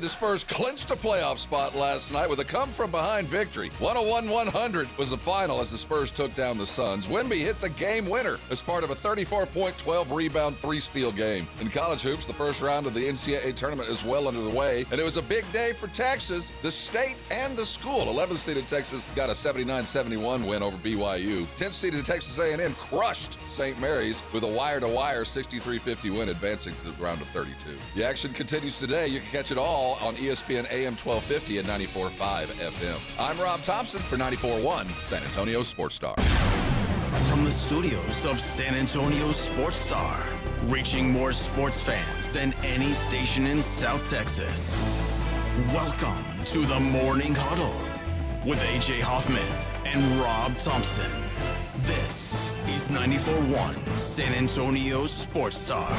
the Spurs clinched a playoff spot last night with a come-from-behind victory. 101-100 was the final as the Spurs took down the Suns. Wemby hit the game winner as part of a 34-point, 12-rebound, 3-steal game. In college hoops, the first round of the NCAA tournament is well under the way, and it was a big day for Texas, the state, and the school. 11th-seeded Texas got a 79-71 win over BYU. 10th-seeded Texas A&M crushed St. Mary's with a wire-to-wire 63-50 win, advancing to the round of 32. The action continues today. You can catch it all on ESPN AM 1250 and 94.5 FM. I'm Rob Thompson for 94.1 San Antonio Sports Star. From the studios of San Antonio Sports Star, reaching more sports fans than any station in South Texas. Welcome to the Morning Huddle with AJ Hoffman and Rob Thompson. This is 94.1 San Antonio Sports Star.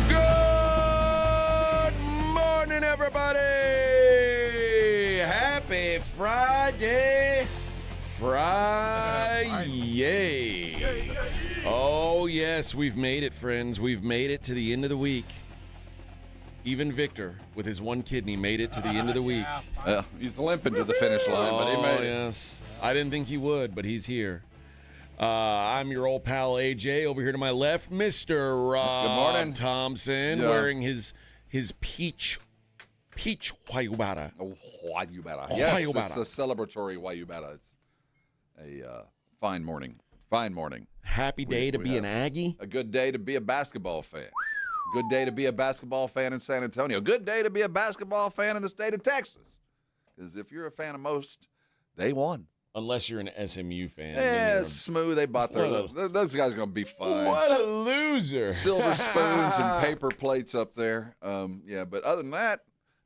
Good morning, everybody. Happy Friday. Oh, yes, we've made it, friends. We've made it to the end of the week. Even Victor, with his one kidney, made it to the end of the week. He's limping to the finish line, but he made it. Yes. I didn't think he would, but he's here. I'm your old pal AJ. Over here to my left, Mr. Rob Good morning. Thompson, wearing his peach wayubara. Oh, wayubara. Yes, it's a celebratory wayubara. It's a fine morning. Fine morning. Happy day to be an Aggie. A good day to be a basketball fan. Good day to be a basketball fan in San Antonio. Good day to be a basketball fan in the state of Texas. Because if you're a fan of most, they won. Unless you're an SMU fan. Yeah, smooth. They bought those guys are going to be fine. What a loser. Silver spoons and paper plates up there. But other than that,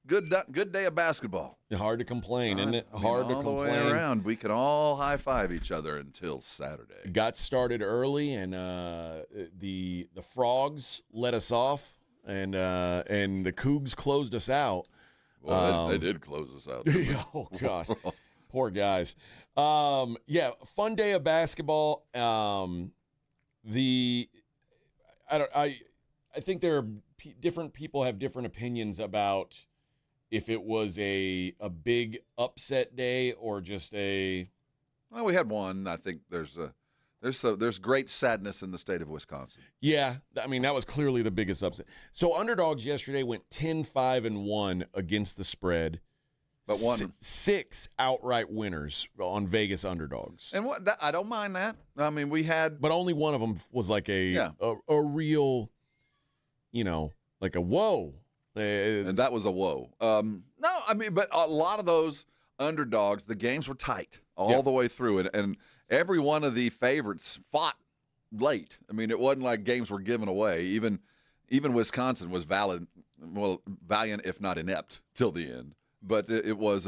good day of basketball. Hard to complain, isn't it? Hard to complain. All the way around. We can all high-five each other until Saturday. Got started early, and the Frogs let us off, and the Cougs closed us out. Well, they did close us out. Oh, God. Poor guys. Fun day of basketball. I think there are different people have different opinions about if it was a big upset day or just a. Well, we had one. I think there's great sadness in the state of Wisconsin. Yeah, I mean that was clearly the biggest upset. So underdogs yesterday went 10-5-1 against the spread. But one 6 outright winners on Vegas underdogs. And I don't mind that. I mean, we had, but only one of them was like a real, like a whoa. And that was a whoa. No, I mean, but a lot of those underdogs, the games were tight all the way through, and every one of the favorites fought late. I mean, it wasn't like games were given away. Even Wisconsin was valiant if not inept till the end. But it was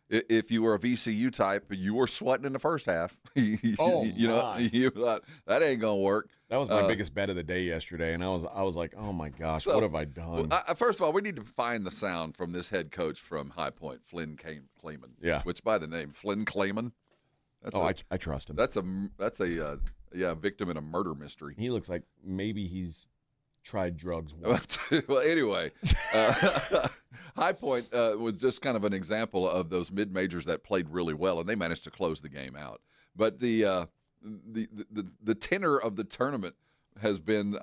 if you were a VCU type, you were sweating in the first half. You thought that ain't gonna work. That was my biggest bet of the day yesterday, and I was like, oh my gosh, what have I done? First of all, we need to find the sound from this head coach from High Point, Flynn Clayman. Yeah, which by the name Flynn Clayman. I trust him. That's a victim in a murder mystery. He looks like maybe he's tried drugs once. Well, anyway, High Point was just kind of an example of those mid-majors that played really well, and they managed to close the game out. But the tenor of the tournament has been,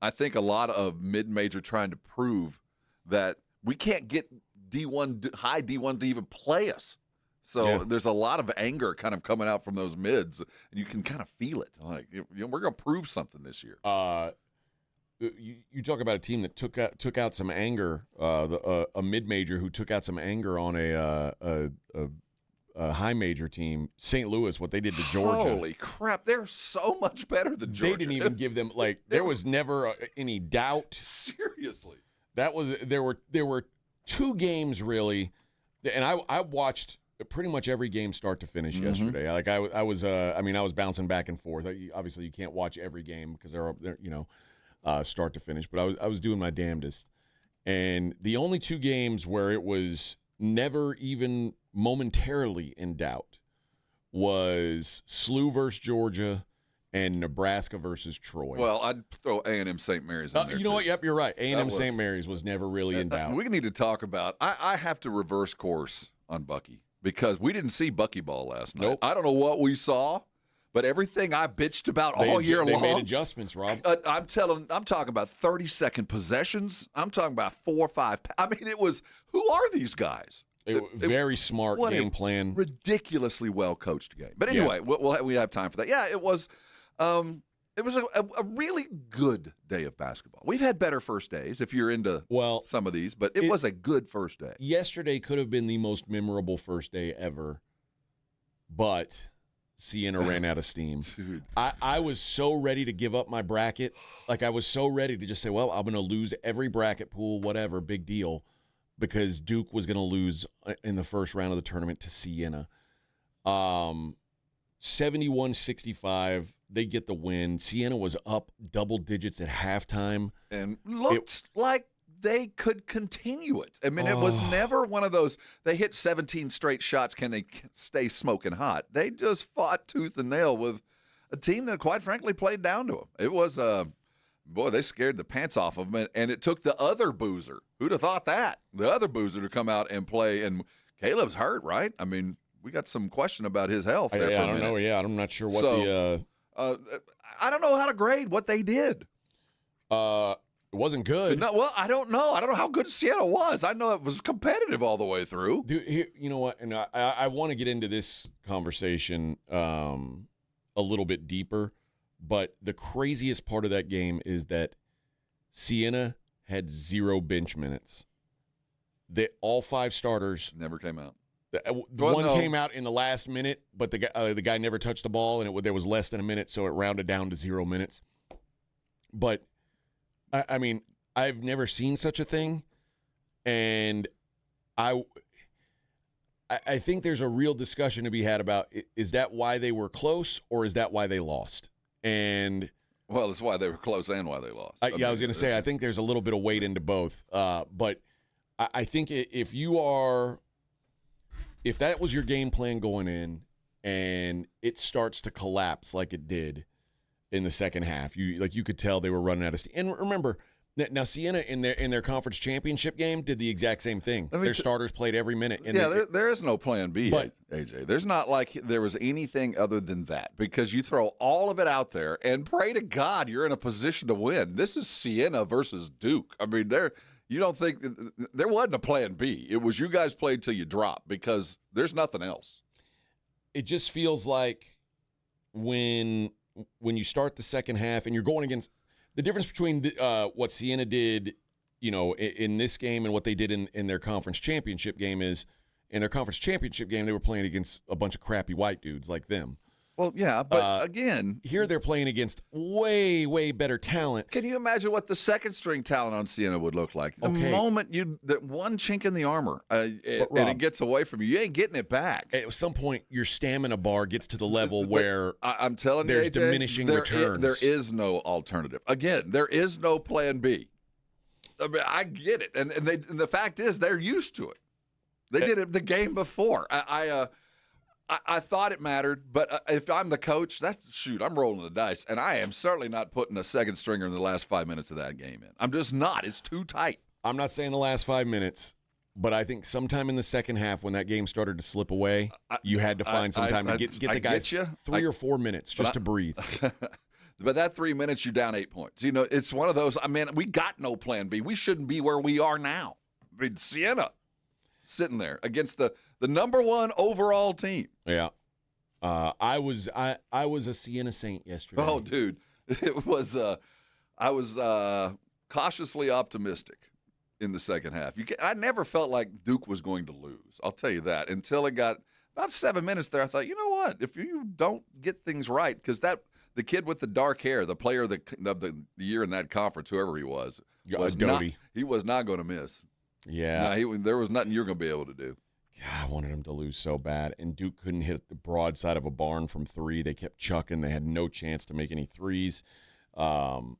I think, a lot of mid-major trying to prove that we can't get high D1 to even play us. So there's a lot of anger kind of coming out from those mids, and you can kind of feel it. Like we're going to prove something this year. You talk about a team that took out some anger, a mid-major who took out some anger on a high major team, St. Louis, what they did to Georgia. Holy crap, they're so much better than Georgia. They didn't even give them, there was never any doubt. Seriously. There were 2 games really, and I watched pretty much every game start to finish yesterday. Like I was bouncing back and forth. Obviously you can't watch every game because they're start to finish, but I was doing my damnedest. And the only 2 games where it was never even momentarily in doubt was SLU versus Georgia and Nebraska versus Troy. Well, I'd throw A&M St. Mary's in there, you know too. what? Yep, you're right. A&M St. Mary's was never really in doubt. We need to talk about I have to reverse course on Bucky because we didn't see Buckyball last night. Nope. I don't know what we saw, but everything I bitched about all year long. They made adjustments, Rob. I'm talking about 30-second possessions. I'm talking about 4 or 5. I mean, it was, who are these guys? Very smart game plan. Ridiculously well coached game. But anyway, we have time for that. Yeah, it was a really good day of basketball. We've had better first days if you're into some of these, but it was a good first day. Yesterday could have been the most memorable first day ever, but Siena ran out of steam. Dude. I was so ready to give up my bracket. Like, I was so ready to just say, well, I'm going to lose every bracket pool, whatever, big deal, because Duke was going to lose in the first round of the tournament to Siena. 71-65, they get the win. Siena was up double digits at halftime. And looked like they could continue it. I mean, it was never one of those, they hit 17 straight shots, can they stay smoking hot? They just fought tooth and nail with a team that, quite frankly, played down to them. It was, boy, they scared the pants off of them, and it took the other boozer. Who'd have thought that? The other boozer to come out and play, and Caleb's hurt, right? I mean, we got some question about his health there for a minute. I don't know. Yeah, I'm not sure what I don't know how to grade what they did. It wasn't good. No, well, I don't know. I don't know how good Siena was. I know it was competitive all the way through. Dude, here, you know what? And I want to get into this conversation a little bit deeper, but the craziest part of that game is that Siena had 0 bench minutes. All 5 starters never came out. One came out in the last minute, but the guy never touched the ball, and there was less than a minute, so it rounded down to 0 minutes. But I mean, I've never seen such a thing, and I think there's a real discussion to be had about, is that why they were close, or is that why they lost? And well, it's why they were close and why they lost. I was going to say, I think there's a little bit of weight into both. But I think if that was your game plan going in, and it starts to collapse like it did in the second half, you could tell they were running out of steam. And remember, now Siena in their conference championship game did the exact same thing. Their starters played every minute. And there is no plan B, AJ. There's not like there was anything other than that, because you throw all of it out there and pray to God you're in a position to win. This is Siena versus Duke. I mean, you don't think there wasn't a plan B. It was you guys played till you drop, because there's nothing else. It just feels like when you start the second half and you're going against the difference between what Siena did, in this game and what they did in their conference championship game is, in their conference championship game, they were playing against a bunch of crappy white dudes like them. Well, yeah, but again, here they're playing against way, way better talent. Can you imagine what the second-string talent on Siena would look like? The moment that one chink in the armor and it gets away from you, you ain't getting it back. At some point, your stamina bar gets to the level where I'm telling there's you, AJ, diminishing returns. There is no alternative. Again, there is no plan B. I mean, I get it, and the fact is they're used to it. They did it the game before. I thought it mattered, but if I'm the coach, I'm rolling the dice, and I am certainly not putting a second stringer in the last 5 minutes of that game in. I'm just not. It's too tight. I'm not saying the last 5 minutes, but I think sometime in the second half when that game started to slip away, you had to find some time to get the guys 3 or 4 minutes just to breathe. But that 3 minutes, you're down 8 points. It's one of those, I mean, we got no plan B. We shouldn't be where we are now. I mean, Siena sitting there against the number 1 overall team. Yeah. I was a Siena Saint yesterday. Oh, dude. It was I was cautiously optimistic in the second half. I never felt like Duke was going to lose. I'll tell you that. Until it got about 7 minutes there, I thought, you know what? If you don't get things right, because the kid with the dark hair, the player of the year in that conference, whoever he was Doty. He was not going to miss. Yeah. No, there was nothing you're going to be able to do. Yeah, I wanted him to lose so bad. And Duke couldn't hit the broadside of a barn from 3. They kept chucking. They had no chance to make any threes. The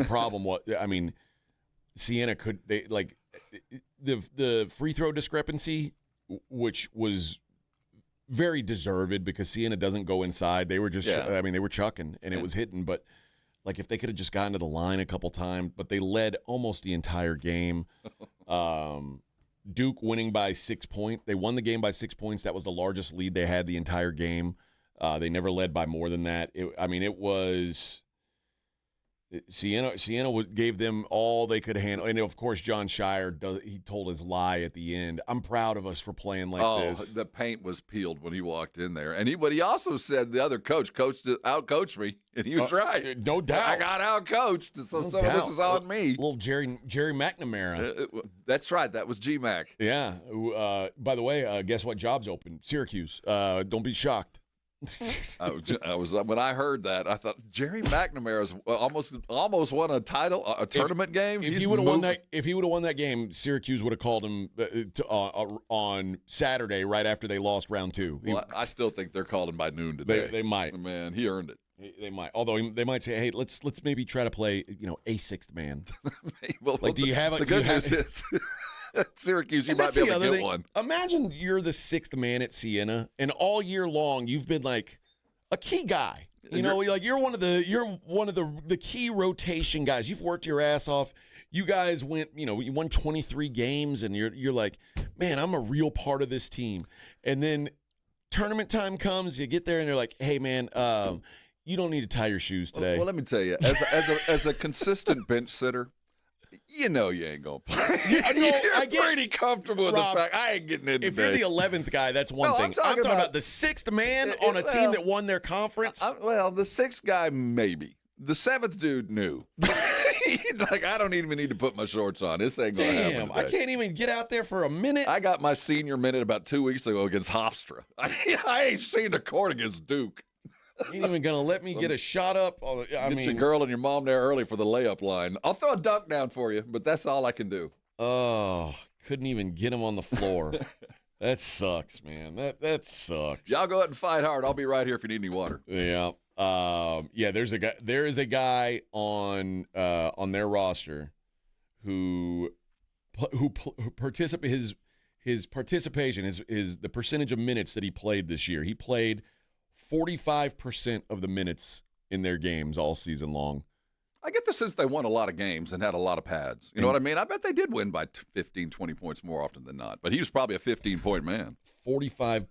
problem was, I mean, Siena the free throw discrepancy, which was very deserved because Siena doesn't go inside. They were just, I mean, they were chucking, and it was hitting. But, like, if they could have just gotten to the line a couple times, but they led almost the entire game. Duke winning by 6 points. They won the game by 6 points. That was the largest lead they had the entire game. They never led by more than that. It was Siena gave them all they could handle. And, of course, John Shire, he told his lie at the end. I'm proud of us for playing like this. The paint was peeled when he walked in there. But he also said the other coach outcoached me, and he was right. No doubt. I got outcoached, so some of this is on me. Little Jerry McNamara. That's right. That was G-Mac. Yeah. By the way, guess what job's open? Syracuse. Don't be shocked. I was when I heard that, I thought Jerry McNamara's almost won a title, a tournament game. If he would have won that game, Syracuse would have called him on Saturday right after they lost round 2. Well, I still think they're calling by noon today. They might. Man, he earned it. They might. Although they might say, "Hey, let's maybe try to play, a sixth man." Well, like, do you have the good news is Syracuse, you might be able to get one. Imagine you're the sixth man at Siena, and all year long you've been like a key guy. You're one of the key rotation guys. You've worked your ass off. You guys you won 23 games, and you're like, man, I'm a real part of this team. And then tournament time comes, you get there, and they're like, hey, man, you don't need to tie your shoes today. Well, let me tell you, as a consistent bench sitter, you ain't going to play. I get pretty comfortable with Rob, the fact I ain't getting in today. If you're the 11th guy, that's one thing. I'm talking about the sixth man on a team that won their conference. The sixth guy, maybe. The seventh dude knew. Like, I don't even need to put my shorts on. This ain't going to happen today. I can't even get out there for a minute. I got my senior minute about 2 weeks ago against Hofstra. I ain't seen a court against Duke. You ain't even going to let me get a shot up. Get your girl and your mom there early for the layup line. I'll throw a dunk down for you, but that's all I can do. Oh, couldn't even get him on the floor. That sucks, man. That sucks. Y'all go ahead and fight hard. I'll be right here if you need any water. Yeah. There is a guy on their roster who participated. His participation is the percentage of minutes that he played this year. He played 45% of the minutes in their games all season long. I get the sense they won a lot of games and had a lot of pads. You know what I mean? I bet they did win by 15, 20 points more often than not. But he was probably a 15-point man. 45%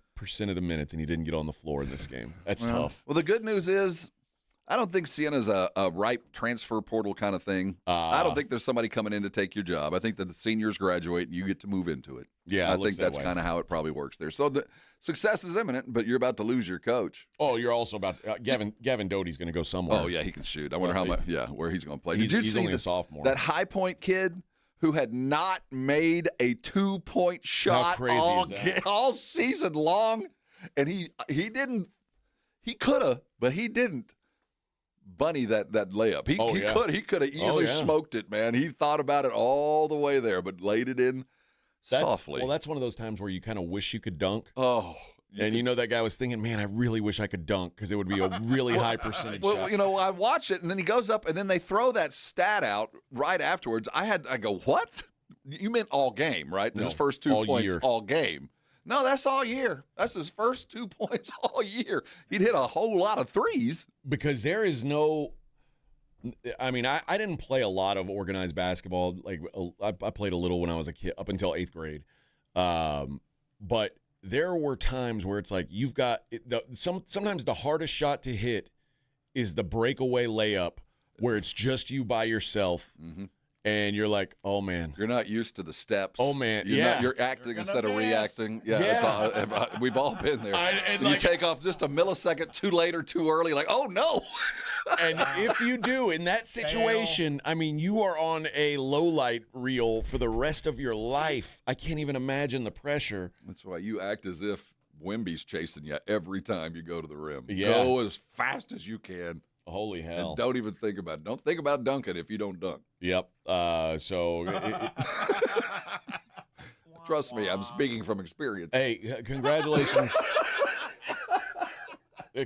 of the minutes, and he didn't get on the floor in this game. That's tough. Well, the good news is I don't think Siena's a ripe transfer portal kind of thing. I don't think there's somebody coming in to take your job. I think that the seniors graduate and you get to move into it. Yeah, I think that's kind of how it probably works there. So the success is imminent, but you're about to lose your coach. Oh, you're also about Gavin Doty's going to go somewhere. Oh yeah, he can shoot. I wonder where he's going to play. He's Did you see only a sophomore. That High Point kid who had not made a 2-point shot all season long, and he didn't. He could have, but he didn't. Bunny that layup. He could have easily smoked it, man. He thought about it all the way there, but laid it in softly. Well, that's one of those times where you kind of wish you could dunk. Oh. And that guy was thinking, man, I really wish I could dunk because it would be a really high percentage shot. I watch it, and then he goes up, and then they throw that stat out right afterwards. I go, what? You meant all game, right? No, his first 2 points, year. all game. No, that's all year. That's his first 2 points all year. He'd hit a whole lot of threes. Because there is no – I didn't play a lot of organized basketball. Like I played a little when I was a kid, up until 8th grade. But there were times where it's like you've got sometimes the hardest shot to hit is the breakaway layup where it's just you by yourself. Mm-hmm. And you're like, oh, man. You're not used to the steps. Oh, man. You're acting instead of reacting. Yeah. We've all been there. You take off just a millisecond too late or too early, like, oh, no. And if you do, in that situation, you are on a low light reel for the rest of your life. I can't even imagine the pressure. That's why you act as if Wemby's chasing you every time you go to the rim. Yeah. Go as fast as you can. Holy hell. And don't even think about it. Don't think about dunking if you don't dunk. Yep. Trust me, I'm speaking from experience. Hey, congratulations.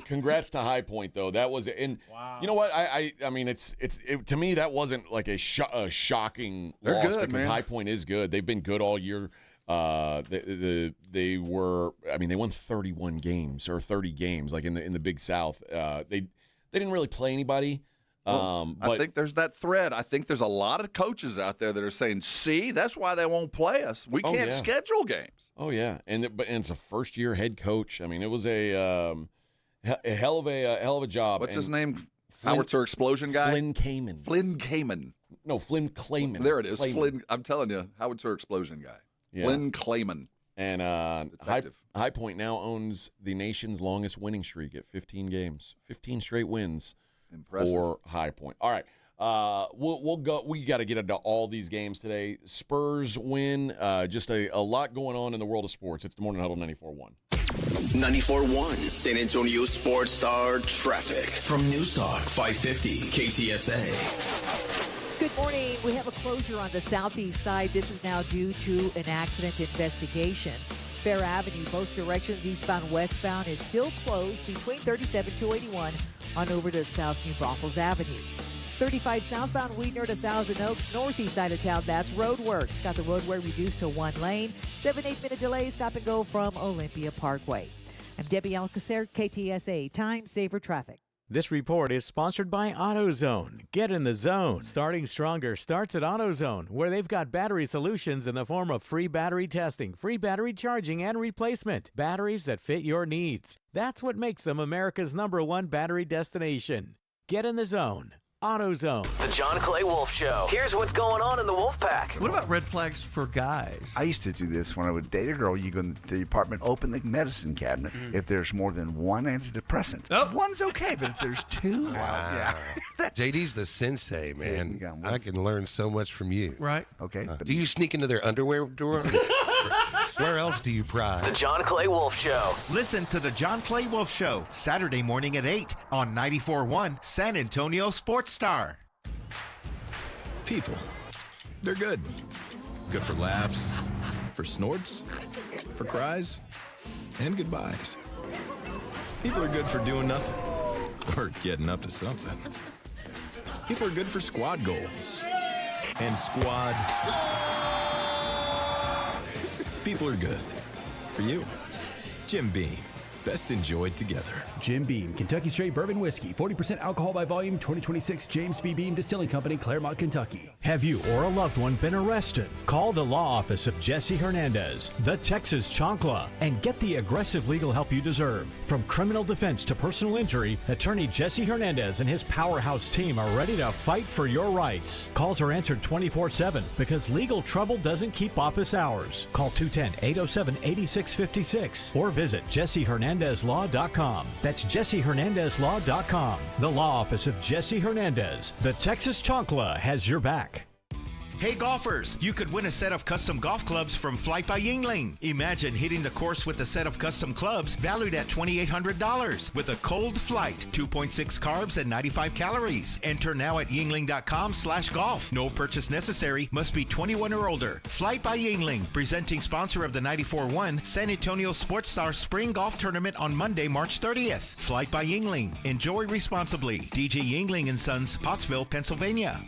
Congrats to High Point, though. That was, and you know what? To me, that wasn't like a shocking loss because High Point is good. They've been good all year. They were, I mean, they won 31 games or 30 games, like in the Big South. They didn't really play anybody. Well, I think there's that thread. I think there's a lot of coaches out there that are saying, "See, that's why they won't play us. We can't schedule games." Oh yeah, and it's a first-year head coach. I mean, it was a hell of a job. What's his name? Howitzer explosion guy. Flynn Kaman. No, Flynn Clayman. There it is. Clayman. Flynn. I'm telling you, Howitzer explosion guy. Yeah. Flynn Clayman. And High Point now owns the nation's longest winning streak at 15 games, 15 straight wins. Impressive. For High Point. All right, we'll go. We got to get into all these games today. Spurs win. Just a lot going on in the world of sports. It's the Morning Huddle 94.1. 94.1 San Antonio Sports Star traffic from News Talk 550 KTSA. Good morning. We have a closure on the southeast side. This is now due to an accident investigation. Fair Avenue, both directions, eastbound, westbound, is still closed between 37 to 81 on over to South New Braunfels Avenue. 35 southbound, Weidner to Thousand Oaks, northeast side of town, that's roadworks. Got the roadway reduced to 1 lane. 7-8 minute delay, stop and go from Olympia Parkway. I'm Debbie Alcacer, KTSA, Time Saver Traffic. This report is sponsored by AutoZone. Get in the zone. Starting stronger starts at AutoZone, where they've got battery solutions in the form of free battery testing, free battery charging, and replacement. Batteries that fit your needs. That's what makes them America's #1 battery destination. Get in the zone. AutoZone. The John Clay Wolf Show. Here's what's going on in the Wolf Pack. What about red flags for guys? I used to do this when I would date a girl. You go into the apartment, open the medicine cabinet. If there's more than one antidepressant, one's okay, but if there's two, wow. JD's the sensei, man. I can learn so much from you. Right. Okay. But do you sneak into their underwear drawer? Where else do you pry? The John Clay Wolf Show. Listen to the John Clay Wolf Show, Saturday morning at 8 on 94.1 San Antonio Sports Star. People, they're good. Good for laughs, for snorts, for cries, and goodbyes. People are good for doing nothing, or getting up to something. People are good for squad goals, and squad. People are good. For you, Jim Beam. Best enjoyed together. Jim Beam, Kentucky Straight Bourbon Whiskey, 40% alcohol by volume, 2026, James B. Beam Distilling Company, Claremont, Kentucky. Have you or a loved one been arrested? Call the law office of Jesse Hernandez, the Texas Chancla, and get the aggressive legal help you deserve. From criminal defense to personal injury, attorney Jesse Hernandez and his powerhouse team are ready to fight for your rights. Calls are answered 24/7 because legal trouble doesn't keep office hours. Call 210-807-8656 or visit JesseHernandezLaw.com. That's JesseHernandezLaw.com. The law office of Jesse Hernandez. The Texas Chancla has your back. Hey golfers, you could win a set of custom golf clubs from Flight by Yingling. Imagine hitting the course with a set of custom clubs valued at $2,800 with a cold flight, 2.6 carbs and 95 calories. Enter now at yingling.com/golf. No purchase necessary, must be 21 or older. Flight by Yingling, presenting sponsor of the 94.1 San Antonio Sports Star Spring Golf Tournament on Monday, March 30th. Flight by Yingling. Enjoy responsibly. DJ Yingling & Sons, Pottsville, Pennsylvania.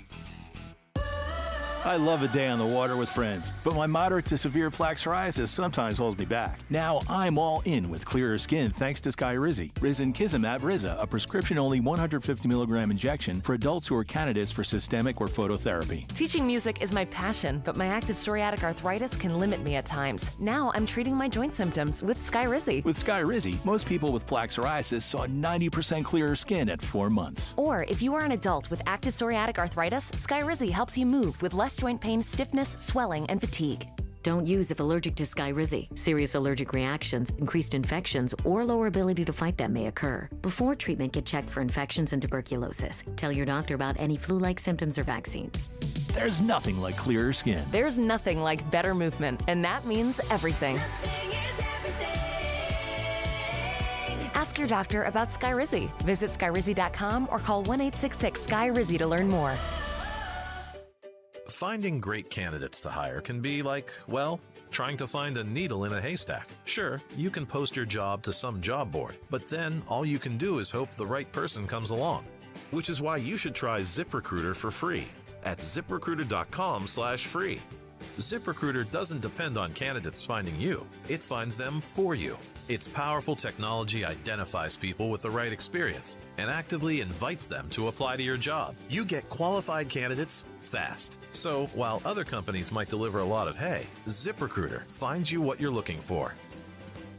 I love a day on the water with friends, but my moderate to severe plaque psoriasis sometimes holds me back. Now I'm all in with clearer skin thanks to Skyrizi. Risankizumab Riza, a prescription-only 150 milligram injection for adults who are candidates for systemic or phototherapy. Teaching music is my passion, but my active psoriatic arthritis can limit me at times. Now I'm treating my joint symptoms with Skyrizi. With Skyrizi, most people with plaque psoriasis saw 90% clearer skin at 4 months. Or if you are an adult with active psoriatic arthritis, Skyrizi helps you move with less joint pain, stiffness, swelling, and fatigue. Don't use if allergic to Skyrizi. Serious allergic reactions, increased infections, or lower ability to fight them may occur. Before treatment, get checked for infections and tuberculosis. Tell your doctor about any flu-like symptoms or vaccines. There's nothing like clearer skin. There's nothing like better movement, and that means everything. Ask your doctor about Skyrizi. Visit Skyrizi.com or call 1-866-SKY-RIZZI to learn more. Finding great candidates to hire can be like, well, trying to find a needle in a haystack. Sure, you can post your job to some job board, but then all you can do is hope the right person comes along. Which is why you should try ZipRecruiter for free at ZipRecruiter.com/free. ZipRecruiter doesn't depend on candidates finding you. It finds them for you. Its powerful technology identifies people with the right experience and actively invites them to apply to your job. You get qualified candidates fast. So while other companies might deliver a lot of hay, ZipRecruiter finds you what you're looking for.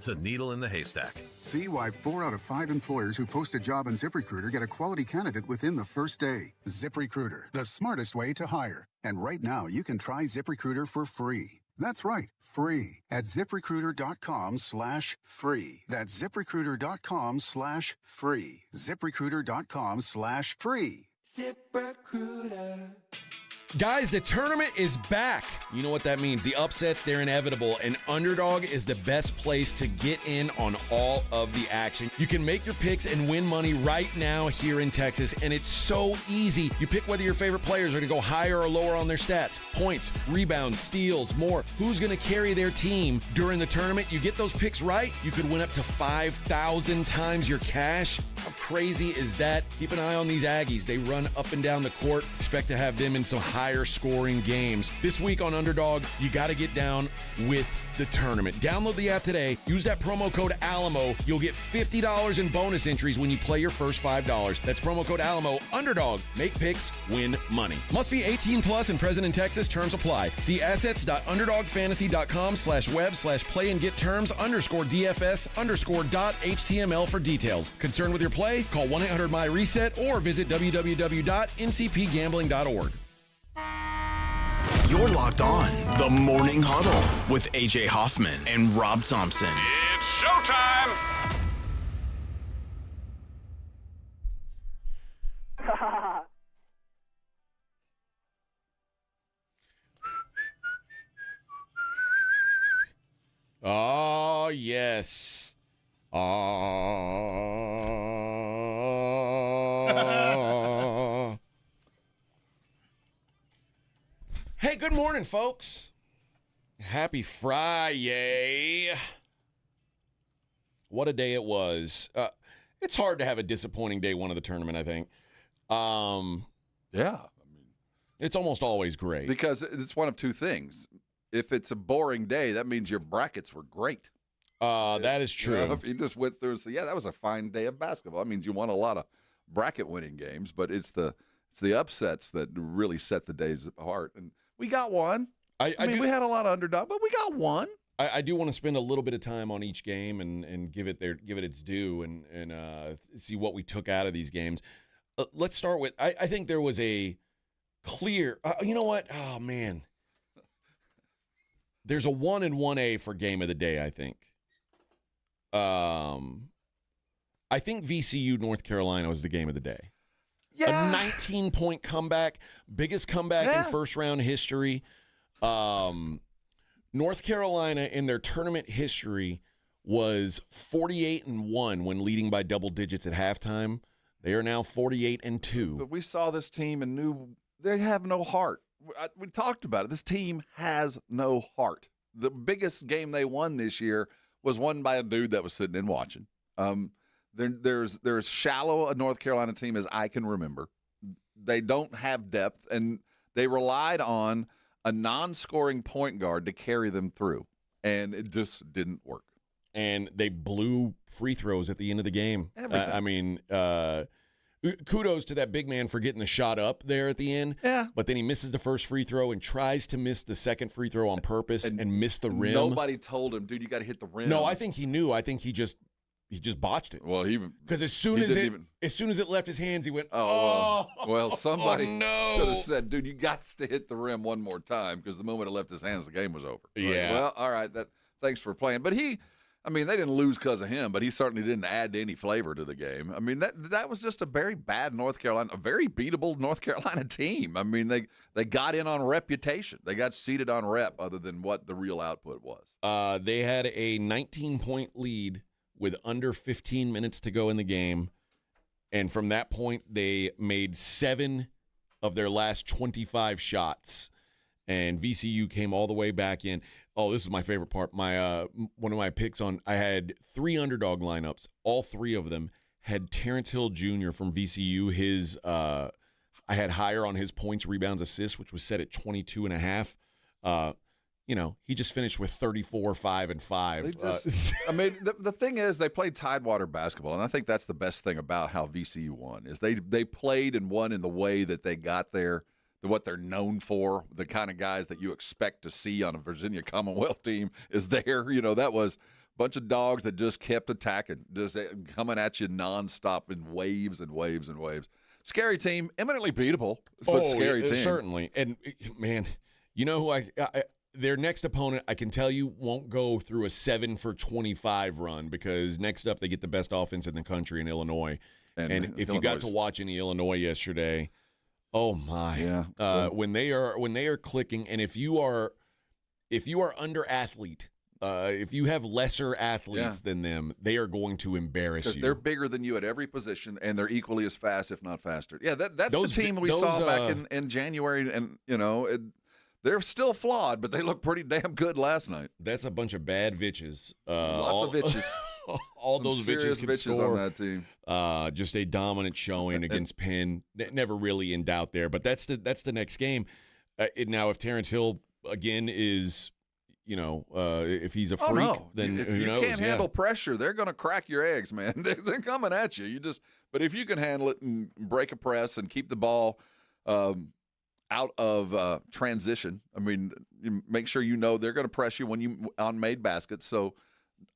The needle in the haystack. See why 4 out of 5 employers who post a job on ZipRecruiter get a quality candidate within the first day. ZipRecruiter, the smartest way to hire. And right now, you can try ZipRecruiter for free. That's right, free at ZipRecruiter.com/free. That's ZipRecruiter.com/free. ZipRecruiter.com/free. ZipRecruiter. Guys, the tournament is back. You know what that means. The upsets, they're inevitable, and Underdog is the best place to get in on all of the action. You can make your picks and win money right now here in Texas, and it's so easy. You pick whether your favorite players are going to go higher or lower on their stats. Points, rebounds, steals, more. Who's going to carry their team during the tournament? You get those picks right, you could win up to 5,000 times your cash. How crazy is that? Keep an eye on these Aggies. They run up and down the court. Expect to have them in some higher scoring games. This week on Underdog, you got to get down with the tournament. Download the app today. Use that promo code ALAMO. You'll get $50 in bonus entries when you play your first $5. That's promo code ALAMO. Underdog. Make picks, win money. Must be 18 plus and present in Texas. Terms apply. See assets.underdogfantasy.com/web/play and get terms _DFS_.html for details. Concerned with your play? Call 1-800-MY-RESET or visit www.ncpgambling.org. You're locked on The Morning Huddle with AJ Hoffman and Rob Thompson. It's showtime! Oh, yes. Oh. Hey, good morning, folks. Happy Friday. What a day it was. It's hard to have a disappointing day one of the tournament, I think. Yeah. It's almost always great. Because it's one of two things. If it's a boring day, that means your brackets were great. That is true. You know, if you just went through and said, yeah, that was a fine day of basketball. That means you won a lot of bracket winning games, but it's the upsets that really set the days apart. And we got one. I mean, we had a lot of underdog, but we got one. I do want to spend a little bit of time on each game and give it its due and see what we took out of these games. Let's start with I think there was a clear. You know what? Oh man, there's a 1 and 1A for game of the day. I think. I think VCU North Carolina was the game of the day. Yeah. A 19-point comeback, biggest comeback in first round history. North Carolina in their tournament history was 48-1 when leading by double digits at halftime. They are now 48-2. But we saw this team and knew they have no heart. We talked about it. This team has no heart. The biggest game they won this year was won by a dude that was sitting and watching. There's shallow a North Carolina team as I can remember. They don't have depth, and they relied on a non-scoring point guard to carry them through, and it just didn't work. And they blew free throws at the end of the game. Kudos to that big man for getting the shot up there at the end. Yeah. But then he misses the first free throw and tries to miss the second free throw on purpose and miss the rim. Nobody told him, dude, you got to hit the rim. No, I think he knew. I think he just botched it. Well, because as soon as it left his hands, he went, well, somebody no. should have said, dude, you got to hit the rim one more time, because the moment it left his hands, the game was over. Yeah. Well, all right, thanks for playing. But they didn't lose because of him, but he certainly didn't add any flavor to the game. I mean, that was just a very bad North Carolina, a very beatable North Carolina team. I mean, they got in on reputation. They got seated on rep other than what the real output was. They had a 19-point lead with under 15 minutes to go in the game. And from that point, they made 7 of their last 25 shots. And VCU came all the way back in. Oh, this is my favorite part. My one of my picks I had 3 underdog lineups. All 3 of them had Terrence Hill Jr. from VCU. I had higher on his points, rebounds, assists, which was set at 22.5. he just finished with 34, 5, and 5. I mean, the thing is, they played Tidewater basketball, and I think that's the best thing about how VCU won is they played and won in the way that they got there, what they're known for, the kind of guys that you expect to see on a Virginia Commonwealth team is there. That was a bunch of dogs that just kept attacking, just coming at you nonstop in waves and waves and waves. Scary team, eminently beatable, but scary team. Certainly. And, man, you know who their next opponent, I can tell you, won't go through a 7 for 25 run because next up they get the best offense in the country in Illinois. And if you got to watch any Illinois yesterday, oh my! Yeah. When they are clicking, and if you are under athlete, if you have lesser athletes than them, they are going to embarrass you. Because they're bigger than you at every position, and they're equally as fast, if not faster. Yeah, that's the team we saw back in January, and they're still flawed, but they look pretty damn good last night. That's a bunch of bad bitches. Lots of bitches. All those serious bitches on that team. Just a dominant showing against Penn. Never really in doubt there, but that's the next game. Now, if Terrence Hill again is, if he's a freak, then if who you knows? Can't handle pressure, they're going to crack your eggs, man. They're coming at you. But if you can handle it and break a press and keep the ball out of transition, I mean, you make sure they're going to press you when you on made baskets. So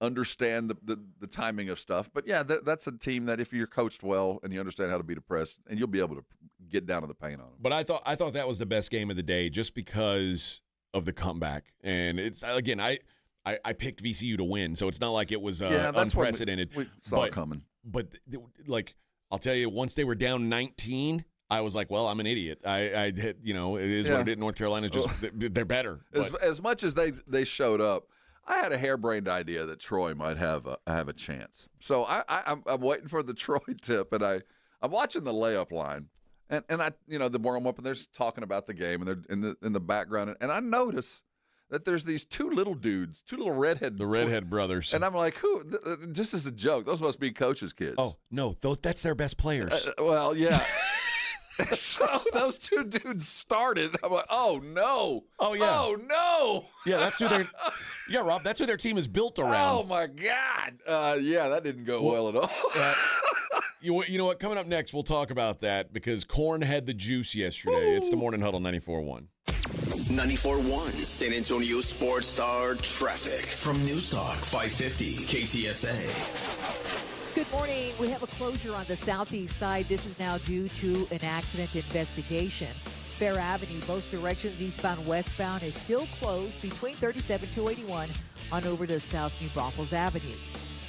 understand the timing of stuff. But yeah, that's a team that if you're coached well and you understand how to beat a press, and you'll be able to get down to the paint on them. But I thought that was the best game of the day just because of the comeback. And it's again, I picked VCU to win, so it's not like it was unprecedented. We saw it coming. But like I'll tell you, once they were down 19. I was like, well, I'm an idiot. I it is what it is. North Carolina's just they're better. As much as they showed up, I had a harebrained idea that Troy might have a chance. So I'm waiting for the Troy tip, and I'm watching the layup line, and I the more I'm up and they're talking about the game, and they're in the background, and I notice that there's these two little redhead brothers, and I'm like, who? Just as a joke, those must be coach's kids. Oh no, that's their best players. Well, yeah. So those two dudes started. I'm like, oh no! Oh yeah! Oh no! Yeah, that's who they're. Yeah, Rob, that's who their team is built around. Oh my God! Yeah, that didn't go well at all. You know what? Coming up next, we'll talk about that because Corn had the juice yesterday. It's the Morning Huddle 94.1. 94.1 San Antonio Sports Star Traffic from News Talk 550 KTSA. Good morning. We have a closure on the southeast side. This is now due to an accident investigation. Fair Avenue, both directions, eastbound, westbound, is still closed between 37 to 81 on over to South New Braunfels Avenue.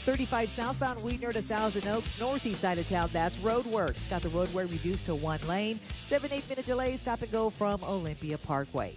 35 southbound, Wheatner to Thousand Oaks, northeast side of town. That's roadworks. Got the roadway reduced to 1 lane. 7-8 minute delay, stop and go from Olympia Parkway.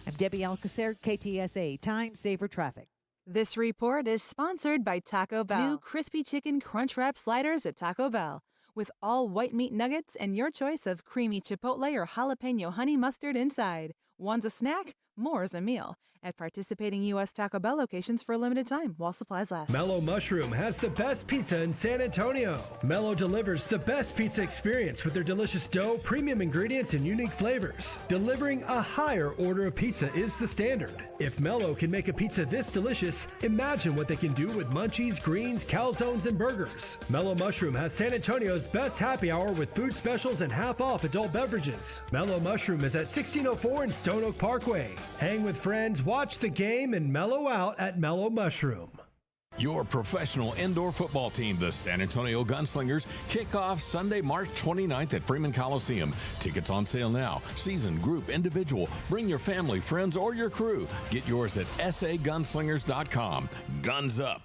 I'm Debbie Alcacer, KTSA, Time Saver Traffic. This report is sponsored by Taco Bell. New crispy chicken crunch wrap sliders at Taco Bell. With all white meat nuggets and your choice of creamy chipotle or jalapeno honey mustard inside. One's a snack, more's a meal. At participating U.S. Taco Bell locations for a limited time while supplies last. Mellow Mushroom has the best pizza in San Antonio. Mellow delivers the best pizza experience with their delicious dough, premium ingredients, and unique flavors. Delivering a higher order of pizza is the standard. If Mellow can make a pizza this delicious, imagine what they can do with munchies, greens, calzones, and burgers. Mellow Mushroom has San Antonio's best happy hour with food specials and half off adult beverages. Mellow Mushroom is at 1604 in Stone Oak Parkway. Hang with friends, watch the game, and mellow out at Mellow Mushroom. Your professional indoor football team, the San Antonio Gunslingers, kick off Sunday, March 29th at Freeman Coliseum. Tickets on sale now. Season, group, individual. Bring your family, friends, or your crew. Get yours at sagunslingers.com. Guns up.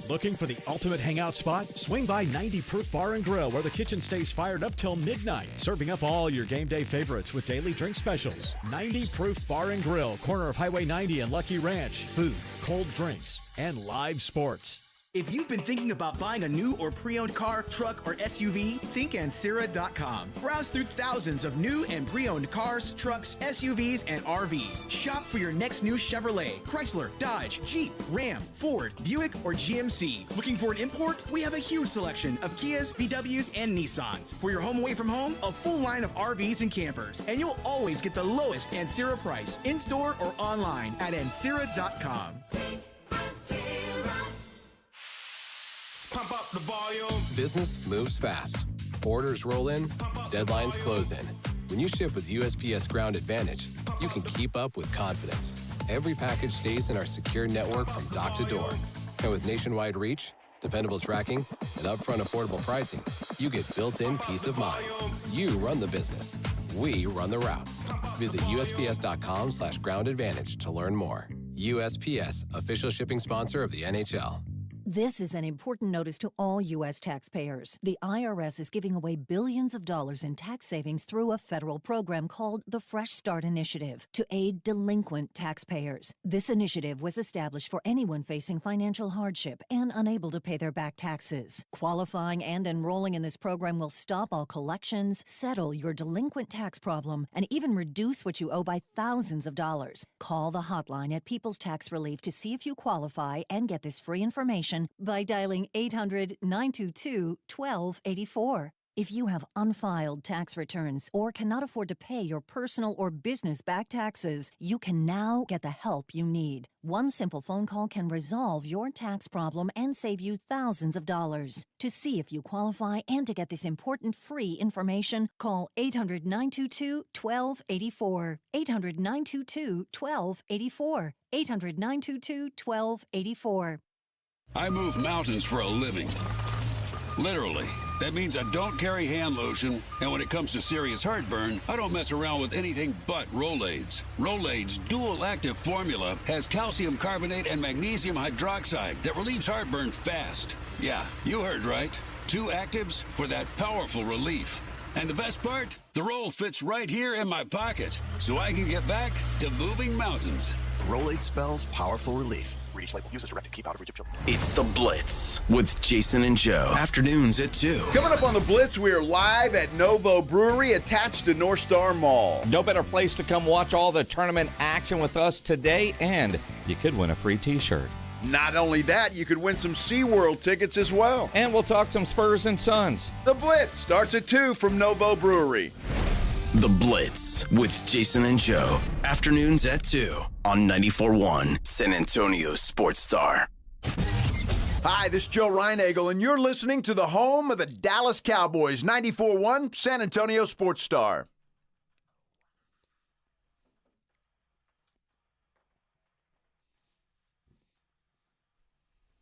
Looking for the ultimate hangout spot? Swing by 90 Proof Bar and Grill, where the kitchen stays fired up till midnight, serving up all your game day favorites with daily drink specials. 90 Proof Bar and Grill, corner of Highway 90 and Lucky Ranch. Food, cold drinks, and live sports. If you've been thinking about buying a new or pre-owned car, truck, or SUV, think Ancira.com. Browse through thousands of new and pre-owned cars, trucks, SUVs, and RVs. Shop for your next new Chevrolet, Chrysler, Dodge, Jeep, Ram, Ford, Buick, or GMC. Looking for an import? We have a huge selection of Kias, VWs, and Nissans. For your home away from home, a full line of RVs and campers. And you'll always get the lowest Ancira price in-store or online at Ancira.com. Pump up the volume. Business moves fast. Orders roll in, deadlines close in. When you ship with USPS Ground Advantage, you can keep up with confidence. Every package stays in our secure network from dock to door. And with nationwide reach, dependable tracking, and upfront affordable pricing, you get built-in peace of mind. You run the business. We run the routes. Visit USPS.com/Ground Advantage to learn more. USPS, official shipping sponsor of the NHL. This is an important notice to all U.S. taxpayers. The IRS is giving away billions of dollars in tax savings through a federal program called the Fresh Start Initiative to aid delinquent taxpayers. This initiative was established for anyone facing financial hardship and unable to pay their back taxes. Qualifying and enrolling in this program will stop all collections, settle your delinquent tax problem, and even reduce what you owe by thousands of dollars. Call the hotline at People's Tax Relief to see if you qualify and get this free information by dialing 800-922-1284. If you have unfiled tax returns or cannot afford to pay your personal or business back taxes, you can now get the help you need. One simple phone call can resolve your tax problem and save you thousands of dollars. To see if you qualify and to get this important free information, call 800-922-1284. 800-922-1284. 800-922-1284. I move mountains for a living. Literally. That means I don't carry hand lotion, and when it comes to serious heartburn, I don't mess around with anything but Rolaids. Rolaids' dual-active formula has calcium carbonate and magnesium hydroxide that relieves heartburn fast. Yeah, you heard right. 2 actives for that powerful relief. And the best part? The roll fits right here in my pocket, so I can get back to moving mountains. Rolade spells powerful relief. Read each label. Use as directed. Keep out of reach of children. It's The Blitz with Jason and Joe. Afternoons at 2. Coming up on The Blitz, we are live at Novo Brewery attached to North Star Mall. No better place to come watch all the tournament action with us today, and you could win a free t-shirt. Not only that, you could win some SeaWorld tickets as well. And we'll talk some Spurs and Suns. The Blitz starts at 2 from Novo Brewery. The Blitz with Jason and Joe. Afternoons at 2 on 94.1 San Antonio Sports Star. Hi, this is Joe Reinagel, and you're listening to the home of the Dallas Cowboys, 94.1 San Antonio Sports Star.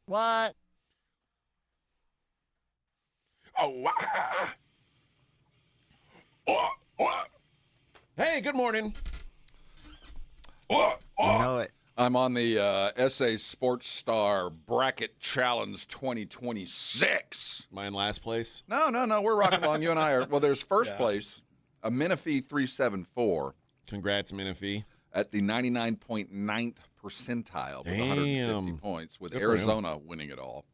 What? Oh, hey, good morning. You know it. I'm on the SA Sports Star Bracket Challenge 2026. Am I in last place? No. We're rocking along. You and I are. Well, there's first place, a Menifee 374. Congrats, Menifee. At the 99.9th percentile with 150 points, with Arizona winning it all.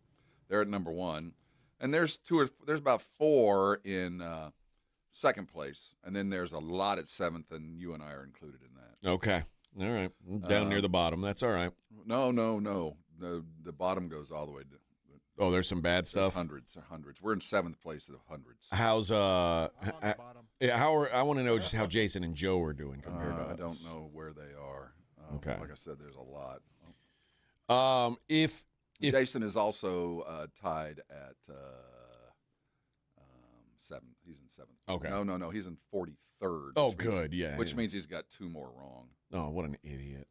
They're at number 1. And there's about 4 in second place, and then there's a lot at 7th, and you and I are included in that. Okay. All right. Down near the bottom. That's all right. No. The bottom goes all the way to. Oh, there's some bad stuff. Hundreds. We're in 7th place of hundreds. How's I want to know just how Jason and Joe are doing compared to us. I don't know where they are. Okay. Like I said, there's a lot. If Jason is also tied at 7th. He's in 7th. Okay. No. He's in 43rd. Oh, good. Yeah. Which means he's got 2 more wrong. Oh, what an idiot.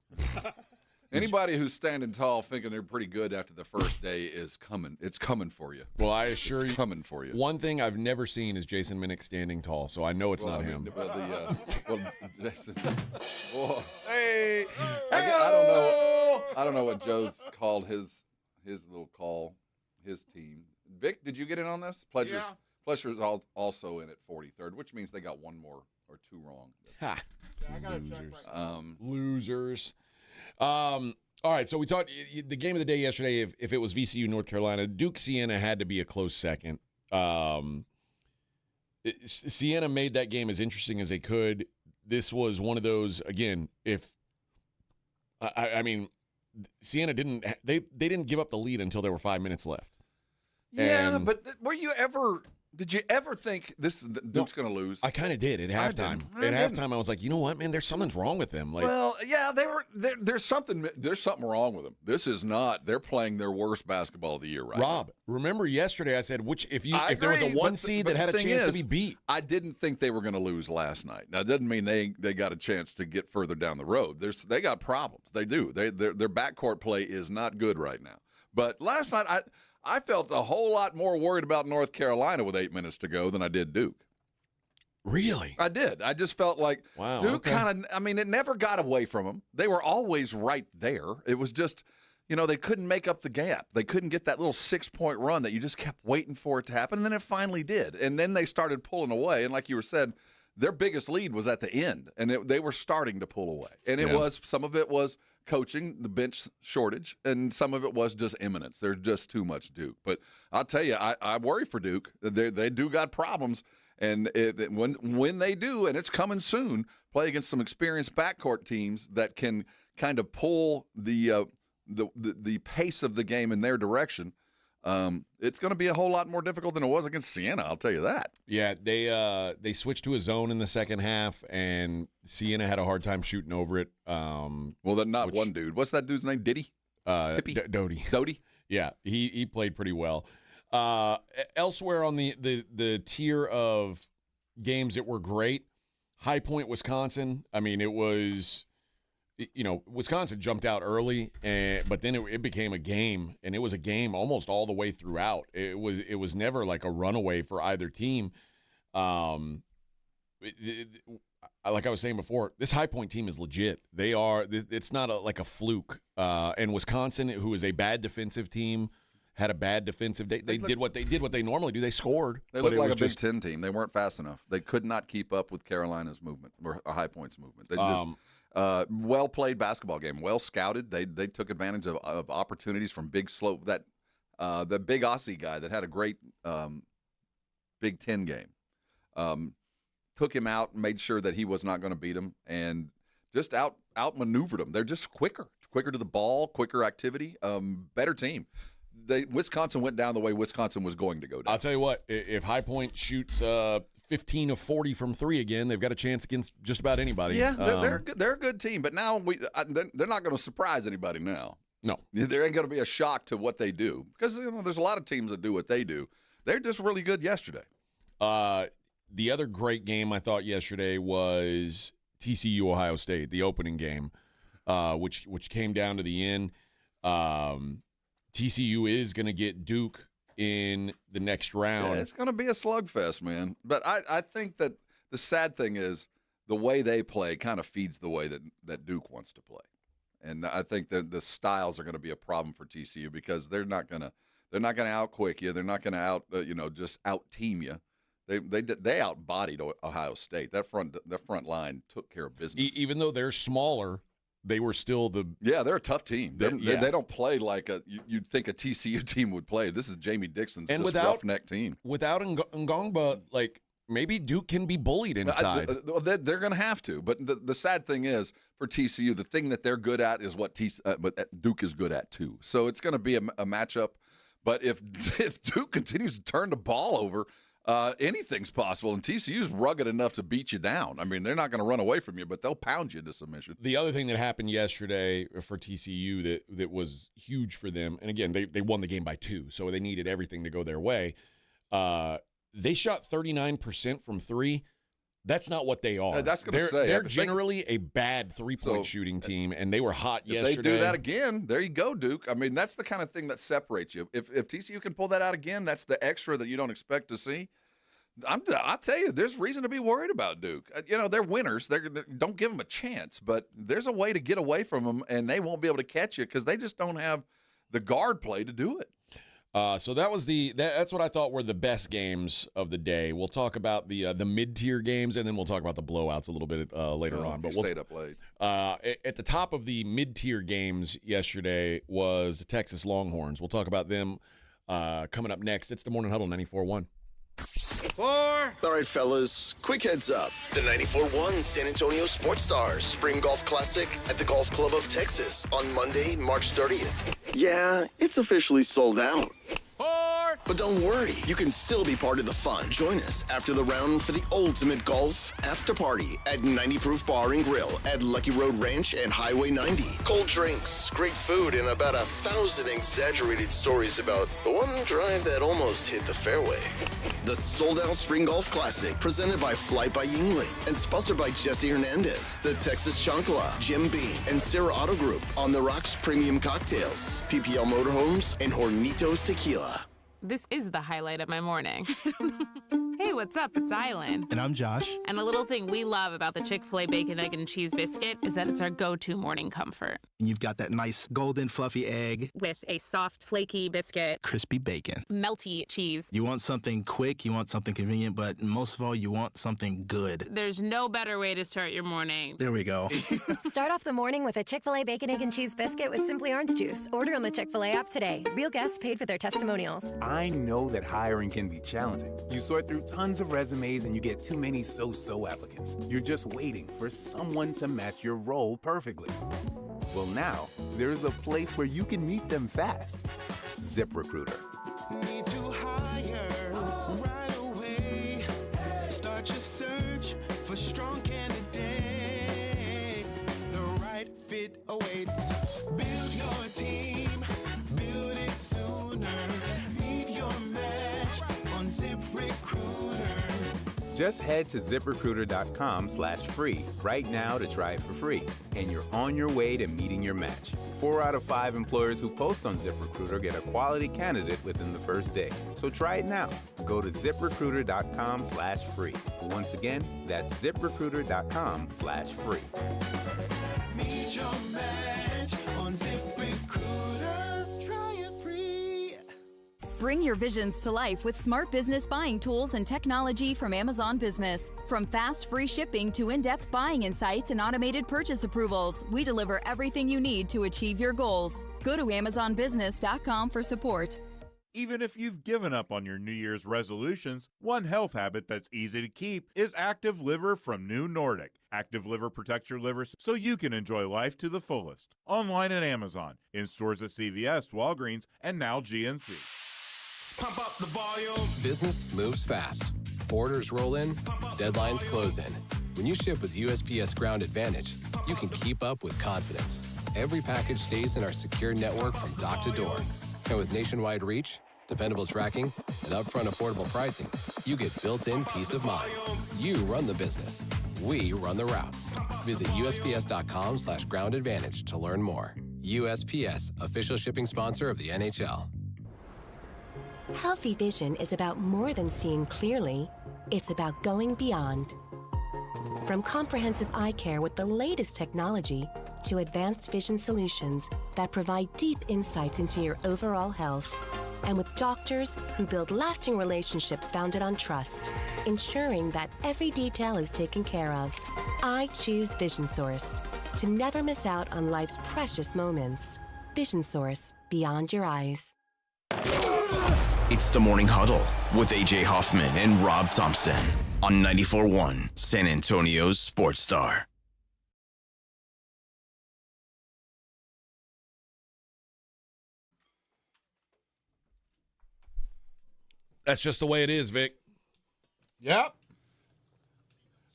Anybody who's standing tall thinking they're pretty good after the first day is coming. It's coming for you. Well, I assure it's coming for you. One thing I've never seen is Jason Minnick standing tall, so I know it's not him. Jason. Hey. I don't know what Joe's called his little call, his team. Vic, did you get in on this? Pleasure's also in at 43rd, which means they got 1 more or 2 wrong. Ha. I got to check right now. Losers. All right, so we talked the game of the day yesterday. If it was VCU North Carolina, Duke Siena had to be a close second. Siena made that game as interesting as they could. This was one of those again. If I mean, Siena didn't didn't give up the lead until there were 5 minutes left. Yeah, but did you ever think Duke's going to lose? I kind of did at halftime. At halftime, I was like, you know what, man? There's something's wrong with them. Like, well, yeah, there's something wrong with them. This is not. They're playing their worst basketball of the year right Rob, now. Remember yesterday I said if there was a 1 seed that had a chance to be beat. I didn't think they were going to lose last night. Now, it doesn't mean they got a chance to get further down the road. They got problems. They do. Their backcourt play is not good right now. But last night, I felt a whole lot more worried about North Carolina with 8 minutes to go than I did Duke. Really? I did. I just felt like Duke kind of, it never got away from them. They were always right there. It was just, they couldn't make up the gap. They couldn't get that little 6-point run that you just kept waiting for it to happen, and then it finally did. And then they started pulling away, and like you were said, their biggest lead was at the end, and they were starting to pull away. And some of it was coaching, the bench shortage, and some of it was just imminence. There's just too much Duke. But I'll tell you, I worry for Duke. They do got problems, and when they do, and it's coming soon, play against some experienced backcourt teams that can kind of pull the pace of the game in their direction. It's going to be a whole lot more difficult than it was against Siena, I'll tell you that. Yeah, they switched to a zone in the second half, and Siena had a hard time shooting over it. One dude. What's that dude's name? Diddy? Doty. Doty? Yeah, he played pretty well. Elsewhere on the tier of games that were great, High Point, Wisconsin. It was... Wisconsin jumped out early, but then it became a game, and it was a game almost all the way throughout. It was never like a runaway for either team. Like I was saying before, this High Point team is legit. They are. It's not like a fluke. And Wisconsin, who is a bad defensive team, had a bad defensive day. They did what they normally do. They scored. They looked like a Big Ten team. They weren't fast enough. They could not keep up with Carolina's movement or High Point's movement. They just. Well played basketball game, well scouted. They took advantage of opportunities from Big Slope, that the big Aussie guy that had a great Big Ten game. Took him out, made sure that he was not going to beat him, and just outmaneuvered him. They're just quicker to the ball, quicker activity, better team. Wisconsin went down the way Wisconsin was going to go down. I'll tell you what, if High Point shoots 15 of 40 from three again, they've got a chance against just about anybody. Yeah, they're a good team, but now they're not going to surprise anybody now. No. There ain't going to be a shock to what they do because there's a lot of teams that do what they do. They're just really good yesterday. The other great game I thought yesterday was TCU Ohio State, the opening game, which came down to the end. TCU is going to get Duke in the next round. Yeah, it's going to be a slugfest, man. But I think that the sad thing is the way they play kind of feeds the way that Duke wants to play. And I think that the styles are going to be a problem for TCU because they're not going to out-quick you. They're not going to just out-team you. They outbodied Ohio State. That front line took care of business. Even though they're smaller, they were still they're a tough team. They don't play like you'd think a TCU team would play. This is Jamie Dixon's roughneck team. Without Ngongba, maybe Duke can be bullied inside. They're going to have to. But the sad thing is for TCU, the thing that they're good at is what Duke is good at too. So it's going to be a matchup. But if Duke continues to turn the ball over, anything's possible, and TCU's rugged enough to beat you down. They're not going to run away from you, but they'll pound you into submission. The other thing that happened yesterday for TCU that was huge for them, and again, they won the game by 2, so they needed everything to go their way. They shot 39% from 3. That's not what they are. They're generally a bad three-point shooting team, and they were hot yesterday. If they do that again, there you go, Duke. That's the kind of thing that separates you. If TCU can pull that out again, that's the extra that you don't expect to see. I'll tell you, there's reason to be worried about Duke. They're winners. Don't give them a chance, but there's a way to get away from them, and they won't be able to catch you because they just don't have the guard play to do it. So that was that's what I thought were the best games of the day. We'll talk about the mid-tier games, and then we'll talk about the blowouts a little bit later on. But we'll stayed up late. At the top of the mid-tier games yesterday was the Texas Longhorns. We'll talk about them coming up next. It's the Morning Huddle 94.1. All right, fellas, quick heads up. The 94.1 San Antonio Sports Stars Spring Golf Classic at the Golf Club of Texas on Monday, March 30th. Yeah, it's officially sold out. But don't worry, you can still be part of the fun. Join us after the round for the ultimate golf after party at 90 Proof Bar and Grill at Lucky Road Ranch and Highway 90. Cold drinks, great food, and about 1,000 exaggerated stories about the one drive that almost hit the fairway. The sold-out Spring Golf Classic, presented by Flight by Yingling and sponsored by Jesse Hernandez, the Texas Chancla, Jim Beam, and Sarah Auto Group, On the Rocks Premium Cocktails, PPL Motorhomes, and Hornitos Tequila. This is the highlight of my morning. Hey, what's up? It's Island. And I'm Josh. And a little thing we love about the Chick-fil-A Bacon, Egg, and Cheese Biscuit is that it's our go-to morning comfort. And you've got that nice golden fluffy egg. With a soft, flaky biscuit. Crispy bacon. Melty cheese. You want something quick, you want something convenient, but most of all, you want something good. There's no better way to start your morning. There we go. Start off the morning with a Chick-fil-A Bacon, Egg, and Cheese Biscuit with Simply Orange Juice. Order on the Chick-fil-A app today. Real guests paid for their testimonials. I know that hiring can be challenging. You sort through tons of resumes and you get too many so-so applicants. You're just waiting for someone to match your role perfectly. Well, now, there's a place where you can meet them fast. ZipRecruiter. Need to hire right away. Start your search for strong candidates. The right fit awaits. Build your team. Build it sooner. Meet your match on ZipRecruiter. Just head to ZipRecruiter.com/free right now to try it for free, and you're on your way to meeting your match. 4 out of 5 employers who post on ZipRecruiter get a quality candidate within the first day. So try it now. Go to ZipRecruiter.com/free. Once again, that's ZipRecruiter.com/free. Meet your match on ZipRecruiter. Try it free. Bring your visions to life with smart business buying tools and technology from Amazon Business. From fast, free shipping to in-depth buying insights and automated purchase approvals, we deliver everything you need to achieve your goals. Go to AmazonBusiness.com for support. Even if you've given up on your New Year's resolutions, one health habit that's easy to keep is Active Liver from New Nordic. Active Liver protects your liver so you can enjoy life to the fullest. Online at Amazon, in stores at CVS, Walgreens, and now GNC. Pump up the volume. Business moves fast. Orders roll in, deadlines close in. When you ship with USPS Ground Advantage, you can keep up with confidence. Every package stays in our secure network from dock to door. And with nationwide reach, dependable tracking, and upfront affordable pricing, you get built-in peace of mind. You run the business. We run the routes. Visit USPS.com/Ground Advantage to learn more. USPS, official shipping sponsor of the NHL. Healthy vision is about more than seeing clearly. It's about going beyond. From comprehensive eye care with the latest technology to advanced vision solutions that provide deep insights into your overall health. And with doctors who build lasting relationships founded on trust, ensuring that every detail is taken care of. I choose Vision Source to never miss out on life's precious moments. Vision Source, beyond your eyes. It's the Morning Huddle with AJ Hoffman and Rob Thompson on 94.1 San Antonio's Sports Star. That's just the way it is, Vic. Yep.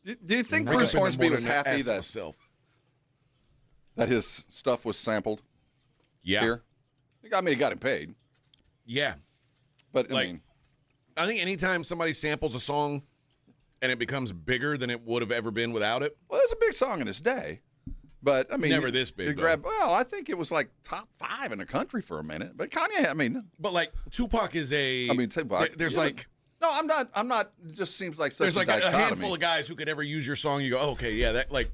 Do you think Bruce Hornsby was happy that his stuff was sampled? Yeah. Here? I mean, he got him paid. Yeah. But, I mean, I think anytime somebody samples a song and it becomes bigger than it would have ever been without it. Well, it's a big song in its day. But, I mean, never this big. Well, I think it was like top 5 in the country for a minute. But Kanye, I mean. But, like, Tupac is a. I mean, Tupac. There's like. No, I'm not. It just seems like such there's a like dichotomy. a handful of guys who could ever use your song. You go, oh, okay, yeah, that, like.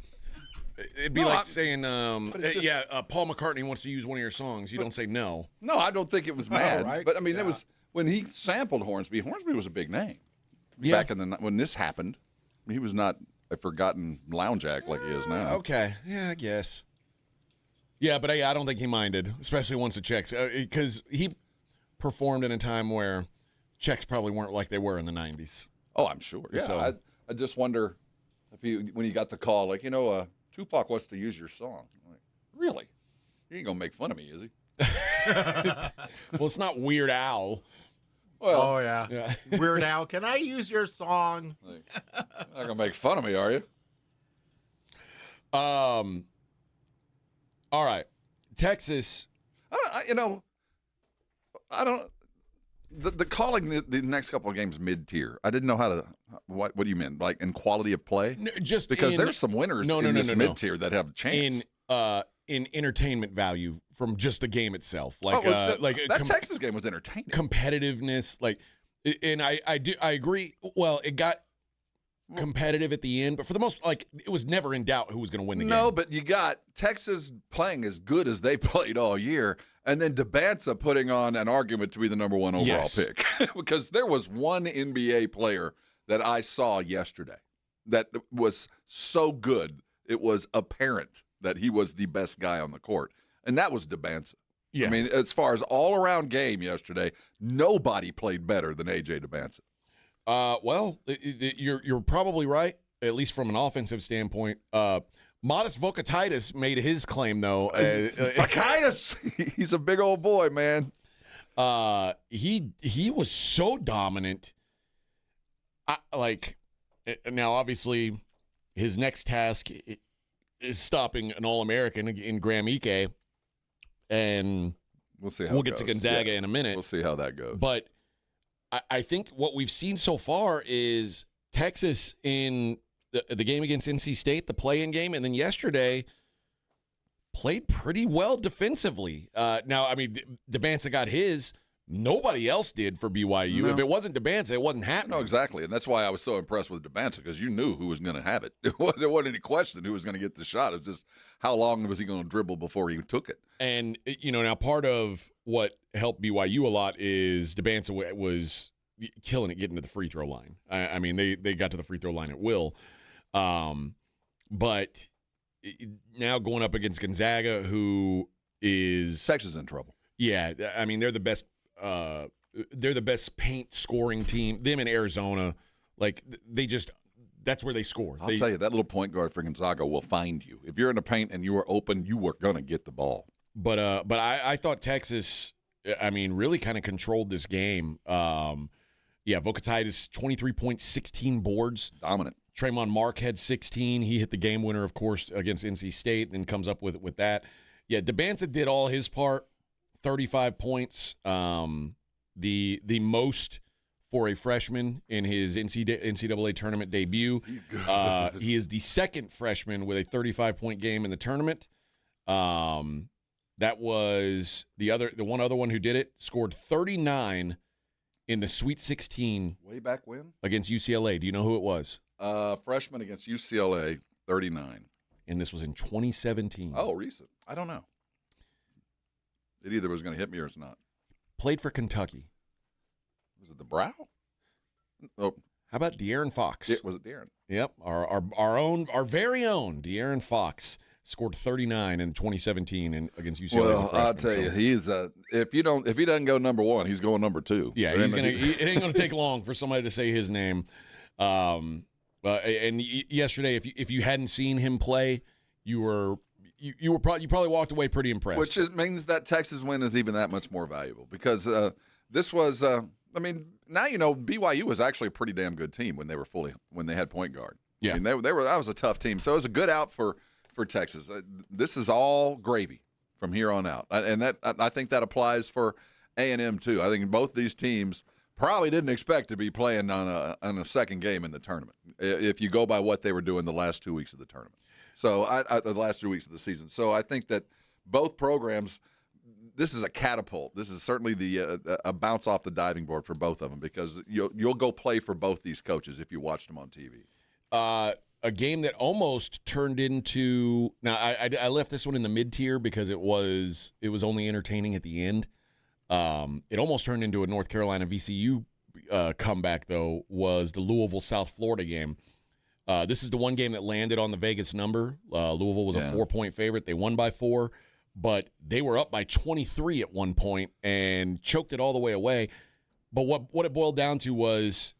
It'd be like saying, Paul McCartney wants to use one of your songs. You don't say no. No, I don't think it was mad. right? But, I mean, it was when he sampled Hornsby. Hornsby was a big name. Back when this happened, he was not a forgotten lounge act like he is now. Okay. Yeah, I guess. Yeah, but I don't think he minded, especially once the checks, because he performed in a time where checks probably weren't like they were in the 90s. Oh, I'm sure. Yeah, So- I just wonder if when he got the call, like, Tupac wants to use your song. I'm like, really? He ain't going to make fun of me, is he? Well, it's not Weird Al. Well, yeah. Weird Al, can I use your song? Not going to make fun of me, are you? All right. Texas. The calling the next couple of games mid-tier. I didn't know how to. What do you mean? Like in quality of play? Just because there's some winners in this mid-tier that have a chance. In entertainment value from just the game itself, that Texas game was entertaining. Competitiveness, and I agree. Well, it got competitive at the end, but for the most, it was never in doubt who was going to win the game. No, but you got Texas playing as good as they played all year, and then DeBanza putting on an argument to be the number one overall pick. Because there was one NBA player that I saw yesterday that was so good, it was apparent that he was the best guy on the court, and that was DeBanza. Yeah. I mean, as far as all-around game yesterday, nobody played better than A.J. DeBanza. Well, you're probably right, at least from an offensive standpoint. Modest Vokatitis made his claim, though. Vokatitis, he's a big old boy, man. He was so dominant. Now, obviously, his next task is stopping an All-American in Graham Ike, and we'll see. We'll get to Gonzaga in a minute. We'll see how that goes. But I think what we've seen so far is Texas in the game against NC State, the play-in game, and then yesterday played pretty well defensively. Now, I mean, DeBanza got his. Nobody else did for BYU. No. If it wasn't DeBanza, it wasn't happening. No, exactly. And that's why I was so impressed with DeBanza, because you knew who was going to have it. There wasn't any question who was going to get the shot. It was just how long was he going to dribble before he took it. And, now part of what helped BYU a lot is DeBanza was killing it getting to the free throw line. I mean, they got to the free throw line at will. But now going up against Gonzaga, who is Texas in trouble. Yeah, I mean they're the best paint scoring team. Them in Arizona, that's where they score. I'll tell you, that little point guard for Gonzaga will find you. If you're in the paint and you are open, you are going to get the ball. But I thought Texas, really kind of controlled this game. Vokatitis, 23 points, 16 boards. Dominant. Tremont Mark had 16. He hit the game winner, of course, against NC State, and comes up with that. Yeah, DeBanza did all his part, 35 points, the most for a freshman in his NCAA tournament debut. He is the second freshman with a 35-point game in the tournament. That was the one other one who did it, scored 39 in the Sweet 16. Way back when? Against UCLA. Do you know who it was? Freshman against UCLA, 39. And this was in 2017. Oh, recent. I don't know. It either was going to hit me or it's not. Played for Kentucky. Was it the Brow? Oh, how about De'Aaron Fox? Was it De'Aaron? Yep, our very own De'Aaron Fox scored 39 in 2017 against UCLA. Well, I'll tell you, he's if he doesn't go number one, he's going number two. Yeah, it ain't gonna take long for somebody to say his name. And yesterday, if you hadn't seen him play, you probably walked away pretty impressed. Which means that Texas win is even that much more valuable, because this was. Now BYU was actually a pretty damn good team when they had point guard. Yeah, I mean, that was a tough team. So it was a good out for Texas. This is all gravy from here on out, and I think that applies for A&M too. I think both these teams probably didn't expect to be playing on a second game in the tournament, if you go by what they were doing the last 2 weeks of the tournament. So the last 3 weeks of the season. So I think that both programs, this is a catapult. This is certainly a bounce off the diving board for both of them, because you'll go play for both these coaches if you watched them on TV. a game that almost turned into. Now I left this one in the mid tier because it was only entertaining at the end. It almost turned into a North Carolina VCU comeback, though, was the Louisville South Florida game. This is the one game that landed on the Vegas number. Louisville was a 4-point favorite. They won by 4, but they were up by 23 at one point and choked it all the way away. But what it boiled down to was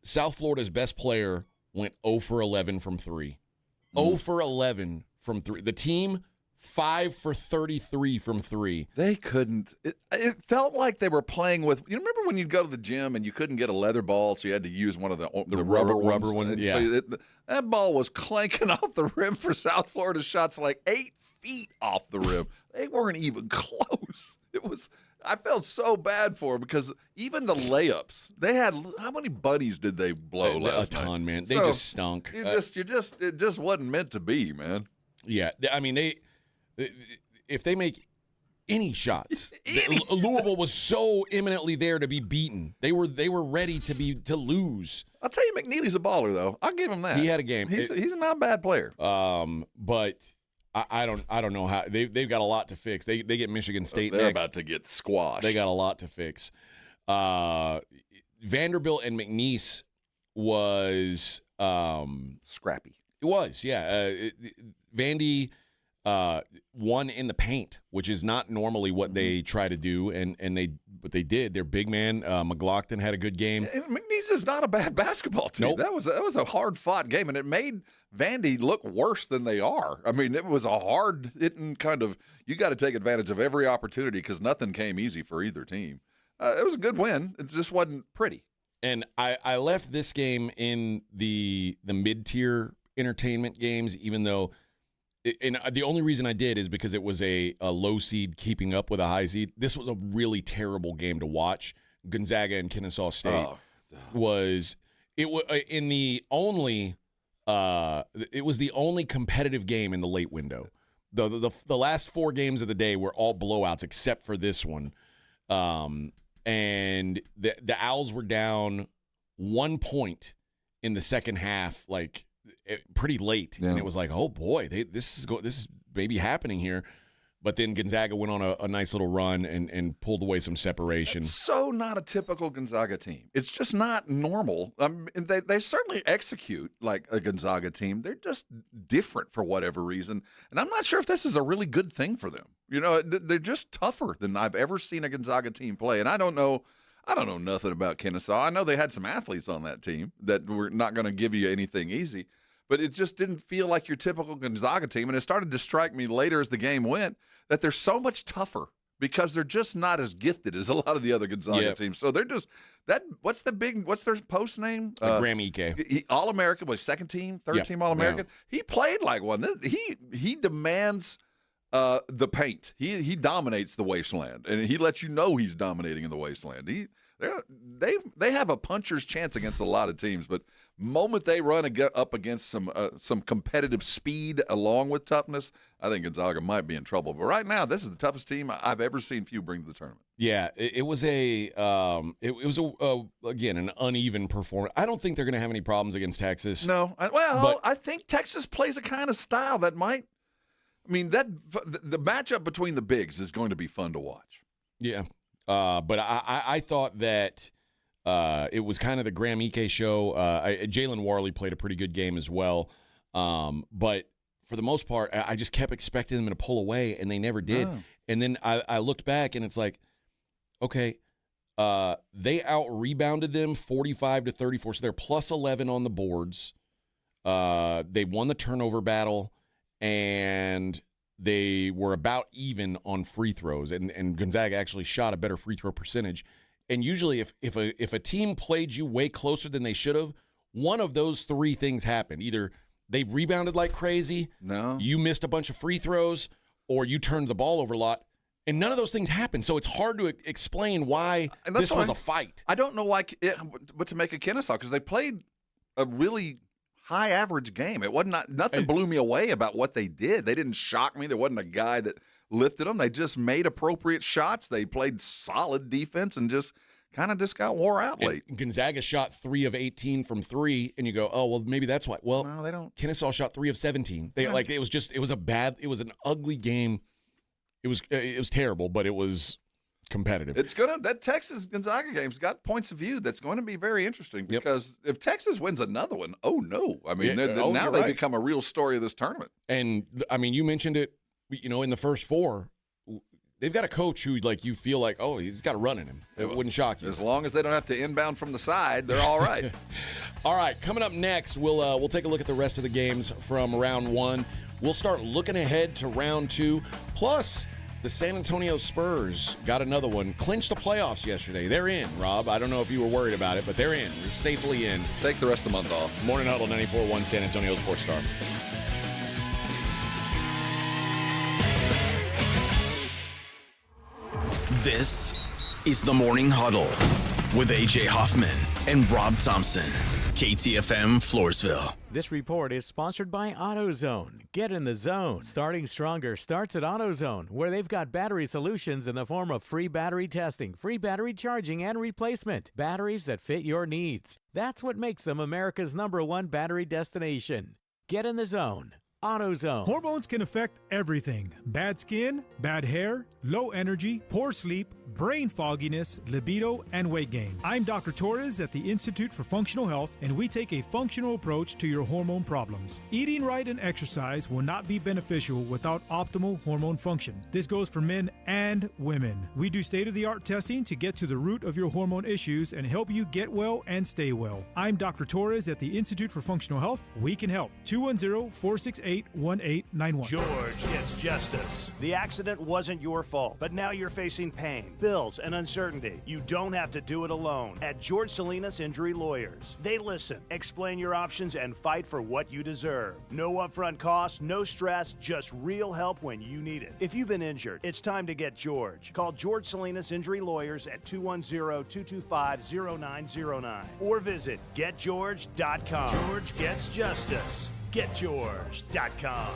South Florida's best player went 0 for 11 from 3. 0 for 11 from 3. The team 5 for 33 from 3. They couldn't. It felt like they were playing with. You remember when you'd go to the gym and you couldn't get a leather ball, so you had to use one of the rubber one. Yeah, so that ball was clanking off the rim for South Florida. Shots like 8 feet off the rim. They weren't even close. It was. I felt so bad for them because even the layups they had. How many buddies did they blow last night? A ton, man. They just stunk. It just wasn't meant to be, man. Yeah, I mean if they make any shots, Louisville was so imminently there to be beaten. They were ready to lose. I'll tell you, McNeely's a baller, though. I'll give him that. He had a game. He's not a bad player. But I don't know how they've got a lot to fix. They get Michigan State They're next. about to get squashed. They got a lot to fix. Vanderbilt and McNeese was scrappy. It was, yeah. Vandy won in the paint, which is not normally what they try to do, but they did. Their big man McLaughlin had a good game. And McNeese is not a bad basketball team. Nope. That was a hard fought game, and it made Vandy look worse than they are. I mean, it was a hard hitting kind of. You got to take advantage of every opportunity because nothing came easy for either team. It was a good win. It just wasn't pretty. And I left this game in the mid tier entertainment games, even though. And the only reason I did is because it was a low seed keeping up with a high seed. This was a really terrible game to watch. Gonzaga and Kennesaw State was the only competitive game in the late window. The last 4 games of the day were all blowouts except for this one. And the Owls were down 1 point in the second half, pretty late, and it was like, oh boy, this is maybe happening here. But then Gonzaga went on a nice little run and pulled away some separation. It's so not a typical Gonzaga team. It's just not normal. They certainly execute like a Gonzaga team. They're just different for whatever reason, and I'm not sure if this is a really good thing for them. You know, they're just tougher than I've ever seen a Gonzaga team play, and I don't know nothing about Kennesaw. I know they had some athletes on that team that were not going to give you anything easy. But it just didn't feel like your typical Gonzaga team. And it started to strike me later as the game went that they're so much tougher because they're just not as gifted as a lot of the other Gonzaga teams. So they're just what's their post name? Graham Ike. All-American, was second team, third team All-American. Yeah. He played like one. He demands the paint. He dominates the wasteland. And he lets you know he's dominating in the wasteland. They have a puncher's chance against a lot of teams, but moment they run up against some competitive speed along with toughness, I think Gonzaga might be in trouble. But right now, this is the toughest team I've ever seen few bring to the tournament. Yeah, it was again an uneven performance. I don't think they're going to have any problems against Texas. No, I think Texas plays a kind of style that might. I mean, the matchup between the bigs is going to be fun to watch. Yeah. But I thought that it was kind of the Graham Ike show. Jalen Warley played a pretty good game as well. But for the most part, I just kept expecting them to pull away, and they never did. Oh. And then I looked back, and it's like, okay, they out-rebounded them 45-34, so they're plus 11 on the boards. They won the turnover battle, and they were about even on free throws, and Gonzaga actually shot a better free throw percentage. And usually if a team played you way closer than they should have, one of those 3 things happened. Either they rebounded like crazy, you missed a bunch of free throws, or you turned the ball over a lot. And none of those things happened. So it's hard to explain why this was a fight. I don't know what to make of Kennesaw, because they played a really high average game. It wasn't nothing blew me away about what they did. They didn't shock me. There wasn't a guy that lifted them. They just made appropriate shots. They played solid defense and just kind of just got wore out late. And Gonzaga shot 3 of 18 from 3, and you go, oh, well, maybe that's why. Well, no, they don't. Kennesaw shot 3 of 17. It was an ugly game. It was terrible, but it was competitive. That Texas Gonzaga game's got points of view that's going to be very interesting because if Texas wins another one, oh no. I mean, now they become a real story of this tournament. And I mean, you mentioned it, in the first 4, they've got a coach who you feel like, oh, he's got a run in him. It wouldn't shock you. As long as they don't have to inbound from the side, they're all right. All right, coming up next, we'll take a look at the rest of the games from round 1. We'll start looking ahead to round 2. Plus, the San Antonio Spurs got another one. Clinched the playoffs yesterday. They're in, Rob. I don't know if you were worried about it, but they're in. They're safely in. Take the rest of the month off. Morning Huddle 94.1 San Antonio Sports Star. This is the Morning Huddle with A.J. Hoffman and Rob Thompson. KTFM Floresville. This report is sponsored by AutoZone. Get in the zone. Starting stronger starts at AutoZone, where they've got battery solutions in the form of free battery testing, free battery charging, and replacement. Batteries that fit your needs. That's what makes them America's #1 battery destination. Get in the zone. AutoZone. Hormones can affect everything. Bad skin, bad hair, low energy, poor sleep, brain fogginess, libido, and weight gain. I'm Dr. Torres at the Institute for Functional Health, and we take a functional approach to your hormone problems. Eating right and exercise will not be beneficial without optimal hormone function. This goes for men and women. We do state-of-the-art testing to get to the root of your hormone issues and help you get well and stay well. I'm Dr. Torres at the Institute for Functional Health. We can help. 210-468-1891. George gets justice. The accident wasn't your fault, but now you're facing pain, bills, and uncertainty. You don't have to do it alone. At George Salinas Injury Lawyers, they listen, explain your options, and fight for what you deserve. No upfront costs, no stress, just real help when you need it. If you've been injured, it's time to get George. Call George Salinas Injury Lawyers at 210-225-0909 or visit getgeorge.com. George gets justice. GetGeorge.com.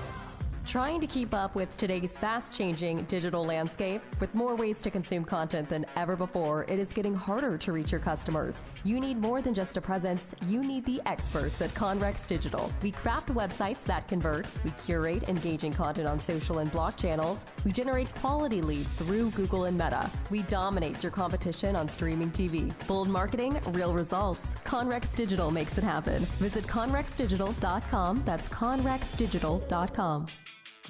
Trying to keep up with today's fast-changing digital landscape? With more ways to consume content than ever before, it is getting harder to reach your customers. You need more than just a presence. You need the experts at Conrex Digital. We craft websites that convert. We curate engaging content on social and blog channels. We generate quality leads through Google and Meta. We dominate your competition on streaming TV. Bold marketing, real results. Conrex Digital makes it happen. Visit conrexdigital.com. That's conrexdigital.com.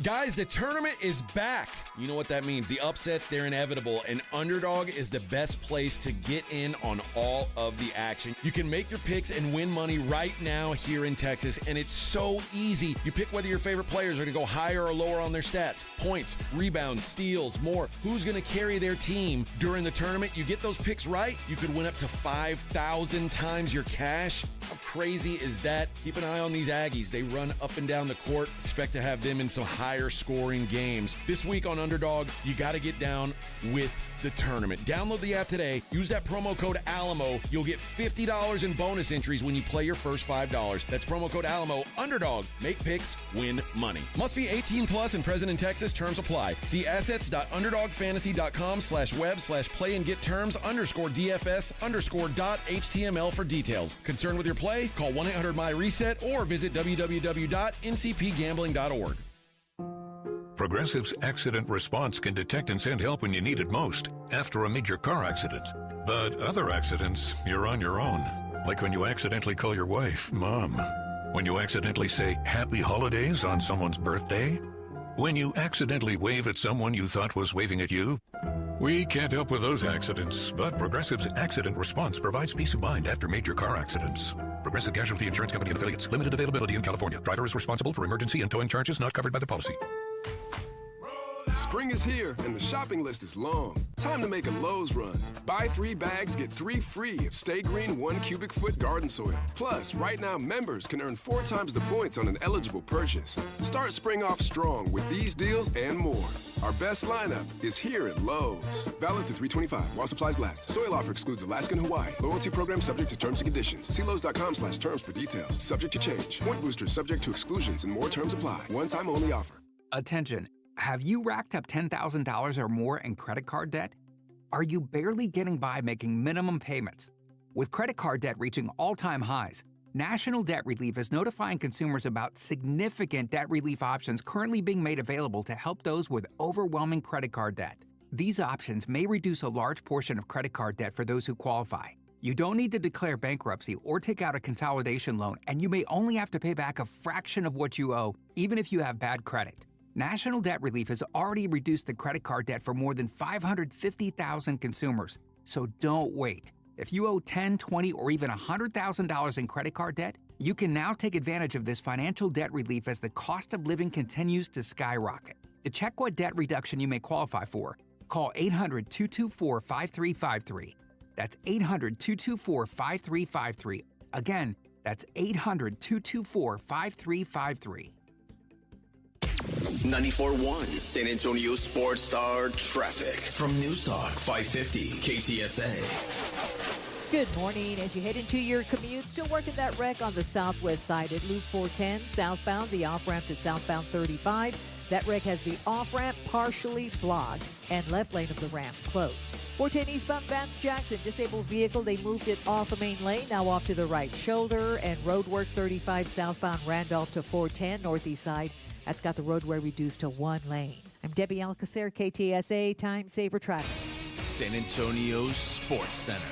Guys, the tournament is back. You know what that means. The upsets, they're inevitable, and Underdog is the best place to get in on all of the action. You can make your picks and win money right now here in Texas, and it's so easy. You pick whether your favorite players are going to go higher or lower on their stats. Points, rebounds, steals, more. Who's going to carry their team during the tournament? You get those picks right, you could win up to 5,000 times your cash. How crazy is that? Keep an eye on these Aggies. They run up and down the court. Expect to have them in some higher scoring games. This week on Underdog, you got to get down with the tournament. Download the app today. Use that promo code ALAMO. You'll get $50 in bonus entries when you play your first $5. That's promo code ALAMO. Underdog. Make picks, win money. Must be 18 plus and present in Texas. Terms apply. See assets.underdogfantasy.com/web/play and get terms _DFS_.html for details. Concerned with your play? Call 1-800-MY-RESET or visit www.ncpgambling.org. Progressive's accident response can detect and send help when you need it most, after a major car accident. But other accidents, you're on your own. Like when you accidentally call your wife Mom. When you accidentally say Happy Holidays on someone's birthday. When you accidentally wave at someone you thought was waving at you. We can't help with those accidents, but Progressive's accident response provides peace of mind after major car accidents. Progressive Casualty Insurance Company and Affiliates. Limited availability in California. Driver is responsible for emergency and towing charges not covered by the policy. Spring is here, and the shopping list is long. Time to make a Lowe's run. Buy 3 bags, get 3 free of Stay Green 1 cubic foot garden soil. Plus, right now, members can earn 4 times the points on an eligible purchase. Start spring off strong with these deals and more. Our best lineup is here at Lowe's. Valid through 3/25 while supplies last. Soil offer excludes Alaska and Hawaii. Loyalty program subject to terms and conditions. See Lowe's.com/terms for details. Subject to change. Point boosters subject to exclusions and more terms apply. One-time only offer. Attention. Have you racked up $10,000 or more in credit card debt? Are you barely getting by making minimum payments? With credit card debt reaching all-time highs, National Debt Relief is notifying consumers about significant debt relief options currently being made available to help those with overwhelming credit card debt. These options may reduce a large portion of credit card debt for those who qualify. You don't need to declare bankruptcy or take out a consolidation loan, and you may only have to pay back a fraction of what you owe, even if you have bad credit. National Debt Relief has already reduced the credit card debt for more than 550,000 consumers. So don't wait. If you owe $10, $20, or even $100,000 in credit card debt, you can now take advantage of this financial debt relief as the cost of living continues to skyrocket. To check what debt reduction you may qualify for, call 800-224-5353. That's 800-224-5353. Again, that's 800-224-5353. 94.1 San Antonio Sports Star traffic from News Talk 550 KTSA. Good morning. As you head into your commute, still working that wreck on the southwest side at Loop 410 southbound, the off-ramp to southbound 35. That wreck has the off-ramp partially blocked and left lane of the ramp closed. 410 eastbound Vance Jackson, disabled vehicle. They moved it off the main lane, now off to the right shoulder. And road work 35 southbound Randolph to 410 northeast side. That's got the roadway reduced to one lane. I'm Debbie Alcacer, KTSA Time Saver Traffic. San Antonio Sports Center.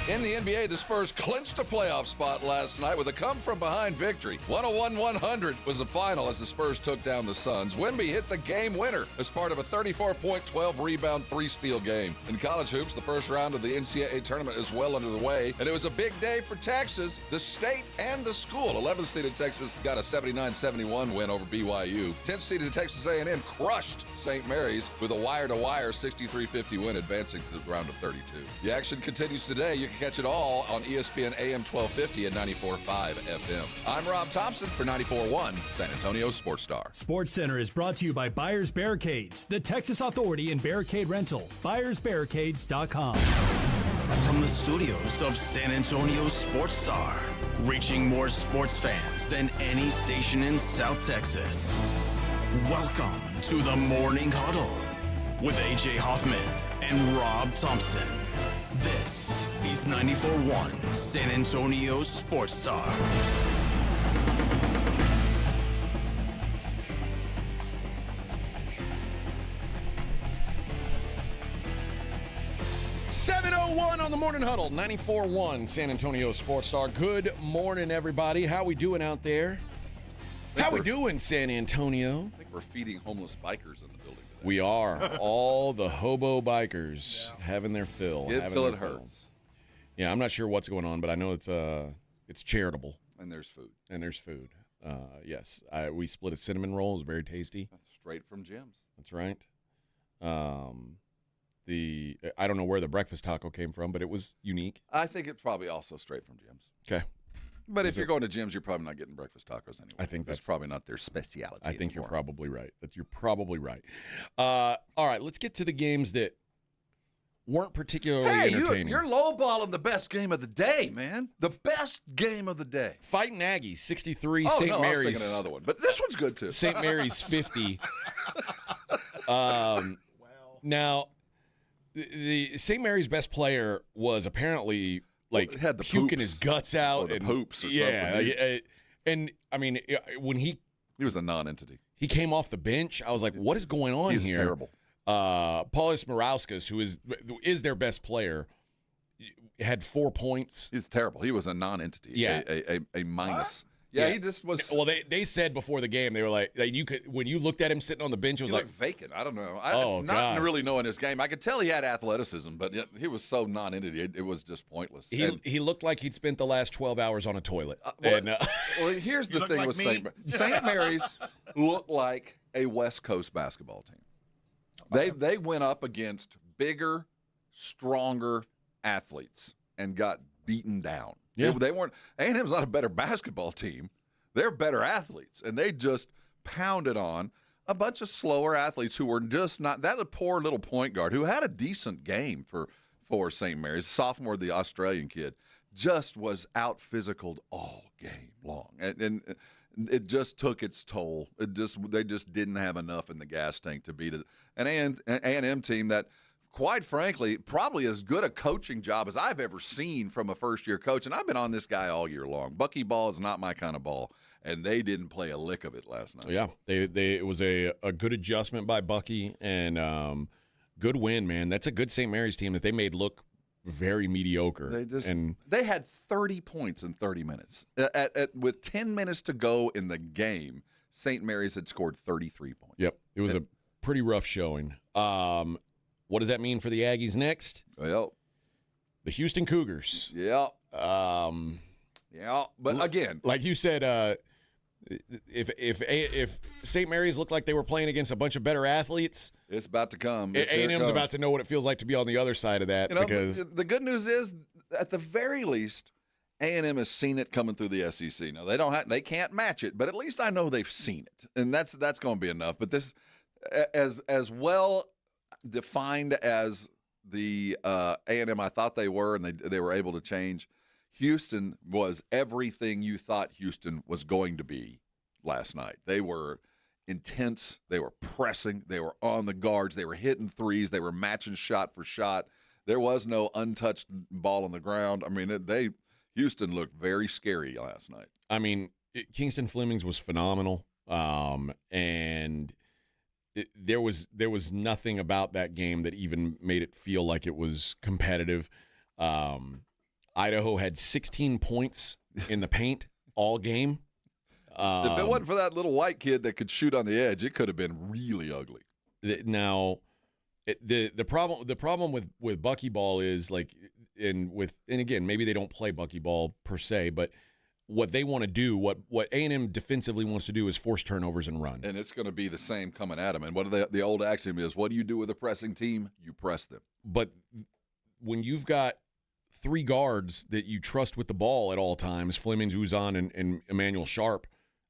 In the NBA, the Spurs clinched a playoff spot last night with a come-from-behind victory. 101-100 was the final as the Spurs took down the Suns. Wemby hit the game winner as part of a 34-point, 12-rebound, 3-steal game. In college hoops, the first round of the NCAA tournament is well under the way, and it was a big day for Texas, the state, and the school. 11th-seeded Texas got a 79-71 win over BYU. 10th-seeded Texas A&M crushed St. Mary's with a wire-to-wire 63-50 win, advancing to the round of 32. The action continues today. You can catch it all on ESPN AM 1250 and 94.5 FM. I'm Rob Thompson for 94.1 San Antonio Sports Star. Sports Center is brought to you by Buyers Barricades, the Texas Authority in Barricade Rental. BuyersBarricades.com. From the studios of San Antonio Sports Star, reaching more sports fans than any station in South Texas. Welcome to the Morning Huddle with AJ Hoffman and Rob Thompson. This is 94.1 San Antonio Sports Star. On the Morning Huddle, 94.1 San Antonio Sports Star. Good morning, everybody. How we doing out there? How we doing, San Antonio? I think we're feeding homeless bikers in the building today. We are. All the hobo bikers having their fill. Give till it hurts. Yeah, I'm not sure what's going on, but I know it's charitable. And there's food. Yes, we split a cinnamon roll. It was very tasty. Straight from Jim's. That's right. I don't know where the breakfast taco came from, but it was unique. I think it's probably also straight from Jim's. Okay. But if you're going to Jim's, you're probably not getting breakfast tacos anyway. I think that's probably not their specialty. I think you're probably right. You're probably right. All right, let's get to the games that weren't particularly entertaining. You're lowballing the best game of the day, man. The best game of the day. Fighting Aggies, 63, St. St. Mary's. Mary's. I was thinking another one, but this one's good too. St. Mary's 50. Now, the St. Mary's best player was apparently had the puking poops. his guts out. The poops or something. And I mean, when he was a non-entity. He came off the bench. I was like, what is going on here? He's terrible. Paulus Morauskas, who is their best player, had 4 points. He's terrible. He was a non-entity. Yeah. A minus. Yeah, he just was. Well, they said before the game, they were like you could, when you looked at him sitting on the bench, it was he like looked vacant. I don't know. God. Not really knowing his game. I could tell he had athleticism, but he was so non-entity. It was just pointless. He looked like he'd spent the last 12 hours on a toilet. Well, here's the thing with St. Mary's looked like a West Coast basketball team. They went up against bigger, stronger athletes and got beaten down. Yeah. They weren't. A&M's not a better basketball team. They're better athletes, and they just pounded on a bunch of slower athletes who were just not. That a poor little point guard who had a decent game for St. Mary's, sophomore, the Australian kid, just was out physicaled all game long, and it just took its toll. They just didn't have enough in the gas tank to beat an A&M team that, quite frankly, probably as good a coaching job as I've ever seen from a first-year coach. And I've been on this guy all year long. Bucky ball is not my kind of ball, and they didn't play a lick of it last night. Yeah, it was a good adjustment by Bucky, and good win, man. That's a good St. Mary's team that they made look very mediocre. They had 30 points in 30 minutes. With 10 minutes to go in the game, St. Mary's had scored 33 points. Yep, it was a pretty rough showing. What does that mean for the Aggies next? Well, the Houston Cougars. Yeah. But again, like you said, if St. Mary's looked like they were playing against a bunch of better athletes, it's about to come. A&M's about to know what it feels like to be on the other side of that. Because the good news is, at the very least, A&M has seen it coming through the SEC. Now they can't match it, but at least I know they've seen it, and that's going to be enough. But this, as well defined as the A&M I thought they were, and they were able to change. Houston was everything you thought Houston was going to be last night. They were intense. They were pressing. They were on the guards. They were hitting threes. They were matching shot for shot. There was no untouched ball on the ground. I mean, Houston looked very scary last night. I mean, Kingston Flemings was phenomenal, and there was nothing about that game that even made it feel like it was competitive. Idaho had 16 points in the paint all game. If it wasn't for that little white kid that could shoot on the edge, it could have been really ugly. Now, the problem with buckyball is and again, maybe they don't play buckyball per se, but what they want to do, what A&M defensively wants to do, is force turnovers and run. And it's going to be the same coming at them. And what the old axiom is: what do you do with a pressing team? You press them. But when you've got three guards that you trust with the ball at all times, Flemings, Uzan, and Emmanuel Sharp,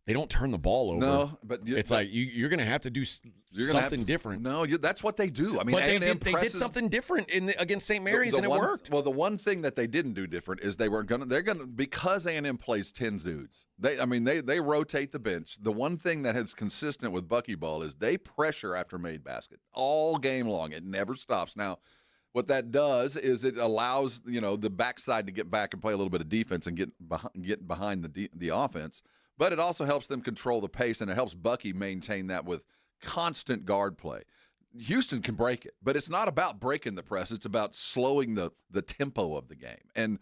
they don't turn the ball over. No, but it's like you're going to have to do something different. No, that's what they do. I mean, but A&M they did something different against St. Mary's, and it worked. Well, the one thing that they didn't do different is they're going to because A&M plays 10 dudes. They rotate the bench. The one thing that is consistent with buckyball is they pressure after made basket all game long. It never stops. Now, what that does is it allows the backside to get back and play a little bit of defense and get behind the offense. But it also helps them control the pace, and it helps Bucky maintain that with constant guard play. Houston can break it, but it's not about breaking the press. It's about slowing the tempo of the game, and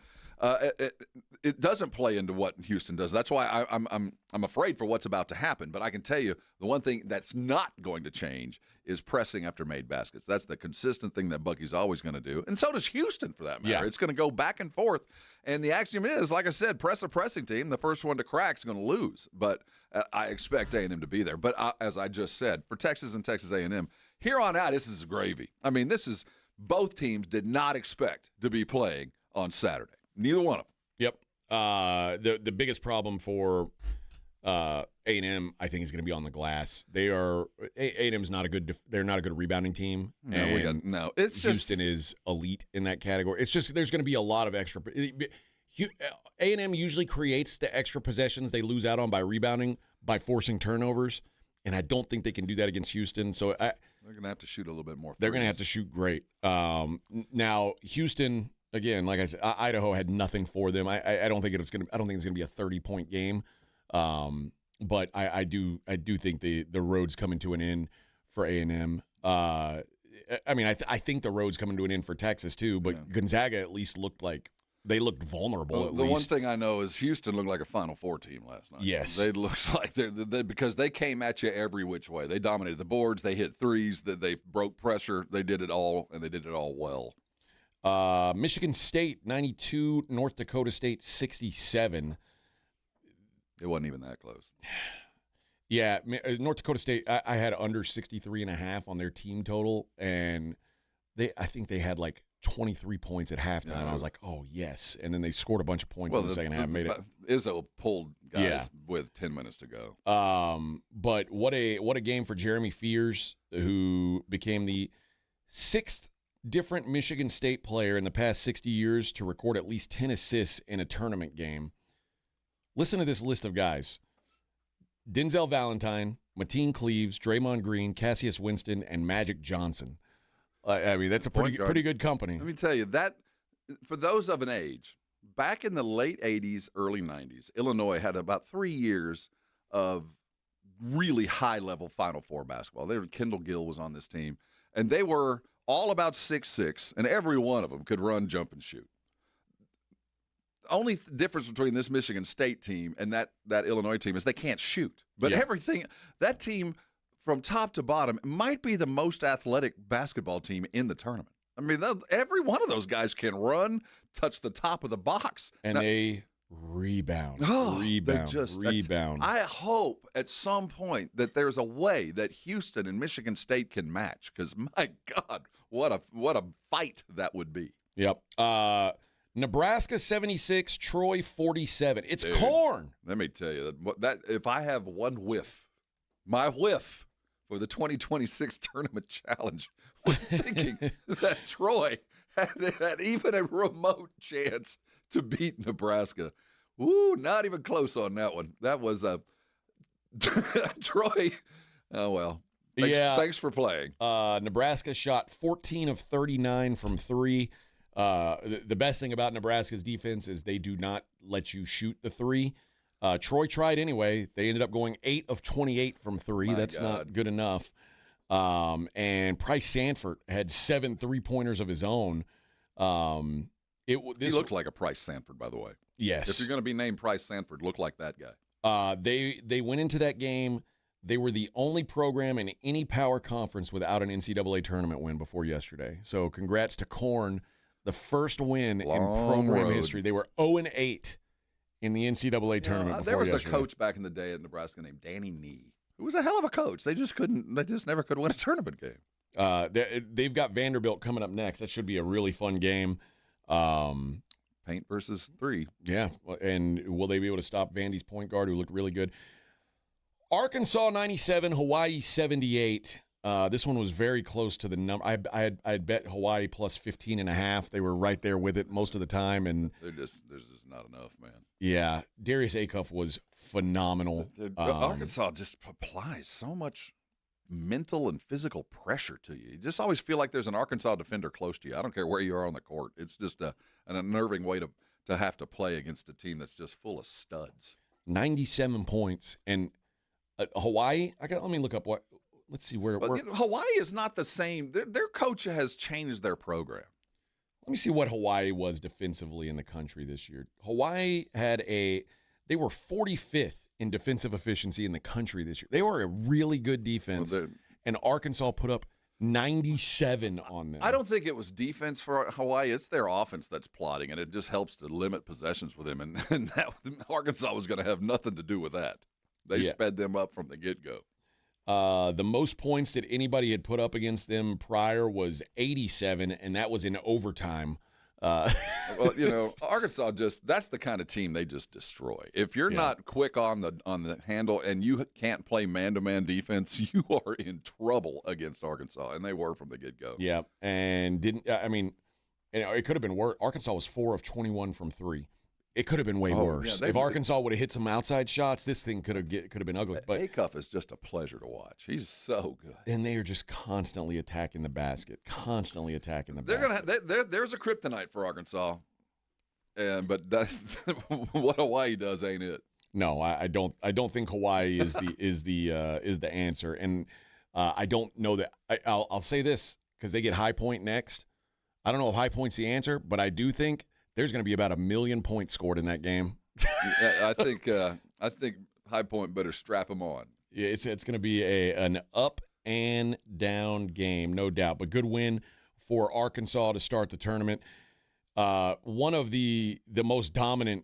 it doesn't play into what Houston does. That's why I'm afraid for what's about to happen. But I can tell you the one thing that's not going to change is pressing after made baskets. That's the consistent thing that Bucky's always going to do, and so does Houston for that matter. Yeah. It's going to go back and forth, and the axiom is, like I said, press a pressing team. The first one to crack is going to lose, but I expect A&M to be there. But as I just said, for Texas and Texas A&M, here on out, this is gravy. I mean, both teams did not expect to be playing on Saturday. Neither one of them. Yep. The biggest problem for A&M, I think, is going to be on the glass. A&M's not a good. They're not a good rebounding team. No, it's Houston is elite in that category. It's just there's going to be a lot of extra. A&M usually creates the extra possessions they lose out on by rebounding, by forcing turnovers, and I don't think they can do that against Houston. So they're going to have to shoot a little bit more. They're going to have to shoot great. Now Houston. Again, like I said, Idaho had nothing for them. I don't think it's going to be a 30-point game, but I do think the road's coming to an end for A&M. I think the road's coming to an end for Texas too. But Gonzaga at least looked vulnerable. The one thing I know is Houston looked like a Final Four team last night. Yes, they looked like they because they came at you every which way. They dominated the boards. They hit threes. They broke pressure. They did it all, and they did it all well. Michigan State 92, North Dakota State 67. It wasn't even that close. Yeah, North Dakota State, I had under 63.5 on their team total, and I think they had like 23 points at halftime. Yeah. I was like, oh, yes. And then they scored a bunch of points in the second half. Made it. Izzo pulled guys with 10 minutes to go. But what a game for Jeremy Fears, who became the 6th different Michigan State player in the past 60 years to record at least 10 assists in a tournament game. Listen to this list of guys. Denzel Valentine, Mateen Cleaves, Draymond Green, Cassius Winston, and Magic Johnson. I mean, that's a pretty good company. Let me tell you, that for those of an age, back in the late 80s, early 90s, Illinois had about 3 years of really high-level Final Four basketball. Kendall Gill was on this team, and they were all about 6'6", and every one of them could run, jump, and shoot. The only difference between this Michigan State team and that Illinois team is they can't shoot. But everything, that team from top to bottom might be the most athletic basketball team in the tournament. I mean, every one of those guys can run, touch the top of the box. And they rebound. Rebound. I hope at some point that there's a way that Houston and Michigan State can match, because, my God, what a fight that would be. Yep. Nebraska 76, Troy 47. It's corn. Let me tell you, that if I have one whiff, my whiff for the 2026 Tournament Challenge was thinking that Troy had even a remote chance to beat Nebraska. Ooh, not even close on that one. That was Troy. Oh, well. Thanks for playing. Nebraska shot 14 of 39 from three. The best thing about Nebraska's defense is they do not let you shoot the three. Troy tried anyway. They ended up going 8 of 28 from three. That's not good enough. And Price Sanford had 7 3-pointers of his own. He looked like a Price Sanford, by the way. Yes. If you're going to be named Price Sanford, look like that guy. They went into that game. They were the only program in any power conference without an NCAA tournament win before yesterday. So congrats to Corn, the first win in program history. They were 0-8 in the NCAA tournament before there was yesterday. A coach back in the day at Nebraska named Danny Nee, who was a hell of a coach. They just never could win a tournament game. They've got Vanderbilt coming up next. That should be a really fun game. Paint versus 3. Yeah, and will they be able to stop Vandy's point guard, who looked really good? Arkansas 97, Hawaii 78. This one was very close to the number. I had bet Hawaii plus 15.5. They were right there with it most of the time, and there's just not enough, man. Yeah, Darius Acuff was phenomenal. Arkansas just applies so much mental and physical pressure to you. You just always feel like there's an Arkansas defender close to you. I don't care where you are on the court. It's just an unnerving way to have to play against a team that's just full of studs. 97 points. And Hawaii, let me look up what. Let's see where. Hawaii is not the same. Their coach has changed their program. Let me see what Hawaii was defensively in the country this year. Hawaii they were 45th in defensive efficiency in the country this year. They were a really good defense, and Arkansas put up 97 on them. I don't think it was defense for Hawaii. It's their offense that's plotting, and it just helps to limit possessions with them. And that, Arkansas was going to have nothing to do with that. They sped them up from the get-go. The most points that anybody had put up against them prior was 87, and that was in overtime. Well, Arkansas that's the kind of team they just destroy. If you're not quick on the handle and you can't play man-to-man defense, you are in trouble against Arkansas, and they were from the get-go. Yeah, and it could have been worse. Arkansas was 4 of 21 from 3. It could have been way worse. If Arkansas would have hit some outside shots, this thing could have been ugly. But Acuff is just a pleasure to watch. He's so good. And they are just constantly attacking the basket. There's a kryptonite for Arkansas, but what Hawaii does ain't it. No, I don't think Hawaii is the answer. And I don't know that. I'll say this because they get High Point next. I don't know if High Point's the answer, but I do think there's going to be about 1 million points scored in that game. I think High Point better strap them on. Yeah, it's going to be an up and down game, no doubt. But good win for Arkansas to start the tournament. One of the most dominant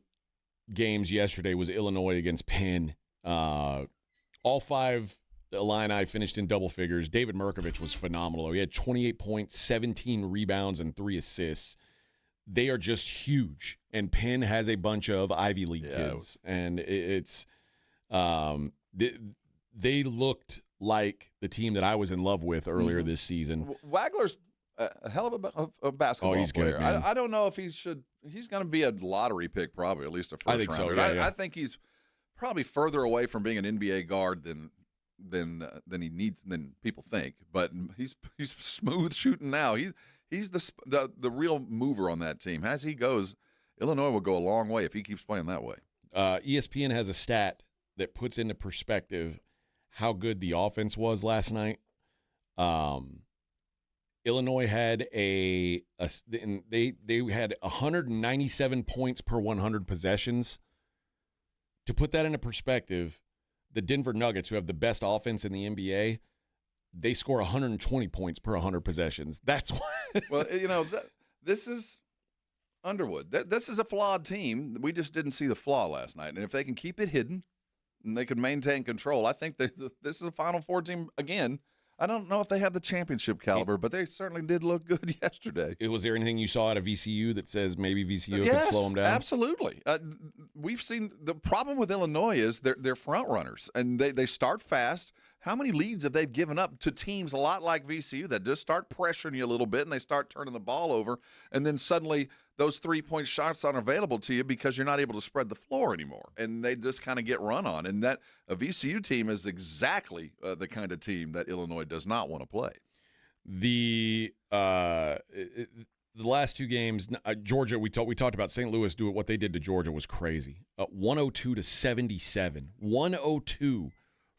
games yesterday was Illinois against Penn. All 5 Illini finished in double figures. David Merkovich was phenomenal. He had 28 points, 17 rebounds, and 3 assists. They are just huge, and Penn has a bunch of Ivy League kids, and they looked like the team that I was in love with earlier this season. Wagler's a hell of a basketball he's player. Good, man. I don't know if he's going to be a lottery pick, probably at least a first I think rounder. So, yeah. I think he's probably further away from being an NBA guard than than people think. But he's smooth shooting now. He's the real mover on that team. As he goes, Illinois will go a long way if he keeps playing that way. ESPN has a stat that puts into perspective how good the offense was last night. Illinois had they had 197 points per 100 possessions. To put that into perspective, the Denver Nuggets, who have the best offense in the NBA, they score 120 points per 100 possessions. That's why. Well, this is Underwood. This is a flawed team. We just didn't see the flaw last night. And if they can keep it hidden and they can maintain control, I think this is a Final Four team again. I don't know if they have the championship caliber, but they certainly did look good yesterday. Was there anything you saw out of VCU that says maybe VCU could slow them down? Absolutely. We've seen the problem with Illinois is they're front runners, and they start fast. How many leads have they given up to teams a lot like VCU that just start pressuring you a little bit and they start turning the ball over, and then suddenly those 3-point shots aren't available to you because you're not able to spread the floor anymore, and they just kind of get run on. And that a VCU team is exactly the kind of team that Illinois does not want to play. The last two games, Georgia, we talked about St. Louis doing what they did to Georgia was crazy. 102-77. 102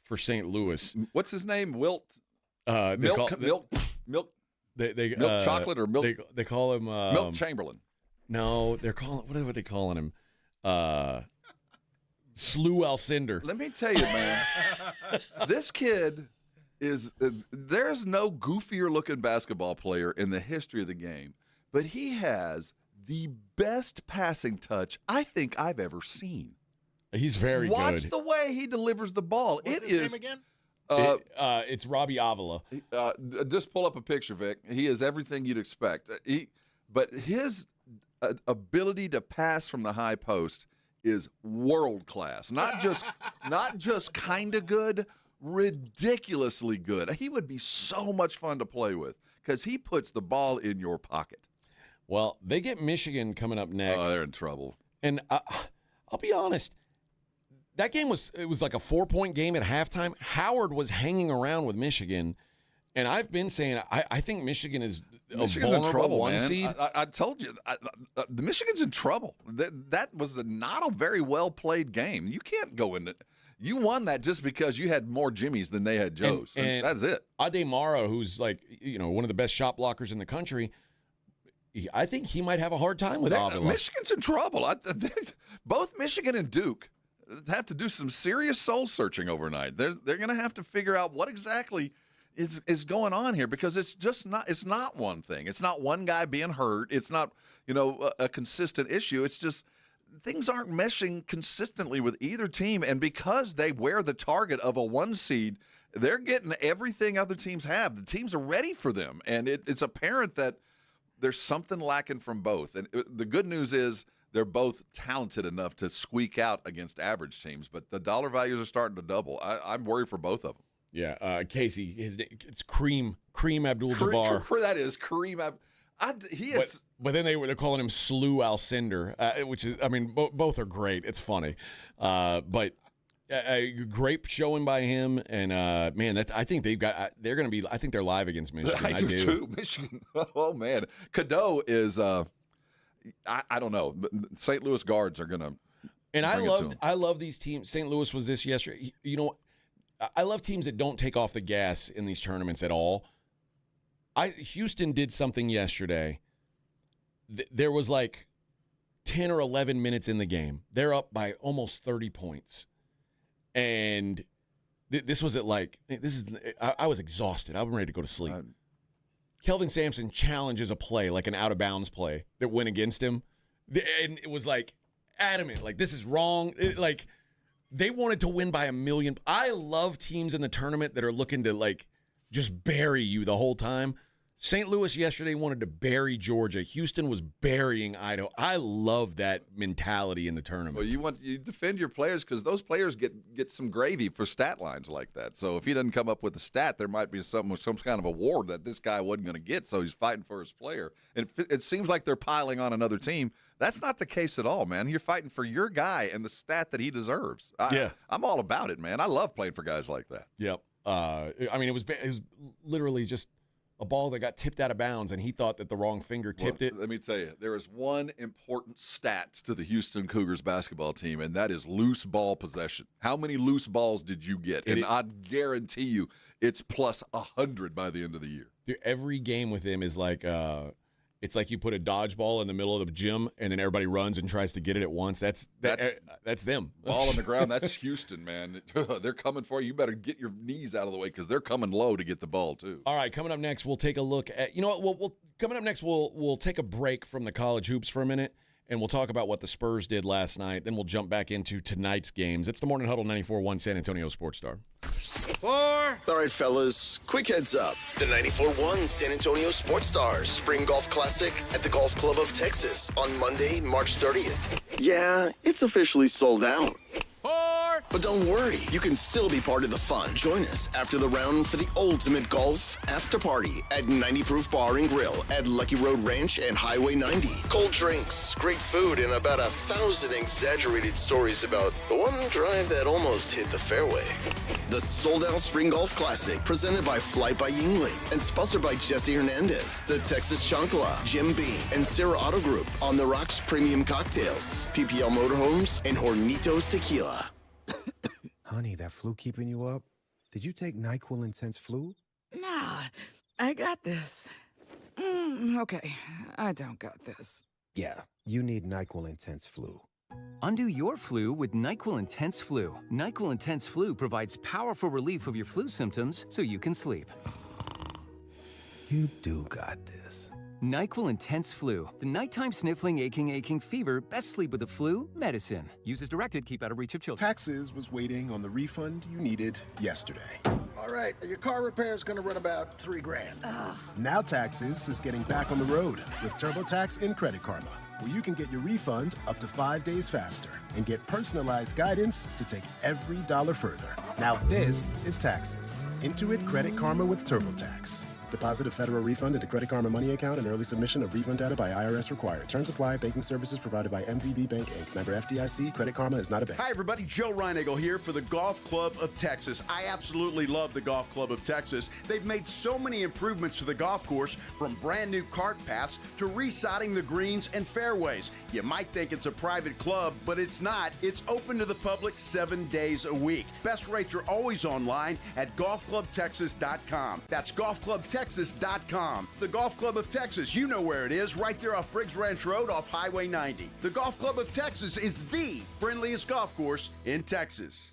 for St. Louis. What's his name? Milk chocolate or milk? They call him Milk Chamberlain. No, they're calling. What are they calling him? Slew Alcindor. Let me tell you, man, this kid there's no goofier looking basketball player in the history of the game, but he has the best passing touch I think I've ever seen. He's very good. Watch the way he delivers the ball. What's his name again? It's Robbie Avila. Just pull up a picture, Vic. He is everything you'd expect. But his ability to pass from the high post is world class. Not just kind of good, ridiculously good. He would be so much fun to play with because he puts the ball in your pocket. Well, they get Michigan coming up next. Oh, they're in trouble. And I'll be honest. That game was like a 4-point game at halftime. Howard was hanging around with Michigan, and I've been saying I think Michigan is Michigan's a vulnerable in trouble, one man. seed. I told you, the Michigan's in trouble. That was not a very well played game. You can't go in it. You won that just because you had more Jimmies than they had Joes. And that's it. Ademara, who's like one of the best shot blockers in the country, I think he might have a hard time with Avila. Michigan's in trouble. Both Michigan and Duke have to do some serious soul searching overnight. They're going to have to figure out what exactly is going on here, because it's not one thing. It's not one guy being hurt. It's not a consistent issue. It's just things aren't meshing consistently with either team, and because they wear the target of a 1 seed, they're getting everything other teams have. The teams are ready for them, and it's apparent that there's something lacking from both. And the good news is they're both talented enough to squeak out against average teams, but the dollar values are starting to double. I'm worried for both of them. Yeah, Casey, it's Kareem Abdul-Jabbar. That is Kareem. But then they're calling him Slew Alcindor, which is, both are great. It's funny, but a great showing by him. And man, I think they're going to be. I think they're live against Michigan. I do too. Michigan. Oh man, Cadeau is. I don't know. St. Louis guards are going to. And I love these teams. St. Louis was this yesterday. I love teams that don't take off the gas in these tournaments at all. Houston did something yesterday. There was like 10 or 11 minutes in the game. They're up by almost 30 points. And this was I was exhausted. I'm ready to go to sleep. Kelvin Sampson challenges a play, like an out-of-bounds play that went against him. And it was like adamant, like this is wrong. They wanted to win by a million. I love teams in the tournament that are looking to like just bury you the whole time. St. Louis yesterday wanted to bury Georgia. Houston was burying Idaho. I love that mentality in the tournament. Well, you defend your players because those players get some gravy for stat lines like that. So if he doesn't come up with a stat, there might be some kind of award that this guy wasn't going to get. So he's fighting for his player. And it seems like they're piling on another team. That's not the case at all, man. You're fighting for your guy and the stat that he deserves. I'm all about it, man. I love playing for guys like that. Yep. It was literally just a ball that got tipped out of bounds, and he thought that the wrong finger tipped it. Let me tell you, there is one important stat to the Houston Cougars basketball team, and that is loose ball possession. How many loose balls did you get? And I guarantee you it's plus 100 by the end of the year. Dude, every game with him is like it's like you put a dodgeball in the middle of the gym, and then everybody runs and tries to get it at once. That's them. Ball on the ground, that's Houston, man. They're coming for you. You better get your knees out of the way because they're coming low to get the ball, too. All right, coming up next, we'll take a look at – you know what? Coming up next, we'll take a break from the college hoops for a minute, and we'll talk about what the Spurs did last night. Then we'll jump back into tonight's games. It's the Morning Huddle 94.1 San Antonio Sports Star. 4. All right, fellas, quick heads up. The 94.1 San Antonio Sports Stars Spring Golf Classic at the Golf Club of Texas on Monday, March 30th. Yeah, it's officially sold out. 4. But don't worry, you can still be part of the fun. Join us after the round for the ultimate golf after party at 90 Proof Bar and Grill at Lucky Road Ranch and Highway 90. Cold drinks, great food, and about 1,000 exaggerated stories about the one drive that almost hit the fairway. The sold-out Spring Golf Classic, presented by Flight by Yingling and sponsored by Jesse Hernandez, the Texas Chancla, Jim Beam, and Sarah Auto Group, On the Rocks Premium Cocktails, PPL Motorhomes, and Hornitos Tequila. Honey, that flu keeping you up? Did you take NyQuil Intense Flu? Nah, I got this. Okay, I don't got this. Yeah, you need NyQuil Intense Flu. Undo your flu with NyQuil Intense Flu. NyQuil Intense Flu provides powerful relief of your flu symptoms so you can sleep. You do got this. NyQuil Intense Flu. The nighttime sniffling, aching fever. Best sleep with the flu medicine. Use as directed. Keep out of reach of children. Taxes was waiting on the refund you needed yesterday. All right, your car repair is going to run about $3,000. Now Taxes is getting back on the road with TurboTax and Credit Karma, where you can get your refund up to 5 days faster and get personalized guidance to take every dollar further. Now this is Taxes. Intuit Credit Karma with TurboTax. Deposit a federal refund into Credit Karma Money account and early submission of refund data by IRS required. Terms apply. Banking services provided by MVB Bank, Inc. Member FDIC. Credit Karma is not a bank. Hi, everybody. Joe Reinagle here for the Golf Club of Texas. I absolutely love the Golf Club of Texas. They've made so many improvements to the golf course, from brand new cart paths to resodding the greens and fairways. You might think it's a private club, but it's not. It's open to the public 7 days a week. Best rates are always online at golfclubtexas.com. That's golfclubtexas.com. The Golf Club of Texas, you know where it is, right there off Briggs Ranch Road off Highway 90. The Golf Club of Texas is the friendliest golf course in Texas.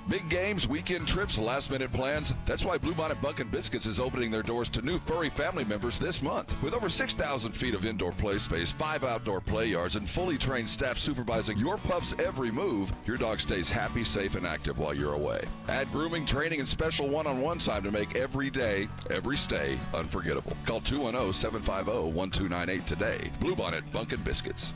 Big games, weekend trips, last-minute plans. That's why Bluebonnet Bunkin' Biscuits is opening their doors to new furry family members this month. With over 6,000 feet of indoor play space, 5 outdoor play yards, and fully trained staff supervising your pup's every move, your dog stays happy, safe, and active while you're away. Add grooming, training, and special one-on-one time to make every day, every stay unforgettable. Call 210-750-1298 today. Bluebonnet Bunkin' Biscuits.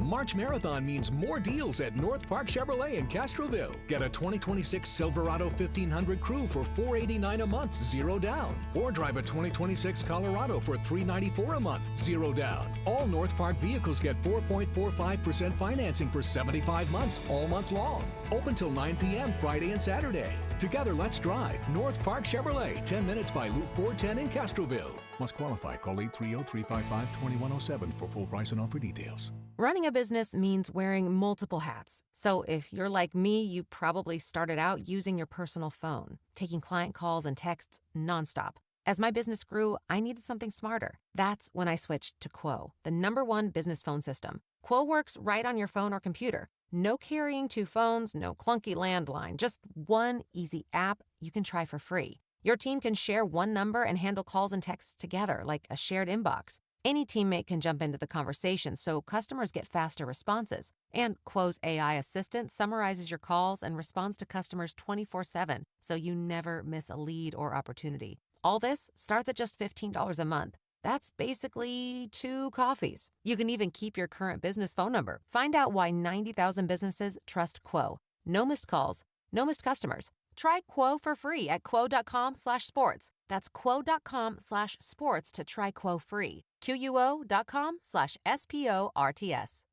March Marathon means more deals at North Park Chevrolet in Castroville. Get a 2026 Silverado 1500 Crew for $489 a month, 0 down. Or drive a 2026 Colorado for $394 a month, 0 down. All North Park vehicles get 4.45% financing for 75 months, all month long. Open till 9 p.m. Friday and Saturday. Together, let's drive. North Park Chevrolet, 10 minutes by Loop 410 in Castroville. Must qualify. Call 830-355-2107 for full price and offer details. Running a business means wearing multiple hats. So if you're like me, you probably started out using your personal phone, taking client calls and texts nonstop. As my business grew, I needed something smarter. That's when I switched to Quo, the #1 business phone system. Quo works right on your phone or computer. No carrying 2 phones, no clunky landline, just one easy app you can try for free. Your team can share one number and handle calls and texts together like a shared inbox. Any teammate can jump into the conversation so customers get faster responses. And Quo's AI assistant summarizes your calls and responds to customers 24/7, so you never miss a lead or opportunity. All this starts at just $15 a month. That's basically 2 coffees. You can even keep your current business phone number. Find out why 90,000 businesses trust Quo. No missed calls, no missed customers. Try Quo for free at quo.com/sports. That's quo.com/sports to try Quo free. QUO.com/SPORTS.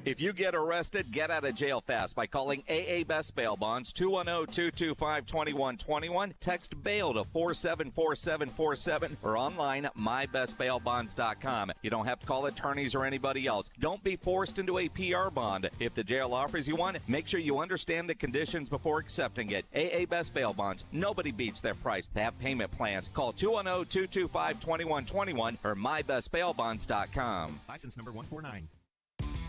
If you get arrested, get out of jail fast by calling AA Best Bail Bonds, 210-225-2121. Text bail to 474747 or online mybestbailbonds.com. You don't have to call attorneys or anybody else. Don't be forced into a PR bond. If the jail offers you one, make sure you understand the conditions before accepting it. AA Best Bail Bonds. Nobody beats their price. They have payment plans. Call 210-225-2121 or mybestbailbonds.com. License number 149.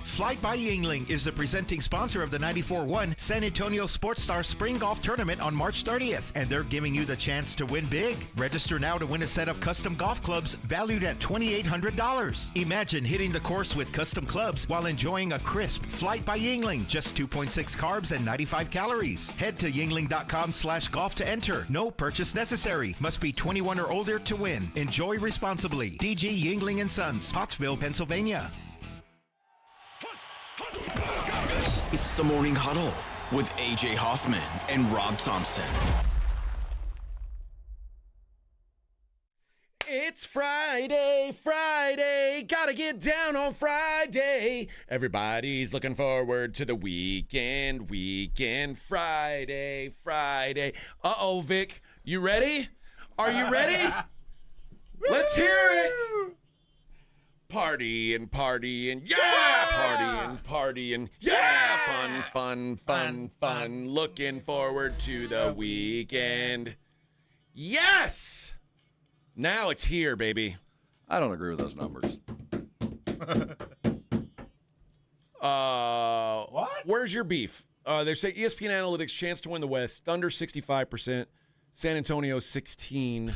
Flight by Yingling is the presenting sponsor of the 94-1 San Antonio Sports Star Spring Golf Tournament on March 30th, and they're giving you the chance to win big. Register now to win a set of custom golf clubs valued at $2,800. Imagine hitting the course with custom clubs while enjoying a crisp Flight by Yingling, just 2.6 carbs and 95 calories. Head to yingling.com/golf to enter. No purchase necessary. Must be 21 or older to win. Enjoy responsibly. DG Yingling & Sons, Pottsville, Pennsylvania. It's the Morning Huddle with A.J. Hoffman and Rob Thompson. It's Friday, gotta get down on Friday. Everybody's looking forward to the weekend, Friday. Uh-oh, Vic, you ready? Are you ready? Let's hear it. Partying, yeah! Partying, yeah! Fun. Looking forward to the weekend. Yes! Now it's here, baby. I don't agree with those numbers. What? Where's your beef? They say ESPN Analytics chance to win the West. Thunder 65%, San Antonio 16,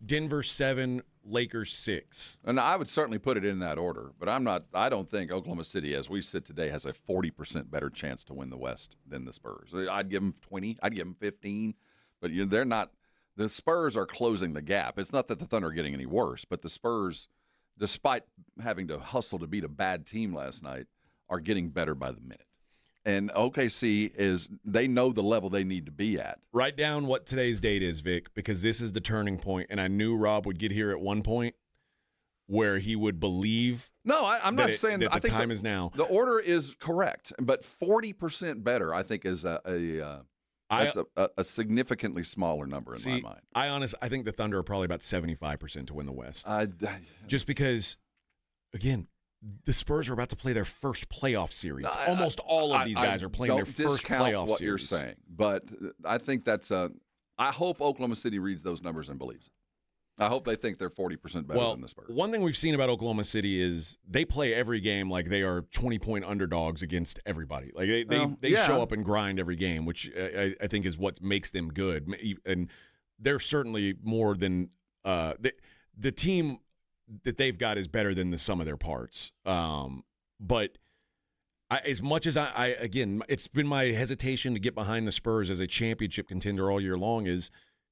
Denver 7, Lakers 6. And I would certainly put it in that order, but I don't think Oklahoma City, as we sit today, has a 40% better chance to win the West than the Spurs. I'd give them 20, I'd give them 15, but they're not. The Spurs are closing the gap. It's not that the Thunder are getting any worse, but the Spurs, despite having to hustle to beat a bad team last night, are getting better by the minute. And OKC they know the level they need to be at. Write down what today's date is, Vic, because this is the turning point. And I knew Rob would get here at one point where he would believe. No, I'm not saying that. I think time is now. The order is correct, but 40% better, I think, is that's a significantly smaller number in my mind. I think the Thunder are probably about 75% to win the West. Just because, again, the Spurs are about to play their first playoff series. Almost all of these guys are playing their first playoff what series. You're saying, but I think that's I hope Oklahoma City reads those numbers and believes it. I hope they think they're 40% better than the Spurs. One thing we've seen about Oklahoma City is they play every game like they are 20-point underdogs against everybody. Like they show up and grind every game, which I think is what makes them good. And they're certainly more than the team that they've got is better than the sum of their parts. But as much as again, it's been my hesitation to get behind the Spurs as a championship contender all year long is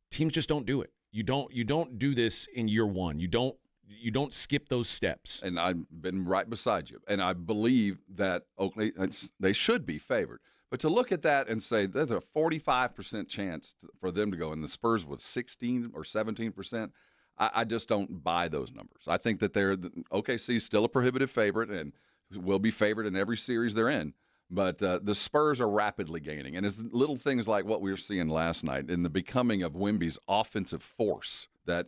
teams just don't do it. You don't do this in year one. You don't skip those steps. And I've been right beside you. And I believe that Oakley, they should be favored. But to look at that and say there's a 45% chance for them to go, and the Spurs with 16 or 17%, I just don't buy those numbers. I think that OKC is still a prohibitive favorite and will be favored in every series they're in. But the Spurs are rapidly gaining. And it's little things like what we were seeing last night in the becoming of Wemby's offensive force that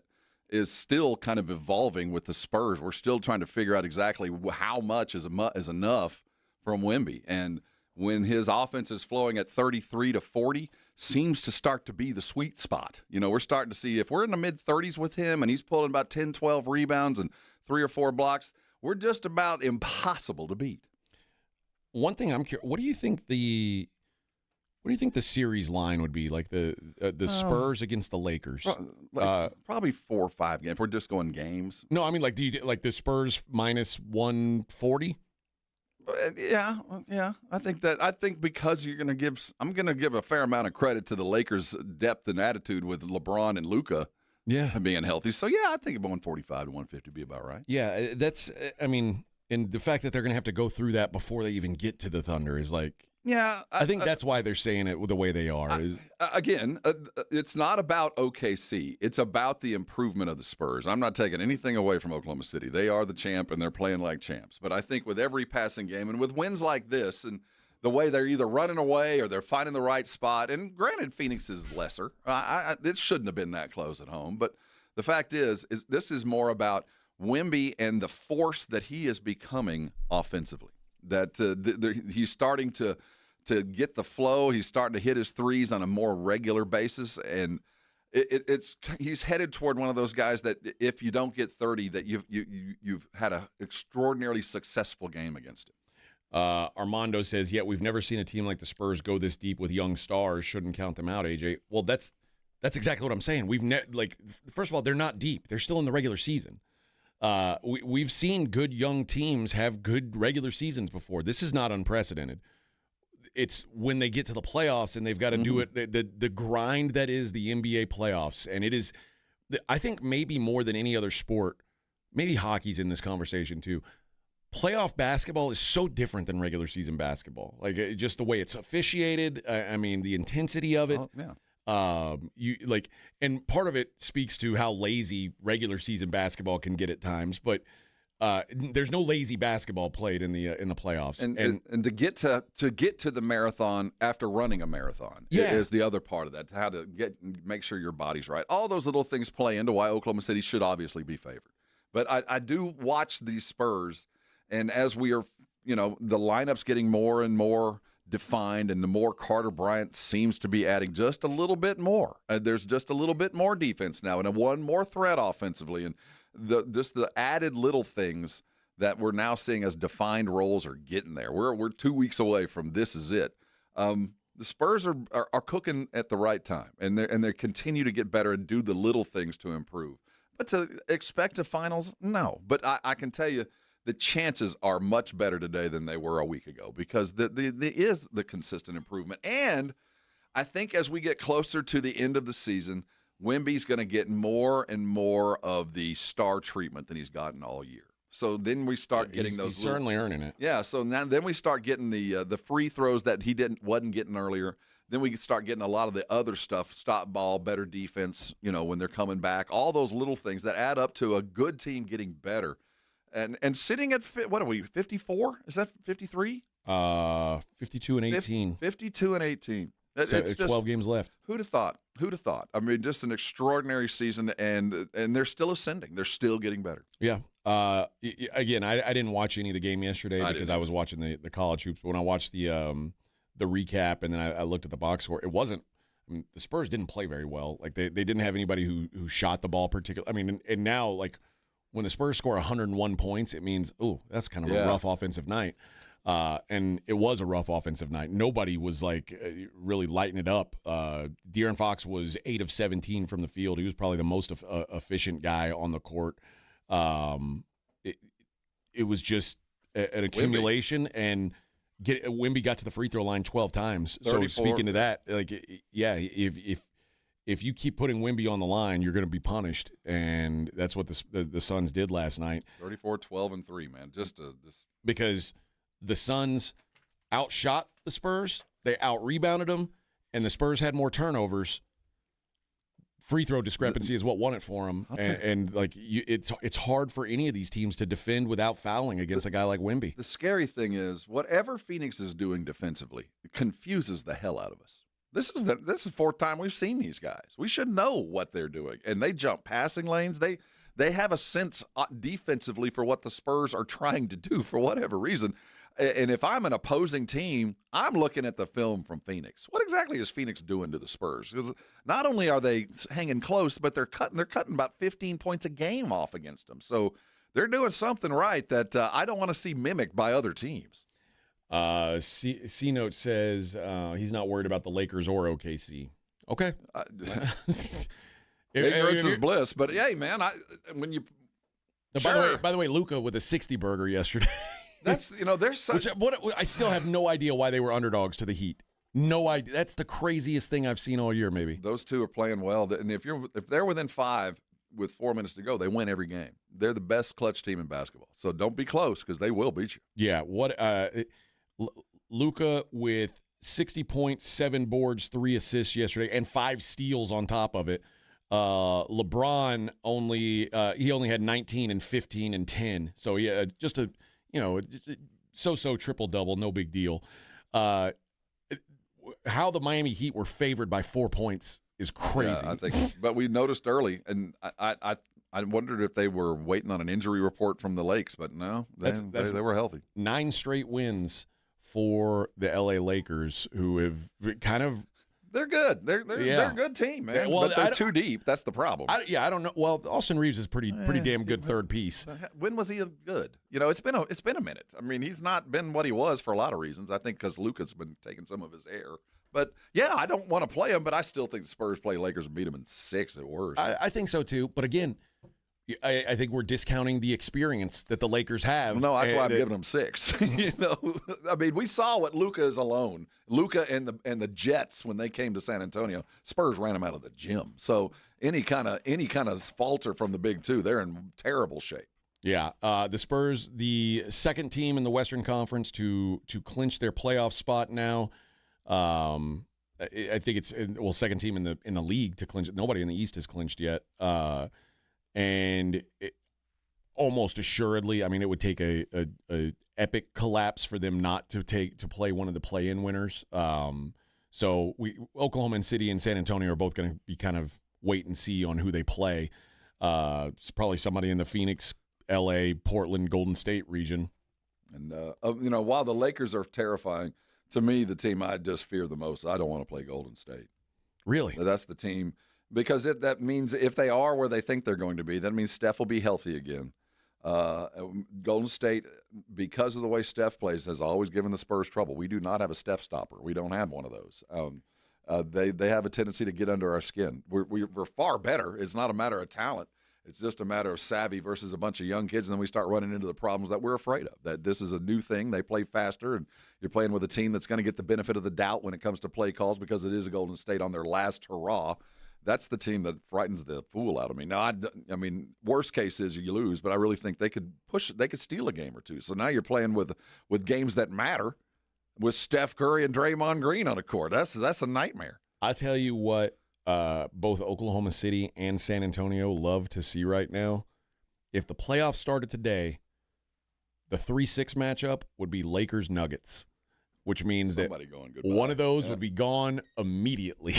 is still kind of evolving with the Spurs. We're still trying to figure out exactly how much is enough from Wemby. And when his offense is flowing at 33 to 40, seems to start to be the sweet spot. We're starting to see if we're in the mid-30s with him and he's pulling about 10, 12 rebounds and 3 or 4 blocks, we're just about impossible to beat. One thing I'm curious, what do you think the series line would be, like the Spurs against the Lakers? Probably 4 or 5 games. If we're just going games. No, I mean, like, do you like the Spurs minus 140? Yeah. I think because I'm going to give a fair amount of credit to the Lakers' depth and attitude with LeBron and Luka being healthy. So, yeah, I think 145 to 150 would be about right. Yeah, and the fact that they're going to have to go through that before they even get to the Thunder is like, Yeah, I think that's why they're saying it the way they are. Again, it's not about OKC. It's about the improvement of the Spurs. I'm not taking anything away from Oklahoma City. They are the champ, and they're playing like champs. But I think with every passing game and with wins like this and the way they're either running away or they're finding the right spot, and granted, Phoenix is lesser. It shouldn't have been that close at home. But the fact is this is more about Wemby and the force that he is becoming offensively. That he's starting to get the flow. He's starting to hit his threes on a more regular basis, and he's headed toward one of those guys that if you don't get 30, that you've had an extraordinarily successful game against him. Armando says, "Yet we've never seen a team like the Spurs go this deep with young stars. Shouldn't count them out, AJ." Well, that's exactly what I'm saying. First of all, they're not deep. They're still in the regular season. We've seen good young teams have good regular seasons before. This is not unprecedented. It's when they get to the playoffs and they've got to do it, the grind that is the NBA playoffs. And it is, I think maybe more than any other sport, maybe hockey's in this conversation too. Playoff basketball is so different than regular season basketball. Like just the way it's officiated. I mean, the intensity of it. Oh, yeah. And part of it speaks to how lazy regular season basketball can get at times, but there's no lazy basketball played in the playoffs. And to get to the marathon after running a marathon is the other part of that. How to make sure your body's right. All those little things play into why Oklahoma City should obviously be favored. But I do watch these Spurs, and as we are, the lineup's getting more and more defined, and the more Carter Bryant seems to be adding just a little bit more. There's just a little bit more defense now, and one more threat offensively, and the added little things that we're now seeing as defined roles are getting there. We're 2 weeks away from this is it. The Spurs are cooking at the right time, and they continue to get better and do the little things to improve. But to expect a finals, no. But I can tell you, the chances are much better today than they were a week ago because there is the consistent improvement. And I think as we get closer to the end of the season, Wemby's going to get more and more of the star treatment than he's gotten all year. So then we start getting those. He's certainly earning it. Yeah. So then we start getting the free throws that he wasn't getting earlier. Then we start getting a lot of the other stuff: stop ball, better defense. when they're coming back, all those little things that add up to a good team getting better. And sitting at, what are we, 54? Is that 53? 52 and 18. 52 and 18. It's 12 games left. Who'd have thought? I mean, just an extraordinary season, and they're still ascending. They're still getting better. Yeah. Again, I didn't watch any of the game yesterday because I was watching the college hoops. But when I watched the recap and then I looked at the box score, it wasn't. I mean, the Spurs didn't play very well. Like they didn't have anybody who shot the ball particularly. I mean, and now like when the Spurs score 101 points, it means that's kind of a rough offensive night. And it was a rough offensive night. Nobody was really lighting it up. De'Aaron Fox was 8 of 17 from the field. He was probably the most efficient guy on the court. It was just an accumulation, and Wemby got to the free throw line 12 times. 34. So speaking to that, if you keep putting Wemby on the line, you're going to be punished, and that's what the Suns did last night. 34, 12, and 3, man. Because the Suns outshot the Spurs, they out-rebounded them, and the Spurs had more turnovers. Free throw discrepancy is what won it for them, it's hard for any of these teams to defend without fouling against a guy like Wemby. The scary thing is, whatever Phoenix is doing defensively, it confuses the hell out of us. This is the fourth time we've seen these guys. We should know what they're doing, and they jump passing lanes. They have a sense defensively for what the Spurs are trying to do for whatever reason. And if I'm an opposing team, I'm looking at the film from Phoenix. What exactly is Phoenix doing to the Spurs? Because not only are they hanging close, but they're cutting about 15 points a game off against them. So they're doing something right that I don't want to see mimicked by other teams. C-Note says he's not worried about the Lakers or OKC. Okay. Ignorance is bliss, but hey, man, By the way, Luka with a 60 burger yesterday. That's there's such. I still have no idea why they were underdogs to the Heat. No idea. That's the craziest thing I've seen all year. Maybe those two are playing well, and if they're within 5 with 4 minutes to go, they win every game. They're the best clutch team in basketball. So don't be close because they will beat you. Yeah. Luka with 60 points, 7 boards, 3 assists yesterday, and 5 steals on top of it. LeBron only had 19 and 15 and 10. So yeah, just a so triple-double, no big deal. How the Miami Heat were favored by 4 points is crazy. Yeah, I think, but we noticed early, and I wondered if they were waiting on an injury report from the Lakes, but no, they were healthy. 9 straight wins for the LA Lakers, who have kind of. They're good. They're a good team, man. Well, but they're too deep. That's the problem. I don't know. Well, Austin Reeves is pretty damn good third piece. When was he good? It's been a minute. I mean, he's not been what he was for a lot of reasons. I think because Luka's been taking some of his air. But yeah, I don't want to play him, but I still think the Spurs play Lakers and beat them in 6 at worst. I think so too. But again, I think we're discounting the experience that the Lakers have. No, that's why I'm giving them 6. I mean, we saw what Luka is alone. Luka and the Jets, when they came to San Antonio, Spurs ran them out of the gym. So any kind of falter from the big two, they're in terrible shape. Yeah, the Spurs, the second team in the Western Conference to clinch their playoff spot now. I think it's second team in the league to clinch it. Nobody in the East has clinched yet. And almost assuredly, I mean, it would take a epic collapse for them not to play one of the play-in winners. So Oklahoma City and San Antonio are both going to be kind of wait and see on who they play. It's probably somebody in the Phoenix, LA, Portland, Golden State region. And while the Lakers are terrifying, to me, the team I just fear the most, I don't want to play Golden State. Really? That's the team. Because that means if they are where they think they're going to be, that means Steph will be healthy again. Golden State, because of the way Steph plays, has always given the Spurs trouble. We do not have a Steph stopper. We don't have one of those. They have a tendency to get under our skin. We're far better. It's not a matter of talent. It's just a matter of savvy versus a bunch of young kids, and then we start running into the problems that we're afraid of, that this is a new thing. They play faster, and you're playing with a team that's going to get the benefit of the doubt when it comes to play calls because it is a Golden State on their last hurrah. That's the team that frightens the fool out of me. Now, I mean, worst case is you lose, but I really think they could steal a game or two. So now you're playing with games that matter with Steph Curry and Draymond Green on a court. That's a nightmare. I tell you what, both Oklahoma City and San Antonio love to see right now. If the playoffs started today, the 3-6 matchup would be Lakers-Nuggets. Which means that one of those would be gone immediately.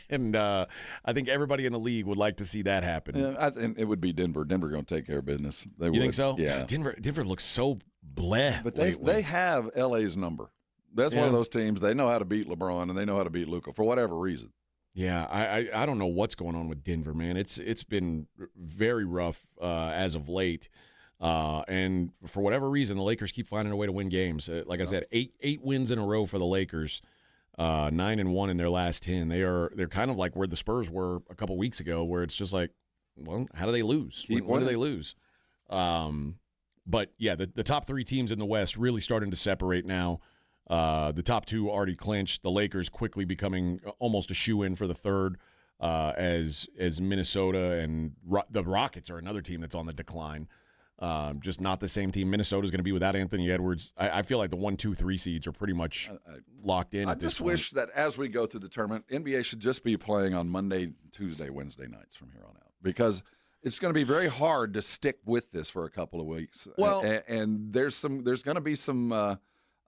And I think everybody in the league would like to see that happen. Yeah, and it would be Denver. Denver going to take care of business. You think so? Yeah. Denver looks so bleh. But they have LA's number. That's one of those teams. They know how to beat LeBron, and they know how to beat Luka for whatever reason. Yeah, I don't know what's going on with Denver, man. It's been very rough as of late. And for whatever reason, the Lakers keep finding a way to win games. Like I said, eight wins in a row for the Lakers, 9-1 in their last 10. They're kind of like where the Spurs were a couple weeks ago, where it's just like, well, how do they lose? When do they lose? But yeah, the top 3 teams in the West really starting to separate now. The top 2 already clinched. The Lakers quickly becoming almost a shoe-in for the third. As Minnesota and the Rockets are another team that's on the decline. Just not the same team. Minnesota's going to be without Anthony Edwards. I feel like the 1, 2, 3 seeds are pretty much locked in at this point. I just wish that as we go through the tournament, NBA should just be playing on Monday, Tuesday, Wednesday nights from here on out, because it's going to be very hard to stick with this for a couple of weeks. Well, and there's going to be some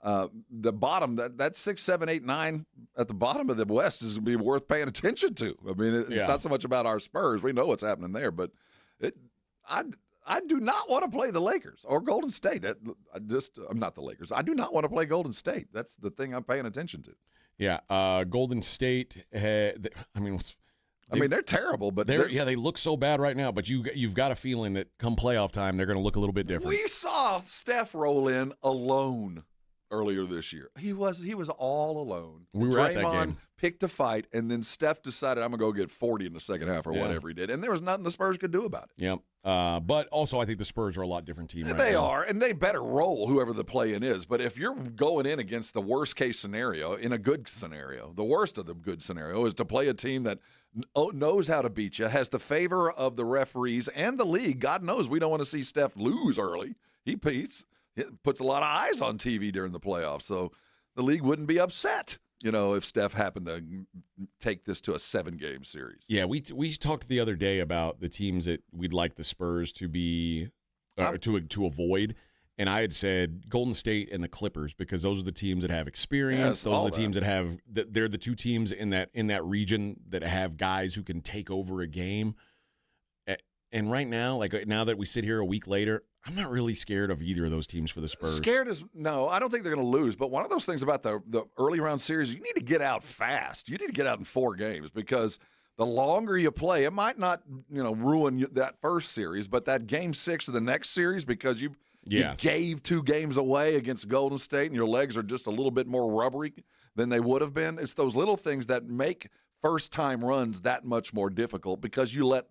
the bottom that 6, 7, 8, 9 at the bottom of the West is going to be worth paying attention to. I mean, it's not so much about our Spurs. We know what's happening there, but I do not want to play the Lakers or Golden State. I'm not the Lakers. I do not want to play Golden State. That's the thing I'm paying attention to. Yeah, Golden State. They're terrible, but they look so bad right now. But you've got a feeling that come playoff time, they're going to look a little bit different. We saw Steph roll in alone earlier this year. He was all alone. We were at that game. Picked a fight, and then Steph decided, I'm going to go get 40 in the second half or whatever he did. And there was nothing the Spurs could do about it. Yep. But also I think the Spurs are a lot different team right They now. are, and they better roll whoever the play-in is. But if you're going in against the worst-case scenario, in a good scenario, the worst of the good scenario is to play a team that knows how to beat you, has the favor of the referees and the league. God knows we don't want to see Steph lose early. it puts a lot of eyes on TV during the playoffs. So the league wouldn't be upset, if Steph happened to take this to a 7-game series. Yeah, we talked the other day about the teams that we'd like the Spurs to be to avoid. And I had said Golden State and the Clippers because those are the teams that have experience. Yes, those are the teams that have – they're the two teams in that region that have guys who can take over a game. And right now, now that we sit here a week later, I'm not really scared of either of those teams for the Spurs. Scared is – no, I don't think they're going to lose. But one of those things about the early round series, you need to get out fast. You need to get out in 4 games because the longer you play, it might not ruin that first series, but that game 6 of the next series because you gave 2 games away against Golden State and your legs are just a little bit more rubbery than they would have been. It's those little things that make first-time runs that much more difficult because you let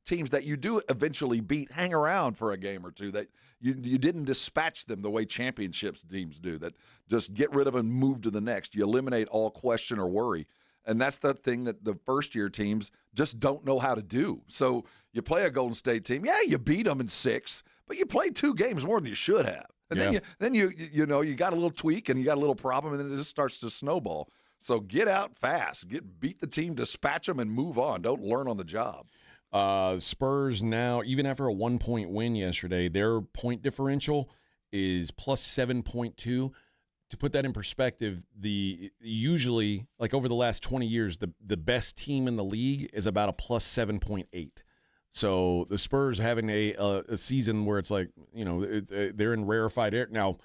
teams that you do eventually beat hang around for a game or two, that you didn't dispatch them the way championships teams do, that just get rid of them and move to the next. You eliminate all question or worry. And that's the thing that the first-year teams just don't know how to do. So you play a Golden State team, you beat them in 6, but you played 2 games more than you should have. And then you got a little tweak and you got a little problem, and then it just starts to snowball. So get out fast, beat the team, dispatch them, and move on. Don't learn on the job. Spurs now, even after a 1-point win yesterday, their point differential is plus 7.2. To put that in perspective, usually, over the last 20 years, the best team in the league is about a plus 7.8. So the Spurs having a season where it's they're in rarefied air. Now,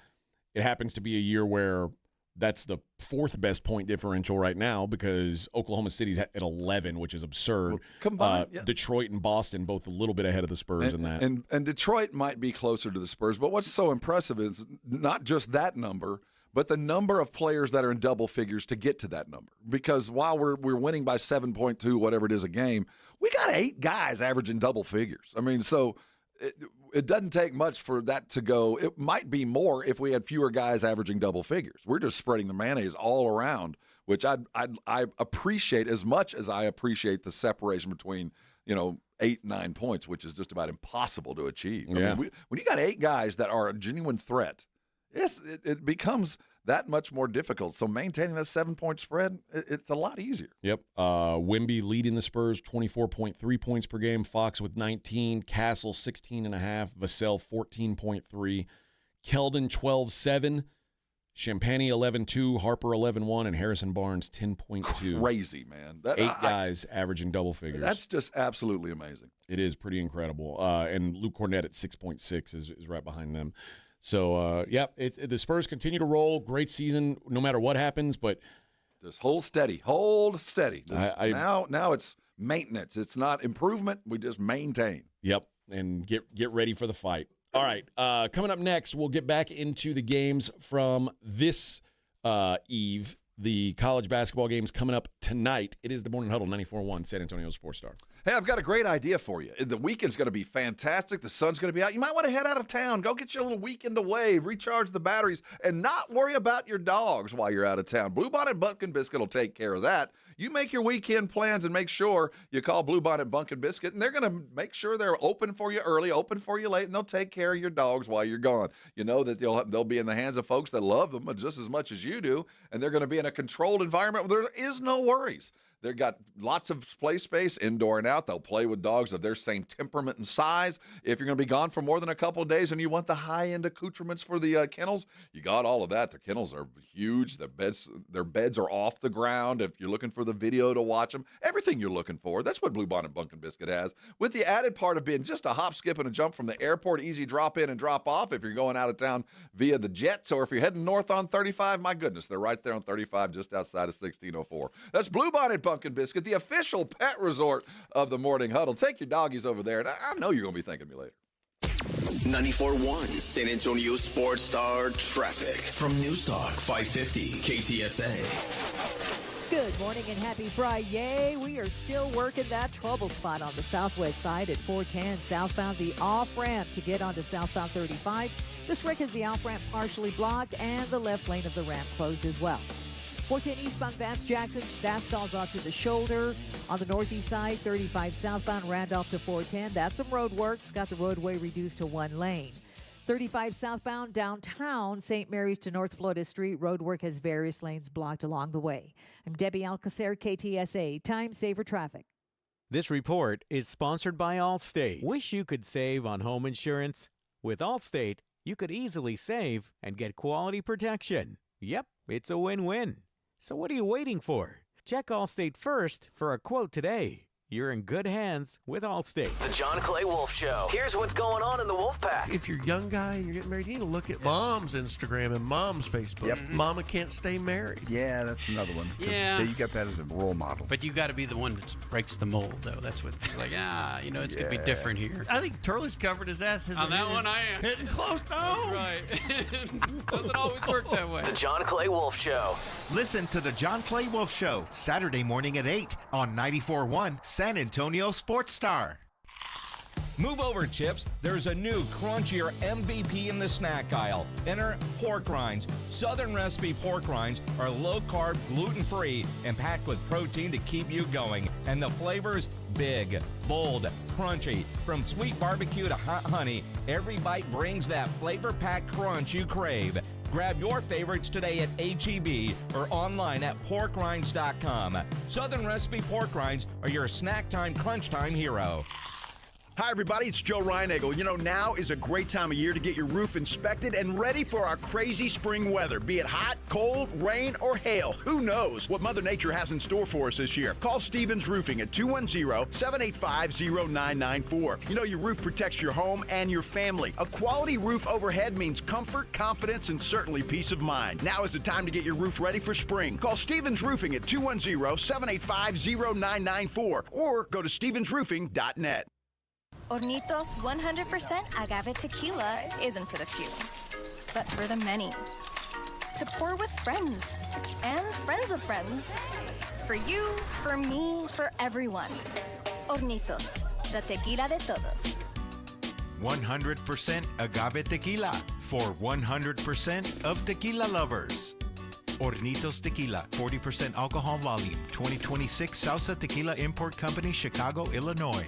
it happens to be a year where that's the 4th best point differential right now because Oklahoma City's at 11, which is absurd. Well, combined, Detroit and Boston both a little bit ahead of the Spurs in that. And Detroit might be closer to the Spurs, but what's so impressive is not just that number, but the number of players that are in double figures to get to that number. Because while we're winning by 7.2, whatever it is a game, we got 8 guys averaging double figures. I mean, so it doesn't take much for that to go. It might be more if we had fewer guys averaging double figures. We're just spreading the mayonnaise all around, which I appreciate as much as I appreciate the separation between 8-9 points, which is just about impossible to achieve. Yeah. I mean, when you got 8 guys that are a genuine threat, it becomes that much more difficult. So maintaining that 7-point spread, it's a lot easier. Yep. Wemby leading the Spurs 24.3 points per game. Fox with 19. Castle 16.5. Vassell 14.3. Keldon 12.7. Champagny 11.2. Harper 11.1. And Harrison Barnes 10.2. Crazy, man. 8 guys averaging double figures. That's just absolutely amazing. It is pretty incredible. And Luke Cornett at 6.6 is right behind them. So, the Spurs continue to roll. Great season, no matter what happens. But just hold steady. Now it's maintenance. It's not improvement. We just maintain. Yep, and get ready for the fight. All right, coming up next, we'll get back into the games from this eve. The college basketball games coming up tonight. It is the Morning Huddle, 94.1 San Antonio Sports Star. Hey, I've got a great idea for you. The weekend's going to be fantastic. The sun's going to be out. You might want to head out of town. Go get your little weekend away, recharge the batteries, and not worry about your dogs while you're out of town. Bluebonnet Bunkin Biscuit will take care of that. You make your weekend plans and make sure you call Bluebonnet Bunkin Biscuit, and they're going to make sure they're open for you early, open for you late, and they'll take care of your dogs while you're gone. You know that they'll be in the hands of folks that love them just as much as you do, and they're going to be in a controlled environment where there is no worries. They've got lots of play space, indoor and out. They'll play with dogs of their same temperament and size. If you're going to be gone for more than a couple of days and you want the high-end accoutrements for the kennels, you got all of that. The kennels are huge. Their beds are off the ground. If you're looking for the video to watch them, everything you're looking for, that's what Bluebonnet Bunkin Biscuit has. With the added part of being just a hop, skip, and a jump from the airport, easy drop in and drop off if you're going out of town via the jets, or if you're heading north on 35, my goodness, they're right there on 35 just outside of 1604. That's Bluebonnet Bunkin Biscuit, the official pet resort of the Morning Huddle. Take your doggies over there, and I know you're going to be thanking me later. 94.1 San Antonio Sports Star traffic from News Talk 550 KTSA. Good morning and happy Friday. We are still working that trouble spot on the southwest side at 410 southbound, the off-ramp to get onto southbound 35. This wreck has the off-ramp partially blocked and the left lane of the ramp closed as well. 410 eastbound Vance Jackson, that stalls off to the shoulder. On the northeast side, 35 southbound Randolph to 410. That's some road works. Got the roadway reduced to one lane. 35 southbound downtown St. Mary's to North Florida Street. Roadwork has various lanes blocked along the way. I'm Debbie Alcacer, KTSA. Time saver traffic. This report is sponsored by Allstate. Wish you could save on home insurance? With Allstate, you could easily save and get quality protection. Yep, it's a win-win. So what are you waiting for? Check Allstate first for a quote today. You're in good hands with Allstate. The John Clay Wolf Show. Here's what's going on in the Wolf Pack. If you're a young guy and you're getting married, you need to look at mom's Instagram and mom's Facebook. Yep. Mama can't stay married. Yeah, that's another one. Yeah. You got that as a role model. But you got to be the one that breaks the mold, though. That's what it's like, it's going to be different here. I think Turley's covered his ass. On that one, I am. Hitting close to home. That's right. Doesn't always work that way. The John Clay Wolf Show. Listen to the John Clay Wolf Show, Saturday morning at 8 on 94.1 San Antonio Sports Star. Move over, Chips. There's a new crunchier MVP in the snack aisle. Enter pork rinds. Southern recipe pork rinds are low-carb, gluten-free, and packed with protein to keep you going. And the flavors, big, bold, crunchy. From sweet barbecue to hot honey, every bite brings that flavor-packed crunch you crave. Grab your favorites today at H-E-B or online at porkrinds.com. Southern recipe pork rinds are your snack time, crunch time hero. Hi, everybody. It's Joe Reinagel. You know, now is a great time of year to get your roof inspected and ready for our crazy spring weather. Be it hot, cold, rain, or hail. Who knows what Mother Nature has in store for us this year? Call Stevens Roofing at 210-785-0994. You know, your roof protects your home and your family. A quality roof overhead means comfort, confidence, and certainly peace of mind. Now is the time to get your roof ready for spring. Call Stevens Roofing at 210-785-0994 or go to stevensroofing.net. Hornitos 100% agave tequila isn't for the few, but for the many. To pour with friends and friends of friends. For you, for me, for everyone. Hornitos, the tequila de todos. 100% agave tequila for 100% of tequila lovers. Hornitos Tequila, 40% alcohol volume, 2026 Salsa Tequila Import Company, Chicago, Illinois.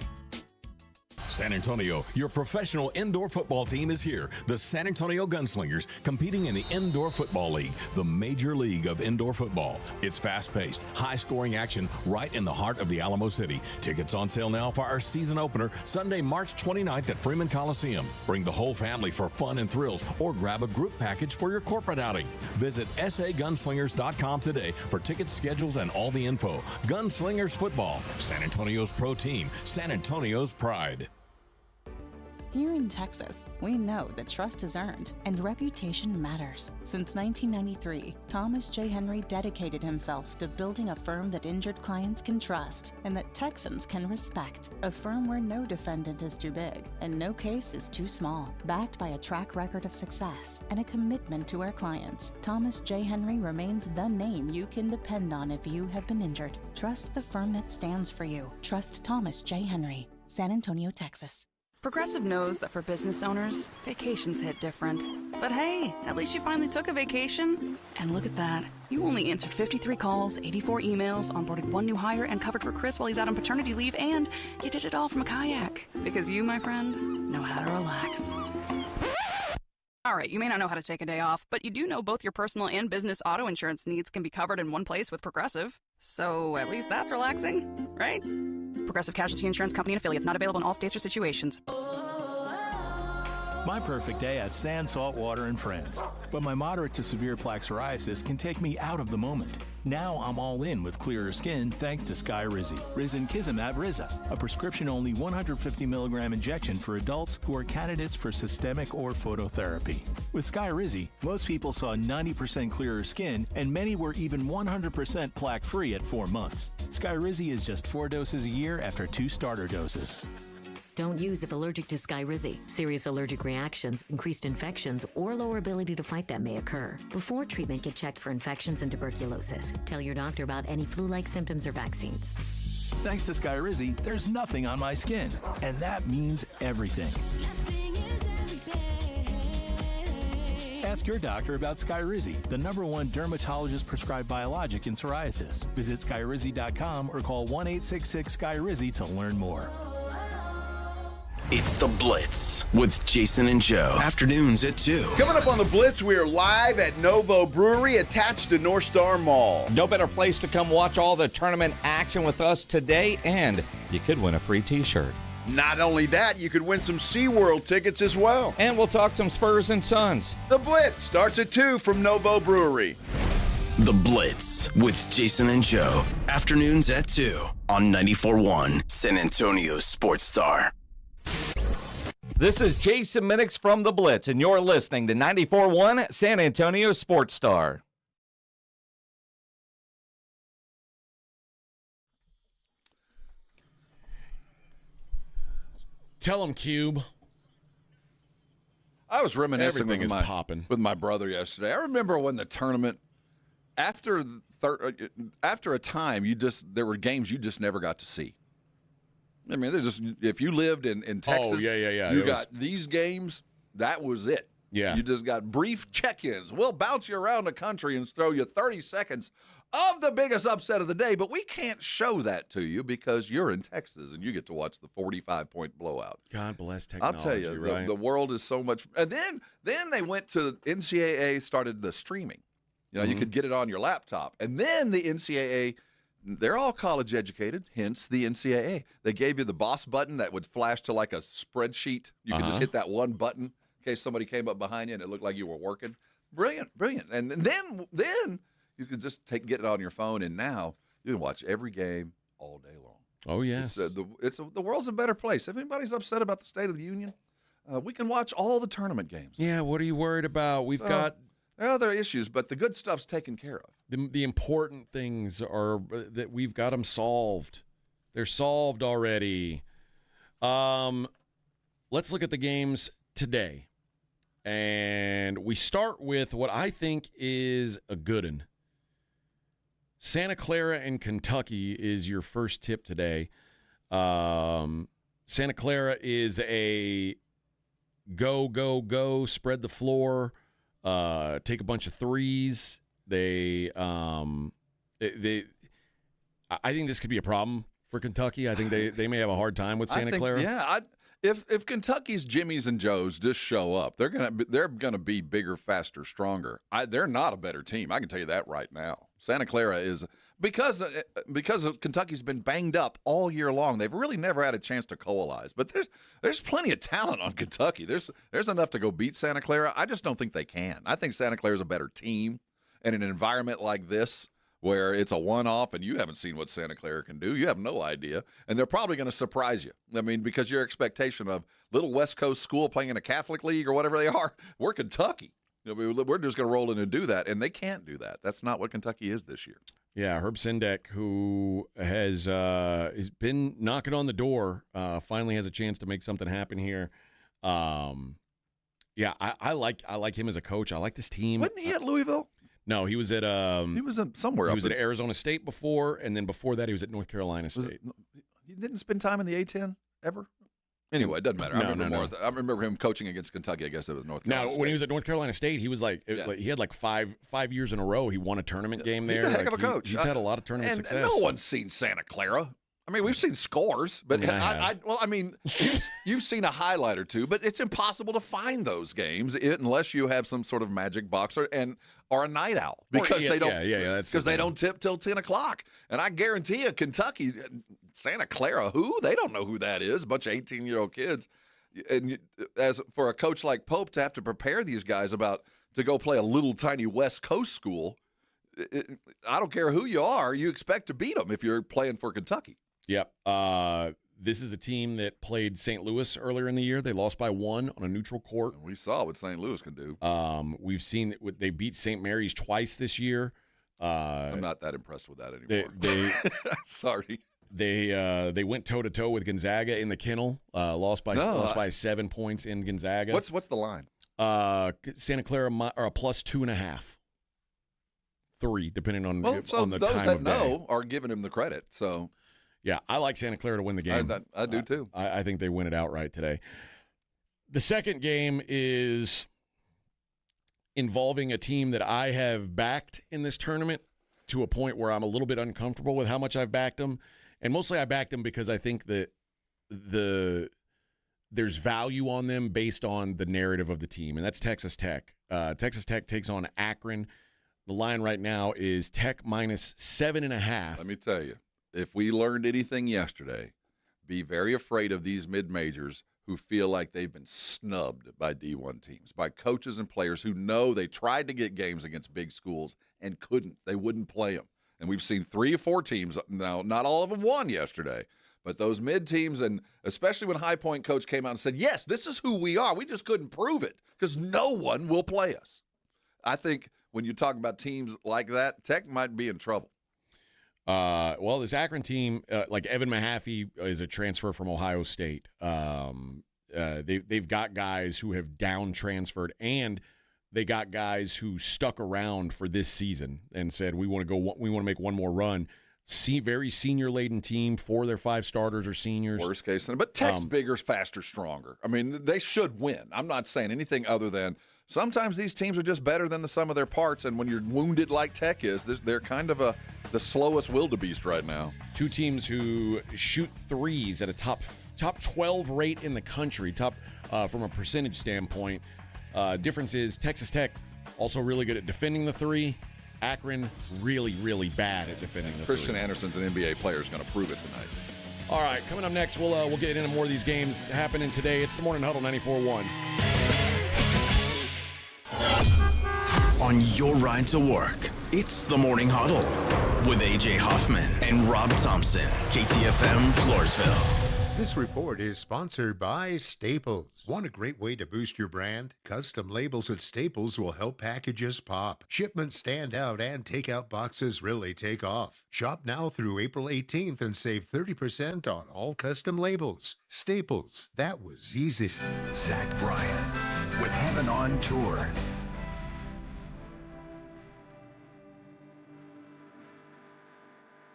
San Antonio, your professional indoor football team is here. The San Antonio Gunslingers, competing in the Indoor Football League, the major league of indoor football. It's fast-paced, high-scoring action right in the heart of the Alamo City. Tickets on sale now for our season opener, Sunday, March 29th at Freeman Coliseum. Bring the whole family for fun and thrills, or grab a group package for your corporate outing. Visit sagunslingers.com today for tickets, schedules, and all the info. Gunslingers Football, San Antonio's pro team, San Antonio's pride. Here in Texas, we know that trust is earned and reputation matters. Since 1993, Thomas J. Henry dedicated himself to building a firm that injured clients can trust and that Texans can respect. A firm where no defendant is too big and no case is too small. Backed by a track record of success and a commitment to our clients, Thomas J. Henry remains the name you can depend on if you have been injured. Trust the firm that stands for you. Trust Thomas J. Henry, San Antonio, Texas. Progressive knows that for business owners, vacations hit different. But hey, at least you finally took a vacation. And look at that. You only answered 53 calls, 84 emails, onboarded one new hire, and covered for Chris while he's out on paternity leave, and you did it all from a kayak. Because you, my friend, know how to relax. All right, you may not know how to take a day off, but you do know both your personal and business auto insurance needs can be covered in one place with Progressive. So at least that's relaxing, right? Progressive Casualty Insurance Company and affiliates, not available in all states or situations. My perfect day has sand, salt water, and friends. But my moderate to severe plaque psoriasis can take me out of the moment. Now I'm all in with clearer skin thanks to Skyrizi. Risankizumab Riza, a prescription-only 150 milligram injection for adults who are candidates for systemic or phototherapy. With Skyrizi, most people saw 90% clearer skin, and many were even 100% plaque-free at 4 months. Skyrizi is just 4 doses a year after 2 starter doses. Don't use if allergic to Skyrizi. Serious allergic reactions, increased infections, or lower ability to fight them may occur. Before treatment, get checked for infections and tuberculosis. Tell your doctor about any flu-like symptoms or vaccines. Thanks to Skyrizi, there's nothing on my skin, and that means everything. Ask your doctor about Skyrizi, the #1 dermatologist-prescribed biologic in psoriasis. Visit Skyrizi.com or call 1-866-SKYRIZI to learn more. It's The Blitz with Jason and Joe. Afternoons at 2. Coming up on The Blitz, we are live at Novo Brewery attached to North Star Mall. No better place to come watch all the tournament action with us today, and you could win a free t-shirt. Not only that, you could win some SeaWorld tickets as well. And we'll talk some Spurs and Suns. The Blitz starts at 2 from Novo Brewery. The Blitz with Jason and Joe. Afternoons at 2 on 94.1 San Antonio Sports Star. This is Jason Minix from The Blitz, and you're listening to 94.1 San Antonio Sports Star. Tell him, Cube. I was reminiscing with my brother yesterday. I remember when the tournament, after a time, there were games you just never got to see. I mean, if you lived in Texas, you got these games, that was it. Yeah. You just got brief check-ins. We'll bounce you around the country and throw you 30 seconds of the biggest upset of the day, but we can't show that to you because you're in Texas and you get to watch the 45-point blowout. God bless technology, I'll tell you, right? the world is so much. And then they went to NCAA, started the streaming. You could get it on your laptop. And then the NCAA, they're all college educated, hence the NCAA. They gave you the boss button that would flash to like a spreadsheet. You could just hit that one button in case somebody came up behind you and it looked like you were working. Brilliant. And then you could just get it on your phone, and now you can watch every game all day long. Oh, yes. The world's a better place. If anybody's upset about the State of the Union, we can watch all the tournament games. Yeah, what are you worried about? There are other issues, but the good stuff's taken care of. The important things are that we've got them solved. They're solved already. Let's look at the games today. And we start with what I think is a good one. Santa Clara and Kentucky is your first tip today. Santa Clara is a go, spread the floor, take a bunch of threes. I think this could be a problem for Kentucky. I think they may have a hard time with Santa Clara. Yeah, if Kentucky's Jimmys and Joes just show up, they're gonna be bigger, faster, stronger. They're not a better team. I can tell you that right now. Santa Clara is because Kentucky's been banged up all year long. They've really never had a chance to coalesce. But there's plenty of talent on Kentucky. There's enough to go beat Santa Clara. I just don't think they can. I think Santa Clara's a better team, and in an environment like this, where it's a one-off and you haven't seen what Santa Clara can do. You have no idea. And they're probably going to surprise you. I mean, because your expectation of little West Coast school playing in a Catholic league or whatever they are, we're Kentucky. We're just going to roll in and do that. And they can't do that. That's not what Kentucky is this year. Yeah, Herb Sendek, who has been knocking on the door, finally has a chance to make something happen here. Yeah, I like him as a coach. I like this team. Wasn't he at Louisville? No, he was at somewhere. He was at Arizona State before, and then before that, he was at North Carolina State. He didn't spend time in the A-10 ever. Anyway, it doesn't matter. I remember him coaching against Kentucky. I guess it was North Carolina. Now, when he was at North Carolina State, he was he had like five years in a row. He won a tournament game there. He's a heck of a coach. He's had a lot of tournament success. And no one's seen Santa Clara. I mean, we've seen scores, but you've seen a highlight or two, but it's impossible to find those games unless you have some sort of magic box or a night owl because they don't tip till 10 o'clock. And I guarantee you, Kentucky, Santa Clara, they don't know who that is. A bunch of 18-year-old kids. And as for a coach like Pope to have to prepare these guys to go play a little tiny West Coast school, I don't care who you are, you expect to beat them if you're playing for Kentucky. Yep. This is a team that played St. Louis earlier in the year. They lost by 1 on a neutral court. We saw what St. Louis can do. We've seen they beat St. Mary's twice this year. I'm not that impressed with that anymore. Sorry. They went toe-to-toe with Gonzaga in the Kennel. Lost by 7 points in Gonzaga. What's the line? Santa Clara or a plus 2.5. 3, depending on the time of day. Those that know are giving him the credit. So, yeah, I like Santa Clara to win the game. I do too. I think they win it outright today. The second game is involving a team that I have backed in this tournament to a point where I'm a little bit uncomfortable with how much I've backed them. And mostly I backed them because I think that the there's value on them based on the narrative of the team, and that's Texas Tech. Texas Tech takes on Akron. The line right now is Tech minus 7.5. Let me tell you, if we learned anything yesterday, be very afraid of these mid-majors who feel like they've been snubbed by D1 teams, by coaches and players who know they tried to get games against big schools and couldn't. They wouldn't play them. And we've seen 3 or 4 teams. Now, not all of them won yesterday. But those mid teams, and especially when High Point coach came out and said, yes, this is who we are. We just couldn't prove it because no one will play us. I think when you talk about teams like that, Tech might be in trouble. Well, this Akron team, like Evan Mahaffey is a transfer from Ohio State. They've got guys who have down transferred, and they got guys who stuck around for this season and said, we want to make one more run. Very senior-laden team. 4 of their 5 starters are seniors. Worst case scenario. But Tech's bigger, faster, stronger. I mean, they should win. I'm not saying anything other than sometimes these teams are just better than the sum of their parts, and when you're wounded like Tech is, they're kind of the slowest wildebeest right now. 2 teams who shoot threes at a top 12 rate in the country, from a percentage standpoint. Difference is Texas Tech also really good at defending the 3. Akron really, really bad at defending the Christian 3. Anderson's an NBA player who's going to prove it tonight. All right, coming up next, we'll get into more of these games happening today. It's the Morning Huddle 94.1. On your ride to work, it's the Morning Huddle with A.J. Hoffman and Rob Thompson, KTFM Floresville. This report is sponsored by Staples. Want a great way to boost your brand? Custom labels at Staples will help packages pop, shipments stand out, and takeout boxes really take off. Shop now through April 18th and save 30% on all custom labels. Staples, that was easy. Zach Bryan with Heaven on Tour.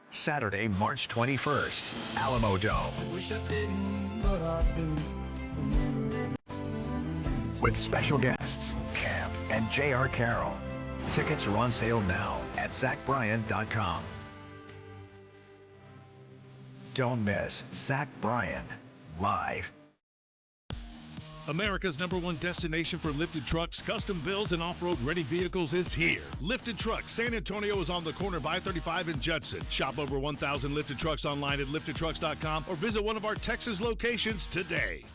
Saturday, March 21st, Alamo Dome. With special guests, Camp and J.R. Carroll. Tickets are on sale now at ZachBryan.com. Don't miss Zach Bryan live. America's #1 destination for lifted trucks, custom builds, and off-road ready vehicles is here. Lifted Trucks San Antonio is on the corner of I-35 and Judson. Shop over 1,000 lifted trucks online at liftedtrucks.com or visit one of our Texas locations today.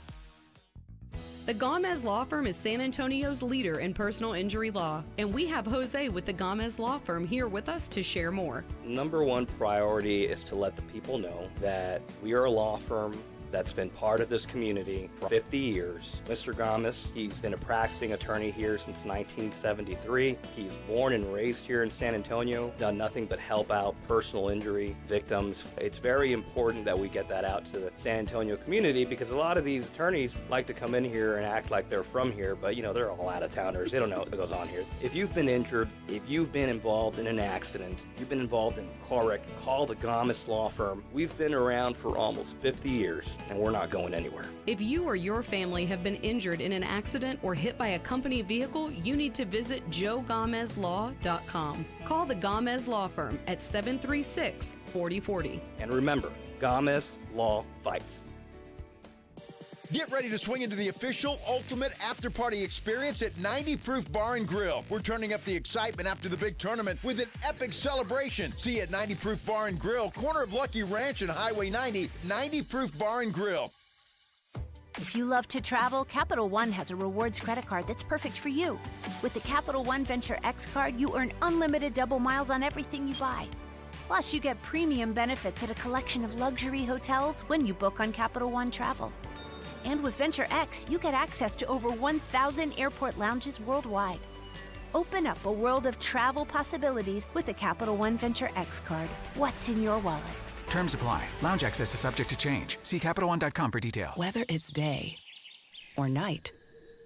The Gomez Law Firm is San Antonio's leader in personal injury law, and we have Jose with the Gomez Law Firm here with us to share more. #1 priority is to let the people know that we are a law firm that's been part of this community for 50 years. Mr. Gomez, he's been a practicing attorney here since 1973. He's born and raised here in San Antonio, done nothing but help out personal injury victims. It's very important that we get that out to the San Antonio community because a lot of these attorneys like to come in here and act like they're from here, but they're all out-of-towners. They don't know what goes on here. If you've been injured, if you've been involved in an accident, you've been involved in a car wreck, call the Gomez Law Firm. We've been around for almost 50 years. And we're not going anywhere. If you or your family have been injured in an accident or hit by a company vehicle, you need to visit joegomezlaw.com. Call the Gomez Law Firm at 736-4040. And remember, Gomez Law fights. Get ready to swing into the official ultimate after-party experience at 90 Proof Bar and Grill. We're turning up the excitement after the big tournament with an epic celebration. See you at 90 Proof Bar and Grill, corner of Lucky Ranch and Highway 90, 90 Proof Bar and Grill. If you love to travel, Capital One has a rewards credit card that's perfect for you. With the Capital One Venture X card, you earn unlimited double miles on everything you buy. Plus, you get premium benefits at a collection of luxury hotels when you book on Capital One Travel. And with Venture X, you get access to over 1,000 airport lounges worldwide. Open up a world of travel possibilities with the Capital One Venture X card. What's in your wallet? Terms apply. Lounge access is subject to change. See CapitalOne.com for details. Whether it's day or night,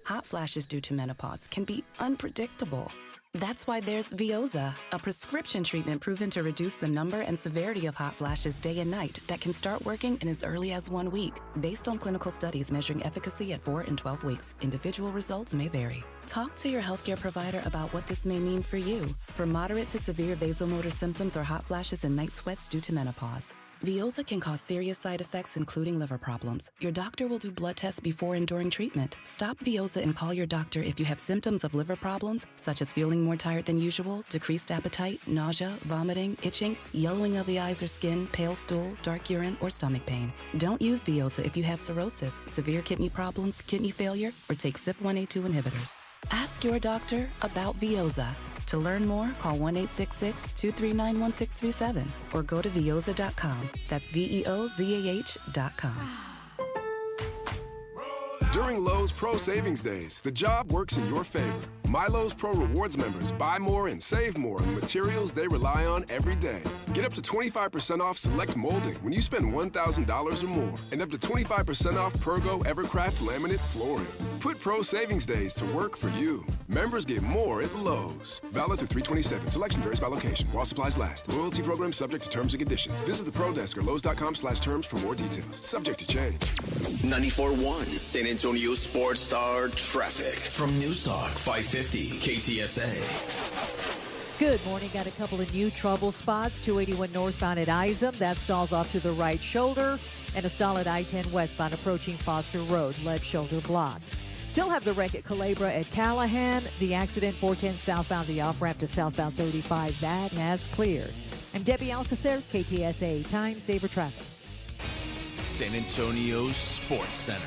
hot flashes due to menopause can be unpredictable. That's why there's Veoza, a prescription treatment proven to reduce the number and severity of hot flashes day and night that can start working in as early as 1 week. Based on clinical studies measuring efficacy at 4 and 12 weeks, individual results may vary. Talk to your healthcare provider about what this may mean for you. For moderate to severe vasomotor symptoms or hot flashes and night sweats due to menopause, Veoza can cause serious side effects, including liver problems. Your doctor will do blood tests before and during treatment. Stop Veoza and call your doctor if you have symptoms of liver problems, such as feeling more tired than usual, decreased appetite, nausea, vomiting, itching, yellowing of the eyes or skin, pale stool, dark urine, or stomach pain. Don't use Veoza if you have cirrhosis, severe kidney problems, kidney failure, or take CYP1A2 inhibitors. Ask your doctor about Veoza. To learn more, call 1-866-239-1637 or go to Veoza.com. That's VEOZAH.com. During Lowe's Pro Savings Days, the job works in your favor. My Lowe's Pro Rewards members buy more and save more on materials they rely on every day. Get up to 25% off select molding when you spend $1,000 or more, and up to 25% off Pergo Evercraft laminate flooring. Put Pro Savings Days to work for you. Members get more at Lowe's. Valid through 3/27. Selection varies by location. While supplies last. Loyalty program subject to terms and conditions. Visit the Pro Desk or Lowes.com/terms for more details. Subject to change. 94.1 San Antonio Sports Star traffic from News Talk 550 KTSA. Good morning. Got a couple of new trouble spots. 281 northbound at Isom. That stalls off to the right shoulder. And a stall at I-10 westbound approaching Foster Road. Left shoulder blocked. Still have the wreck at Culebra at Callahan. The accident 410 southbound, the off-ramp to southbound 35. That has cleared. I'm Debbie Alcacer, KTSA. Time Saver Traffic. San Antonio Sports Center.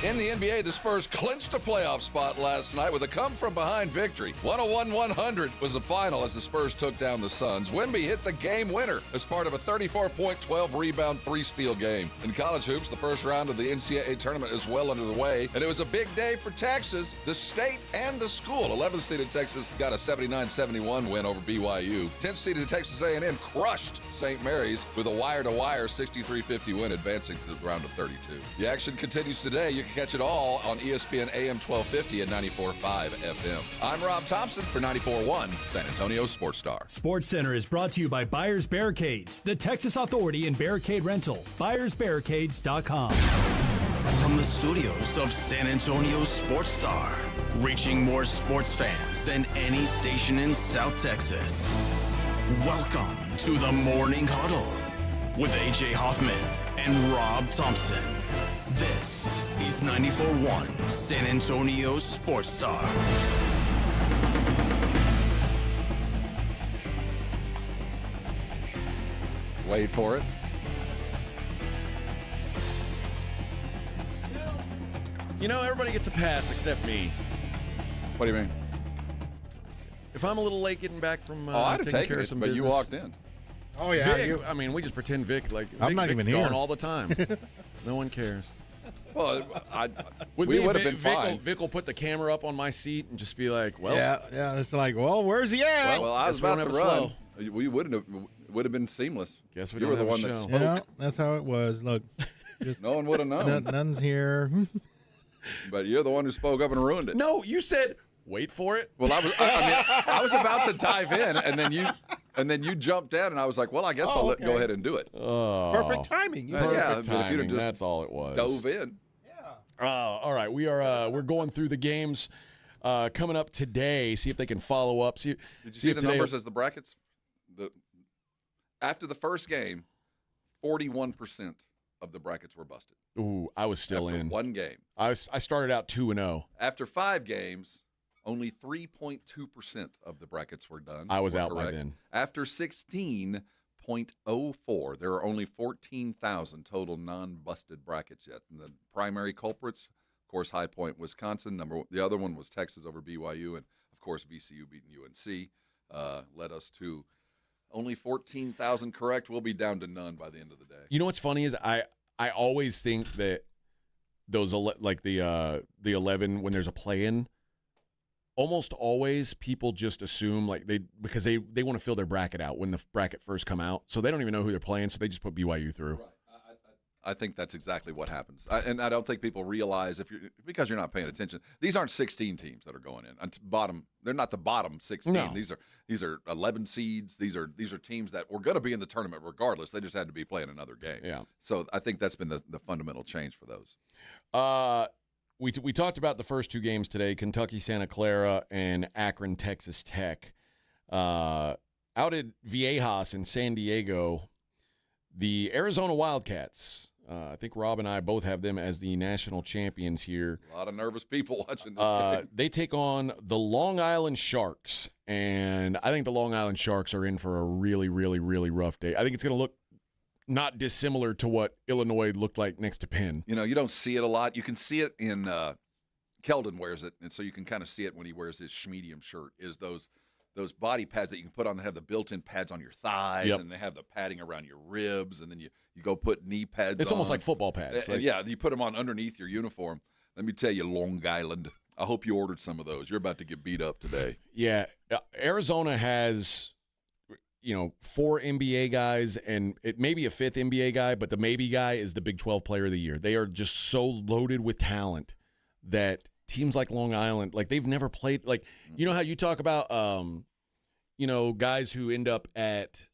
In the NBA, the Spurs clinched a playoff spot last night with a come-from-behind victory. 101-100 was the final as the Spurs took down the Suns. Wemby hit the game winner as part of a 34-point, 12-rebound, 3-steal game. In college hoops, the first round of the NCAA tournament is well under the way, and it was a big day for Texas, the state, and the school. 11th-seeded Texas got a 79-71 win over BYU. 10th-seeded Texas A&M crushed St. Mary's with a wire-to-wire 63-50 win, advancing to the round of 32. The action continues today. You can catch it all on ESPN AM 1250 and 94.5 FM. I'm Rob Thompson for 94.1 San Antonio Sports Star. Sports Center is brought to you by Buyers Barricades, the Texas authority in barricade rental. BuyersBarricades.com. From the studios of San Antonio Sports Star, reaching more sports fans than any station in South Texas. Welcome to the Morning Huddle with AJ Hoffman and Rob Thompson. This is 94.1 San Antonio Sports Star. Wait for it. You know, everybody gets a pass except me. What do you mean? If I'm a little late getting back from I'd have taking taken care of it, some but business. you walked in. Oh, yeah. Vic, I mean, we just pretend Vic, like, I'm not Vic's even here. gone all the time. No one cares. Well, With we me, would have been fine. Vic will put the camera up on my seat and just be like, well. Yeah, it's like, well, where's he at? Well, I was Guess we don't about to have a run. We would have been seamless. Guess we you don't were the have a one that show. spoke. Yeah, that's how it was. Look, just No one would have known. nothing's here. But you're the one who spoke up and ruined it. No, you said, wait for it. Well, I was about to dive in, and then you jumped in, and I was like, well, I guess I'll go ahead and do it. Oh. Perfect timing. Yeah, but Perfect if you'd have timing. just That's all it was. dove in. All right, we're going through the games coming up today. See if they can follow up. Did you see the numbers as the brackets? After the first game, 41% of the brackets were busted. Ooh, I was still After in one game. I started out 2-0. After 5 games, only 3.2% of the brackets were done. I was were out by correct. then. After 16.04, there are only 14,000 total non-busted brackets yet. And the primary culprits, of course, High Point, Wisconsin. The other one was Texas over BYU, and of course VCU beating UNC led us to only 14,000 correct. We'll be down to none by the end of the day. You know what's funny is I always think that those the 11 when there's a play-in, almost always people just assume because they want to fill their bracket out when the bracket first come out, so they don't even know who they're playing, so they just put BYU through. Right. I think that's exactly what happens, and I don't think people realize because you're not paying attention. These aren't 16 teams that are going in. They're not the bottom 16. No. These are 11 seeds. These are teams that were going to be in the tournament regardless. They just had to be playing another game. Yeah. So I think that's been the fundamental change for those. We talked about the first 2 games today: Kentucky, Santa Clara, and Akron, Texas Tech. Out at Viejas in San Diego, The Arizona Wildcats. I think Rob and I both have them as the national champions here. A lot of nervous people watching this game. They take on the Long Island Sharks, and I think the Long Island Sharks are in for a really, really, really rough day. I think it's going to look not dissimilar to what Illinois looked like next to Penn. You know, you don't see it a lot. You can see it in Keldon wears it, and so you can kind of see it when he wears his Schmedium shirt, is those body pads that you can put on that have the built-in pads on your thighs, and they have the padding around your ribs, and then you go put knee pads on. It's almost like football pads. Yeah, you put them on underneath your uniform. Let me tell you, Long Island, I hope you ordered some of those. You're about to get beat up today. Yeah, Arizona has, 4 NBA guys, and it may be a 5th NBA guy, but the maybe guy is the Big 12 Player of the Year. They are just so loaded with talent that teams like Long Island, like they've never played, like, you know how you talk about, guys who end up at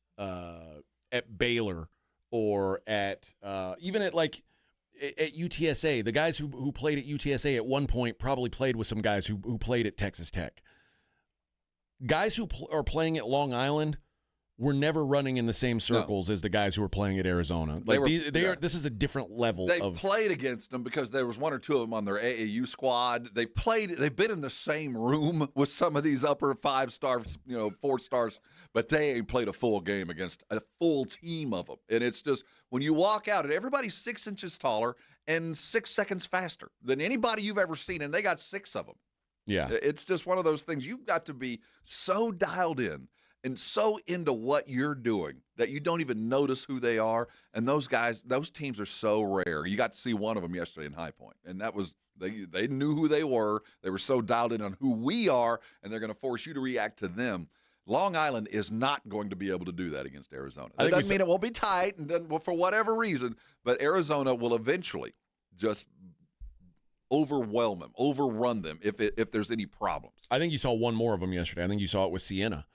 Baylor or at even at UTSA. The guys who played at UTSA at one point probably played with some guys who played at Texas Tech. Guys who are playing at Long Island were never running in the same circles as the guys who were playing at Arizona. Like this is a different level. They've played against them because there was 1 or 2 of them on their AAU squad. They've been in the same room with some of these upper 5-star, 4 stars, but they ain't played a full game against a full team of them. And it's just, when you walk out, and everybody's 6 inches taller and 6 seconds faster than anybody you've ever seen, and they got 6 of them. Yeah. It's just one of those things. You've got to be so dialed in and so into what you're doing that you don't even notice who they are. And those teams are so rare. You got to see one of them yesterday in High Point, and that was they knew who they were. They were so dialed in on who we are, and they're going to force you to react to them. Long Island is not going to be able to do that against Arizona. That doesn't mean it won't be tight, and for whatever reason, but Arizona will eventually just overwhelm them, overrun them if there's any problems. I think you saw one more of them yesterday. I think you saw it with Siena.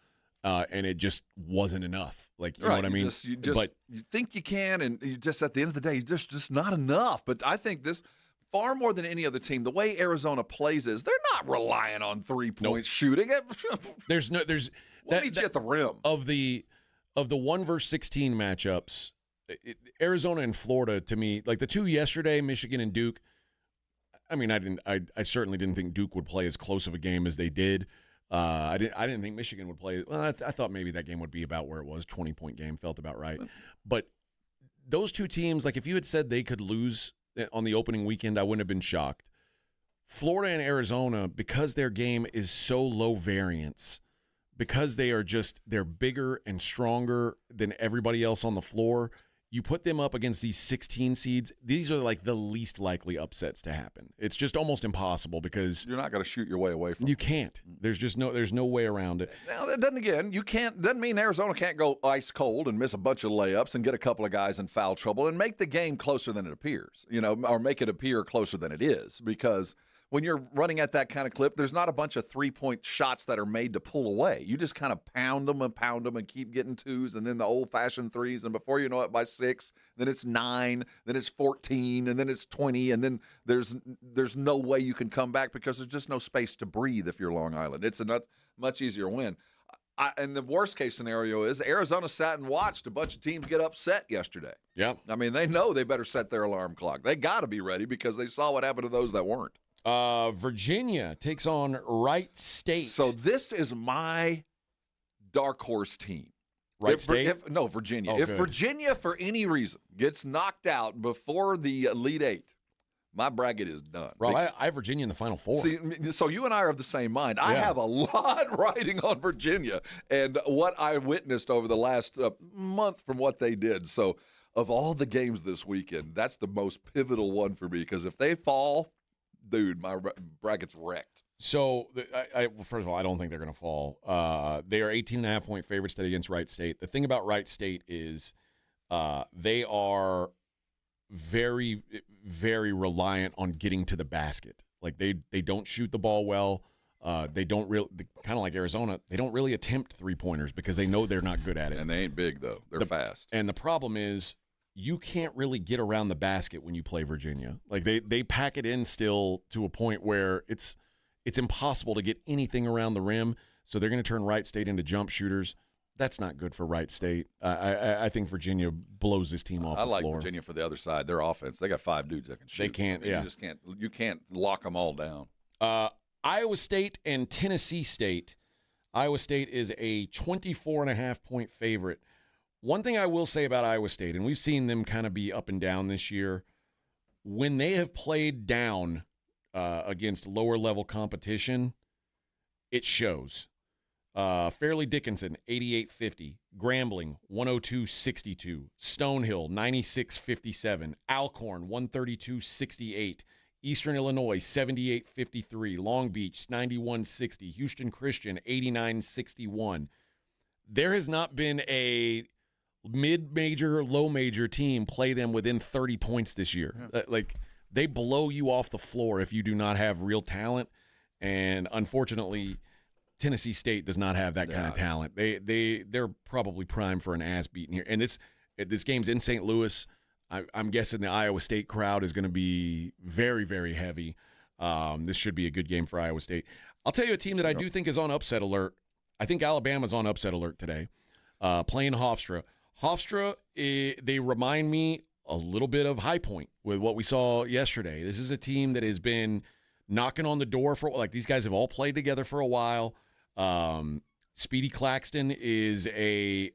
And it just wasn't enough. Like, you know what I mean? You think you can, and you just at the end of the day, just not enough. But I think this, far more than any other team, the way Arizona plays is they're not relying on 3-point shooting. We'll meet you at the rim. Of the 1 versus 16 matchups, Arizona and Florida, to me, like the 2 yesterday, Michigan and Duke. I mean, I certainly didn't think Duke would play as close of a game as they did. I didn't think Michigan would play. Well, I thought maybe that game would be about where it was, 20-point game, felt about right. But those 2 teams, like if you had said they could lose on the opening weekend, I wouldn't have been shocked. Florida and Arizona, because their game is so low variance, because they're bigger and stronger than everybody else on the floor, you put them up against these 16 seeds, these are like the least likely upsets to happen. It's just almost impossible because you're not going to shoot your way away from it. You can't. There's no way around it. Now, that doesn't mean Arizona can't go ice cold and miss a bunch of layups and get a couple of guys in foul trouble and make the game closer than it appears, or make it appear closer than it is, because when you're running at that kind of clip, there's not a bunch of 3-point shots that are made to pull away. You just kind of pound them and keep getting 2s, and then the old-fashioned 3s, and before you know it, by 6, then it's 9, then it's 14, and then it's 20, and then there's no way you can come back because there's just no space to breathe if you're Long Island. It's a much easier win. And the worst-case scenario is Arizona sat and watched a bunch of teams get upset yesterday. Yeah. I mean, they know they better set their alarm clock. They got to be ready because they saw what happened to those that weren't. Virginia takes on Wright State. So this is my dark horse team. State? Virginia. Oh, if good. Virginia, for any reason, gets knocked out before the Elite Eight, my bracket is done. Rob, I have Virginia in the Final Four. See, so you and I are of the same mind. I have a lot riding on Virginia and what I witnessed over the last month from what they did. So of all the games this weekend, that's the most pivotal one for me, because if they fall, dude, my bracket's wrecked. So, first of all, I don't think they're going to fall. They are 18.5-point favorites today against Wright State. The thing about Wright State is they are very, very reliant on getting to the basket. Like, they don't shoot the ball well. They don't really, kind of like Arizona, they don't really attempt three-pointers because they know they're not good at it. And they ain't big, though. They're fast. And the problem is, you can't really get around the basket when you play Virginia. Like they pack it in still to a point where it's impossible to get anything around the rim. So they're going to turn Wright State into jump shooters. That's not good for Wright State. I think Virginia blows this team off I the like floor. Virginia for the other side. Their offense, they got 5 dudes that can shoot. They can't, I mean, yeah. You can't lock them all down. Iowa State and Tennessee State. Iowa State is a 24.5-point favorite. One thing I will say about Iowa State, and we've seen them kind of be up and down this year, when they have played down against lower-level competition, it shows. Fairleigh Dickinson, 88-50. Grambling, 102-62. Stonehill, 96-57. Alcorn, 132-68. Eastern Illinois, 78-53. Long Beach, 91-60. Houston Christian, 89-61. There has not been a mid-major, low-major team play them within 30 points this year. Yeah. Like, they blow you off the floor if you do not have real talent. And unfortunately, Tennessee State does not have that kind of talent. They're probably primed for an ass beating here. And this game's in St. Louis. I'm guessing the Iowa State crowd is going to be very, very heavy. This should be a good game for Iowa State. I'll tell you a team that I do think is on upset alert. I think Alabama's on upset alert today, playing Hofstra. Hofstra, they remind me a little bit of High Point with what we saw yesterday. This is a team that has been knocking on the door for, like, these guys have all played together for a while. Speedy Claxton is a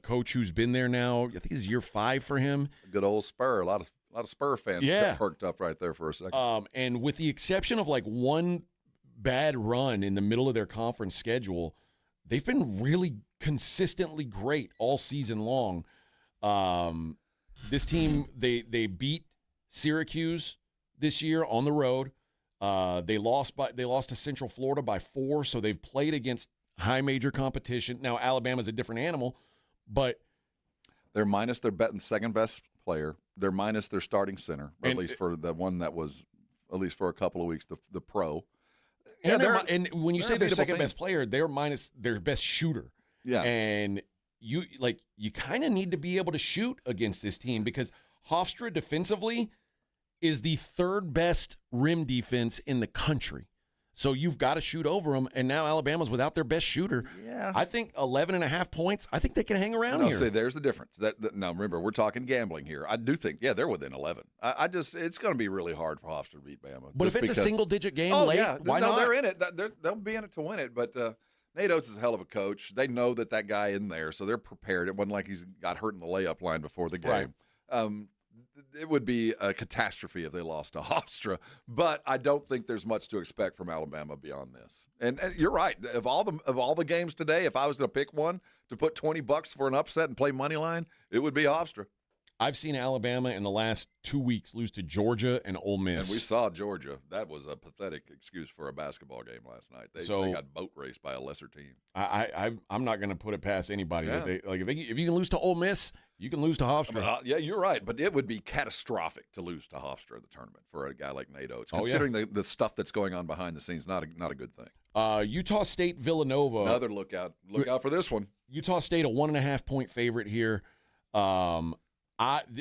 coach who's been there now. I think it's year 5 for him. Good old Spur. A lot of Spur fans got perked up right there for a second. And with the exception of like one bad run in the middle of their conference schedule, they've been really consistently great all season long. This team, they beat Syracuse this year on the road. They lost to Central Florida by 4, so they've played against high major competition. Now Alabama's a different animal, but they're minus their second best player. They're minus their starting center, or at least for the one that was at least for a couple of weeks the pro. And when you say their second best player, they're minus their best shooter. Yeah, and you kind of need to be able to shoot against this team because Hofstra defensively is the 3rd best rim defense in the country. So you've got to shoot over them, and now Alabama's without their best shooter. Yeah. I think 11.5 points, I think they can hang around here. See, there's the difference. Now, remember, we're talking gambling here. I do think, they're within 11. It's going to be really hard for Hofstra to beat Bama. But if it's a single-digit game late, why not? No, they're in it. They'll be in it to win it, but Nate Oates is a hell of a coach. They know that guy in there, so they're prepared. It wasn't like he's got hurt in the layup line before the game. Right. It would be a catastrophe if they lost to Hofstra, but I don't think there's much to expect from Alabama beyond this. And you're right. Of all the games today, if I was to pick one to put $20 for an upset and play money line, it would be Hofstra. I've seen Alabama in the last 2 weeks lose to Georgia and Ole Miss. And we saw Georgia. That was a pathetic excuse for a basketball game last night. They got boat raced by a lesser team. I'm not going to put it past anybody. Yeah. If you can lose to Ole Miss, you can lose to Hofstra. Yeah, you're right. But it would be catastrophic to lose to Hofstra in the tournament for a guy like Nate Oates. Considering the stuff that's going on behind the scenes, not a good thing. Utah State, Villanova. Another look out for this one. Utah State, a 1.5-point favorite here.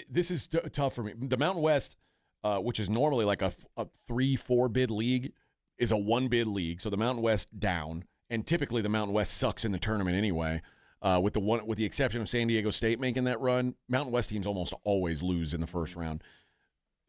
This is tough for me. The Mountain West, which is normally like a 3-4 bid league, is a 1-bid league. So the Mountain West down, and typically the Mountain West sucks in the tournament anyway. With the exception of San Diego State making that run, Mountain West teams almost always lose in the first round.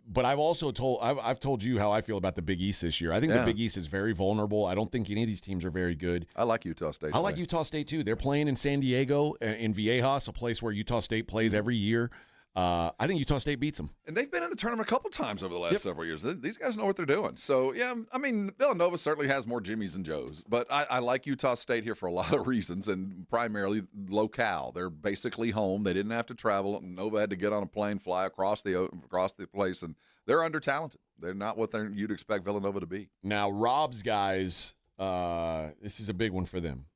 But I've told you how I feel about the Big East this year. I think the Big East is very vulnerable. I don't think any of these teams are very good. I like Utah State. I like Utah State too. They're playing in San Diego, in Viejas, a place where Utah State plays every year. I think Utah State beats them. And they've been in the tournament a couple times over the last several years. These guys know what they're doing. So, yeah, I mean, Villanova certainly has more Jimmies and Joes. But I like Utah State here for a lot of reasons, and primarily locale. They're basically home. They didn't have to travel. Nova had to get on a plane, fly across the place, and they're under-talented. They're not what you'd expect Villanova to be. Now, Rob's guys, this is a big one for them.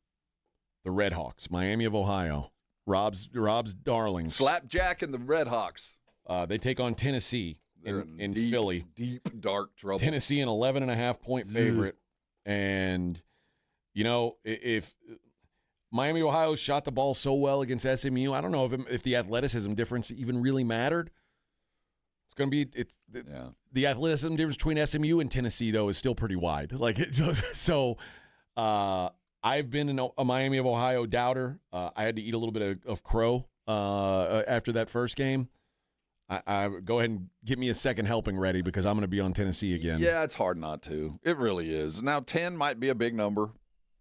The Red Hawks, Miami of Ohio. Rob's darlings. Slapjack and the Red Hawks. They take on Tennessee in deep, Philly. Deep, dark trouble. Tennessee, an 11.5-point favorite. And, if Miami, Ohio shot the ball so well against SMU, I don't know if the athleticism difference even really mattered. It's going to be the athleticism difference between SMU and Tennessee, though, is still pretty wide. I've been a Miami of Ohio doubter. I had to eat a little bit of crow after that first game. I go ahead and get me a second helping ready because I'm going to be on Tennessee again. Yeah, it's hard not to. It really is. Now, 10 might be a big number.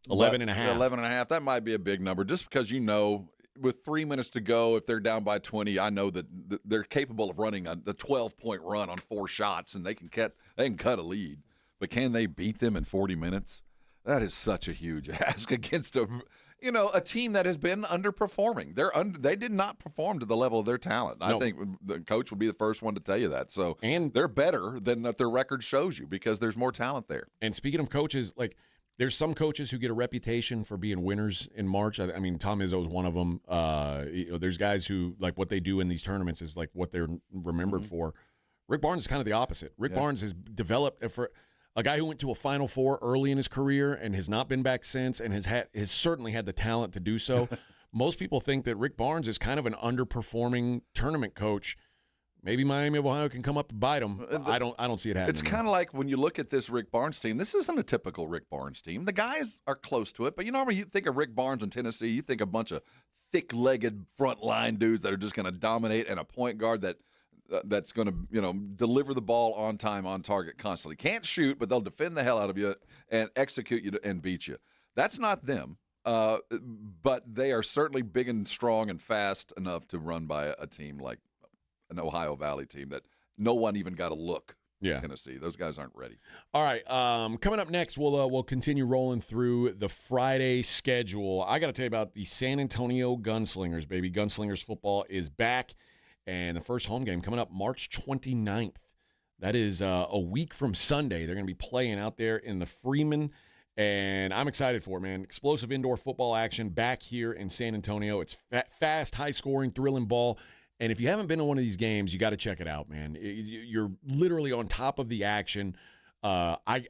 11 and a half. 11 and a half, that might be a big number just because with 3 minutes to go, if they're down by 20, I know that they're capable of running a 12-point run on 4 shots, and they can cut a lead. But can they beat them in 40 minutes? That is such a huge ask against a team that has been underperforming. They did not perform to the level of their talent. No. I think the coach would be the first one to tell you that. So, and they're better than that their record shows you because there's more talent there. And speaking of coaches, there's some coaches who get a reputation for being winners in March. I mean, Tom Izzo is one of them. There's guys who, what they do in these tournaments is what they're remembered for. Rick Barnes is kind of the opposite. Rick Barnes has developed for a guy who went to a Final Four early in his career and has not been back since and has certainly had the talent to do so. Most people think that Rick Barnes is kind of an underperforming tournament coach. Maybe Miami of Ohio can come up and bite him. I don't see it happening. It's kind of like when you look at this Rick Barnes team, this isn't a typical Rick Barnes team. The guys are close to it, but normally you think of Rick Barnes in Tennessee, you think a bunch of thick-legged front line dudes that are just going to dominate and a point guard that's going to deliver the ball on time, on target constantly. Can't shoot, but they'll defend the hell out of you and execute you and beat you. That's not them, but they are certainly big and strong and fast enough to run by a team like an Ohio Valley team that no one even got a look. Yeah. Tennessee. Those guys aren't ready. All right. Coming up next, we'll continue rolling through the Friday schedule. I got to tell you about the San Antonio Gunslingers, baby. Gunslingers football is back, and the first home game coming up March 29th. That is a week from Sunday. They're going to be playing out there in the Freeman, and I'm excited for it, man. Explosive indoor football action back here in San Antonio. It's fast, high-scoring, thrilling ball. And if you haven't been to one of these games, you got to check it out, man. You're literally on top of the action. I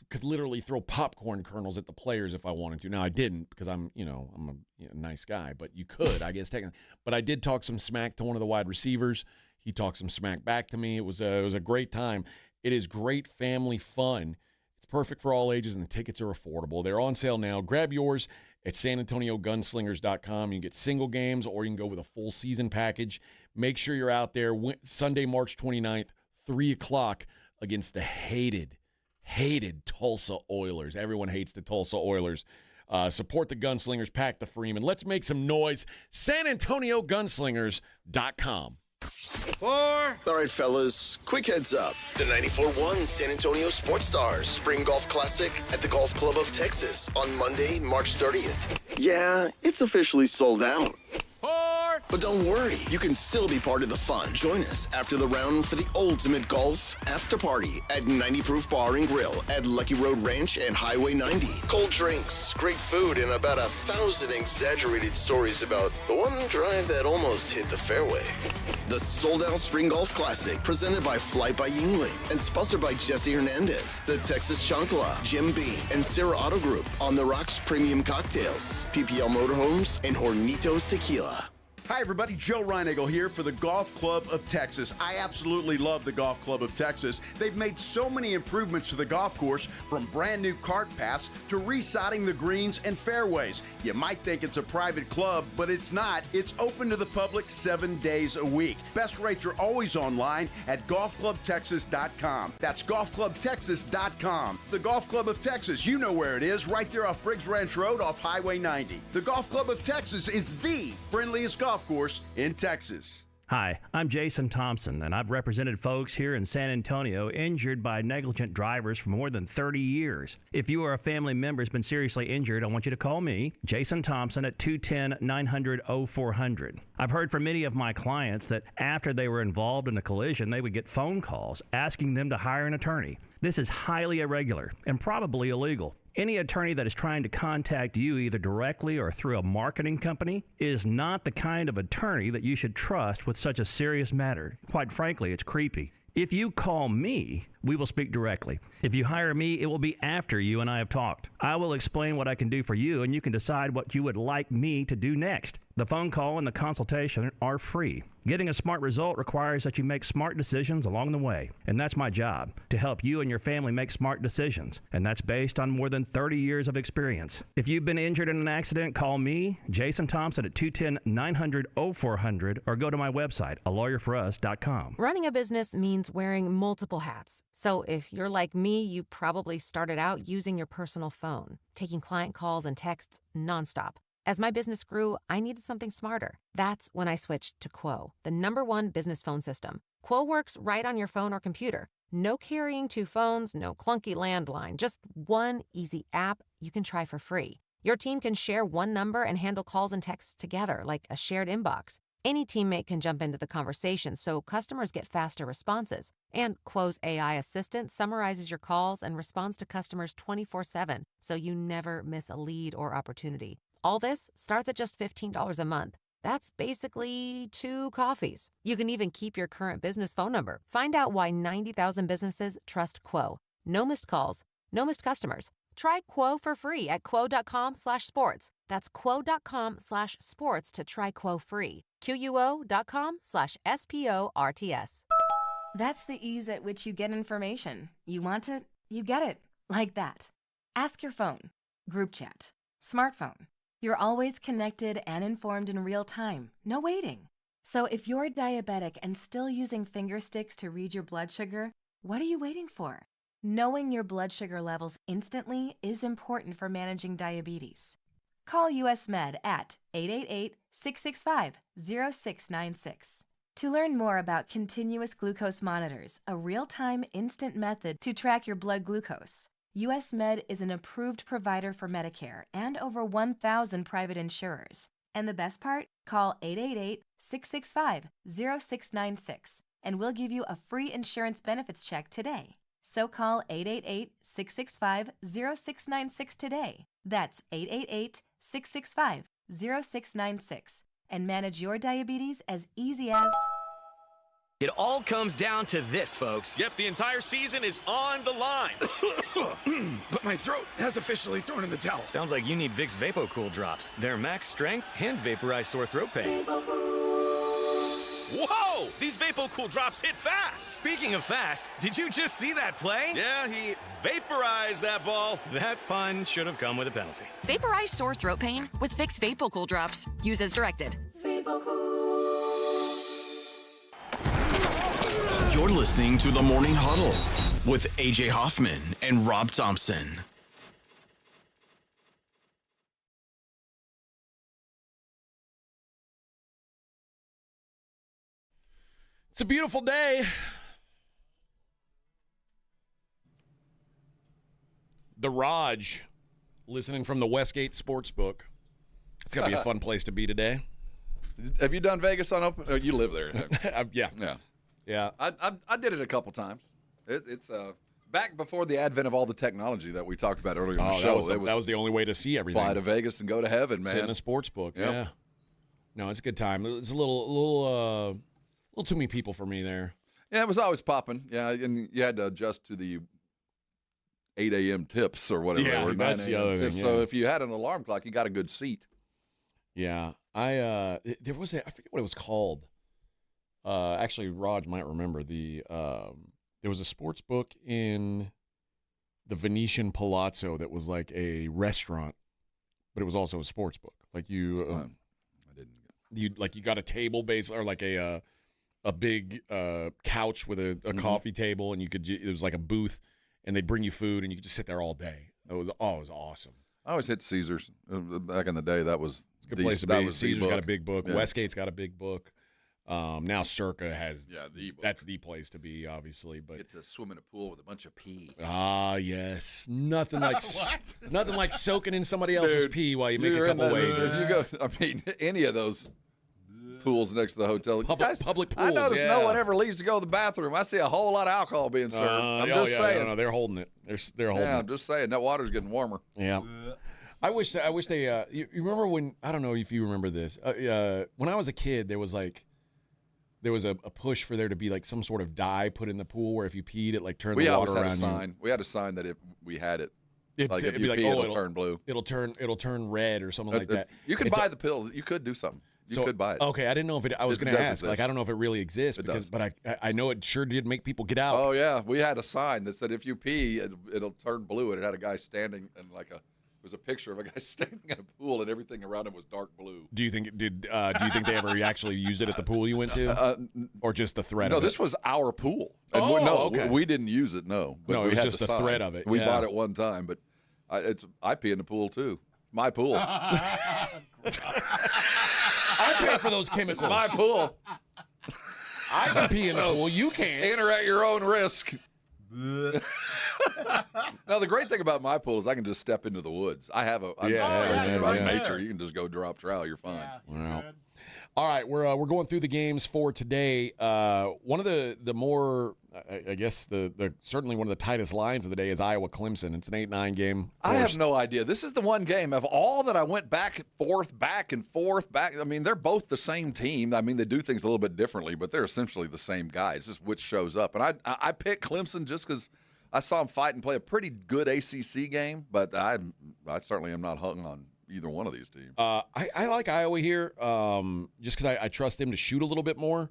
could literally throw popcorn kernels at the players if I wanted to. Now, I didn't because I'm a nice guy, but you could, I guess, technically. But I did talk some smack to one of the wide receivers. He talked some smack back to me. It was a great time. It is great family fun. It's perfect for all ages, and the tickets are affordable. They're on sale now. Grab yours at SanAntonioGunslingers.com. You can get single games or you can go with a full season package. Make sure you're out there Sunday, March 29th, 3 o'clock against the hated Tulsa Oilers. Everyone hates the Tulsa Oilers. Support the Gunslingers, pack the Freeman. Let's make some noise. SanAntonioGunslingers.com. 4. All right, fellas, quick heads up. The 94-1 San Antonio Sports Stars Spring Golf Classic at the Golf Club of Texas on Monday, March 30th. Yeah, it's officially sold out. 4. But don't worry, you can still be part of the fun. Join us after the round for the ultimate golf after party at 90 Proof Bar and Grill at Lucky Road Ranch and Highway 90. Cold drinks, great food, and about 1,000 exaggerated stories about the one drive that almost hit the fairway. The sold-out Spring Golf Classic, presented by Flight by Yingling and sponsored by Jesse Hernandez, the Texas Chancla, Jim Beam, and Sarah Auto Group, On the Rocks Premium Cocktails, PPL Motorhomes, and Hornitos Tequila. Hi, everybody. Joe Reinagle here for the Golf Club of Texas. I absolutely love the Golf Club of Texas. They've made so many improvements to the golf course, from brand new cart paths to resodding the greens and fairways. You might think it's a private club, but it's not. It's open to the public 7 days a week. Best rates are always online at golfclubtexas.com. That's golfclubtexas.com. The Golf Club of Texas, you know where it is, right there off Briggs Ranch Road off Highway 90. The Golf Club of Texas is the friendliest golf course in Texas. Hi, I'm Jason Thompson, and I've represented folks here in San Antonio injured by negligent drivers for more than 30 years. If you or a family member has been seriously injured, I want you to call me, Jason Thompson, at 210-900-0400. I've heard from many of my clients that after they were involved in a collision, they would get phone calls asking them to hire an attorney. This is highly irregular and probably illegal. Any attorney that is trying to contact you either directly or through a marketing company is not the kind of attorney that you should trust with such a serious matter. Quite frankly, it's creepy. If you call me, we will speak directly. If you hire me, it will be after you and I have talked. I will explain what I can do for you, and you can decide what you would like me to do next. The phone call and the consultation are free. Getting a smart result requires that you make smart decisions along the way. And that's my job, to help you and your family make smart decisions. And that's based on more than 30 years of experience. If you've been injured in an accident, call me, Jason Thompson, at 210-900-0400 or go to my website, alawyerforus.com. Running a business means wearing multiple hats. So if you're like me, you probably started out using your personal phone, taking client calls and texts nonstop. As my business grew, I needed something smarter. That's when I switched to Quo, the #1 business phone system. Quo works right on your phone or computer. No carrying 2 phones, no clunky landline, just one easy app you can try for free. Your team can share one number and handle calls and texts together like a shared inbox. Any teammate can jump into the conversation so customers get faster responses. And Quo's AI assistant summarizes your calls and responds to customers 24/7, so you never miss a lead or opportunity. All this starts at just $15 a month. That's basically 2 coffees. You can even keep your current business phone number. Find out why 90,000 businesses trust Quo. No missed calls, no missed customers. Try Quo for free at quo.com/sports. That's quo.com/sports to try Quo free. QUO.com/SPORTS. That's the ease at which you get information. You want it, you get it. Like that. Ask your phone. Group chat. Smartphone. You're always connected and informed in real time. No waiting. So if you're diabetic and still using finger sticks to read your blood sugar, what are you waiting for? Knowing your blood sugar levels instantly is important for managing diabetes. Call US Med at 888-665-0696. To learn more about continuous glucose monitors, a real-time instant method to track your blood glucose, US Med is an approved provider for Medicare and over 1,000 private insurers. And the best part? Call 888-665-0696 and we'll give you a free insurance benefits check today. So call 888-665-0696 today. That's 888-665-0696 and manage your diabetes as easy as... It all comes down to this, folks. Yep, the entire season is on the line. But my throat has officially thrown in the towel. Sounds like you need Vicks VapoCool drops. Their max strength and vaporize sore throat pain. Whoa! These VapoCool drops hit fast. Speaking of fast, did you just see that play? Yeah, he vaporized that ball. That pun should have come with a penalty. Vaporize sore throat pain with Vicks VapoCool drops. Use as directed. You're listening to the Morning Huddle with AJ Hoffman and Rob Thompson. It's a beautiful day. The Raj, listening from the Westgate Sportsbook. It's going to be a fun place to be today. Have you done Vegas on open? Oh, you live there. Yeah. Yeah. I did it a couple times. It's back before the advent of all the technology that we talked about earlier in the show. That was the only way to see everything. Fly to Vegas and go to heaven, man. Sit in a sports book. Yep. Yeah. No, it's a good time. It's a little too many people for me there. Yeah, it was always popping. Yeah, and you had to adjust to the 8 a.m. tips or whatever they were. That's the other thing. Yeah. So if you had an alarm clock, you got a good seat. Yeah. There was I forget what it was called. Actually, Raj might remember there was a sports book in the Venetian Palazzo that was like a restaurant, but it was also a sports book. Like you got a table base or like a big couch with a coffee table, and it was like a booth, and they'd bring you food, and you could just sit there all day. It was awesome. I always hit Caesars back in the day. That was a good place to be. Caesars got a big book. Yeah. Westgate's got a big book. Now Circa has that's the place to be, obviously. But get to swim in a pool with a bunch of pee. Ah, yes, nothing like nothing like soaking in somebody else's pee while you make a couple waves. If you go, any of those pools next to the hotel, public pools. I notice no one ever leaves to go to the bathroom. I see a whole lot of alcohol being served. I'm just saying. No, they're holding it. They're holding it. I'm just saying that water's getting warmer. Yeah. I wish they. You remember when? I don't know if you remember this. When I was a kid, there was a push for there to be like some sort of dye put in the pool where if you peed, it like turned the water around you. We had a sign that we had it. Like if you pee, it'll turn blue. It'll turn red or something like that. You can buy the pills. You could do something. You could buy it. Okay, I didn't know if it. I was going to ask. Like, I don't know if it really exists, but I know it sure did make people get out. Oh yeah, we had a sign that said if you pee, it'll turn blue, and it had a guy standing and it was a picture of a guy standing in a pool, and everything around him was dark blue. Do you think they ever actually used it at the pool you went to, or just the threat? No, of it? This was our pool. And okay. We didn't use it. No, but it was just the threat of it. We bought it one time, but I pee in the pool too. My pool. I pay for those chemicals. My pool. I can pee in the pool. You can't. Enter at your own risk. Now, the great thing about my pool is I can just step into the woods. I have nature. You can just go drop trout. You're fine. Well. All right, we're going through the games for today. One of the more, I guess the certainly one of the tightest lines of the day is Iowa Clemson. It's an 8-9 game. I have no idea. This is the one game of all that I went back and forth. I mean, they're both the same team. I mean, they do things a little bit differently, but they're essentially the same guy. It's just which shows up. And I picked Clemson just because I saw them fight and play a pretty good ACC game, but I certainly am not hung on either one of these teams. I like Iowa here just because I trust them to shoot a little bit more.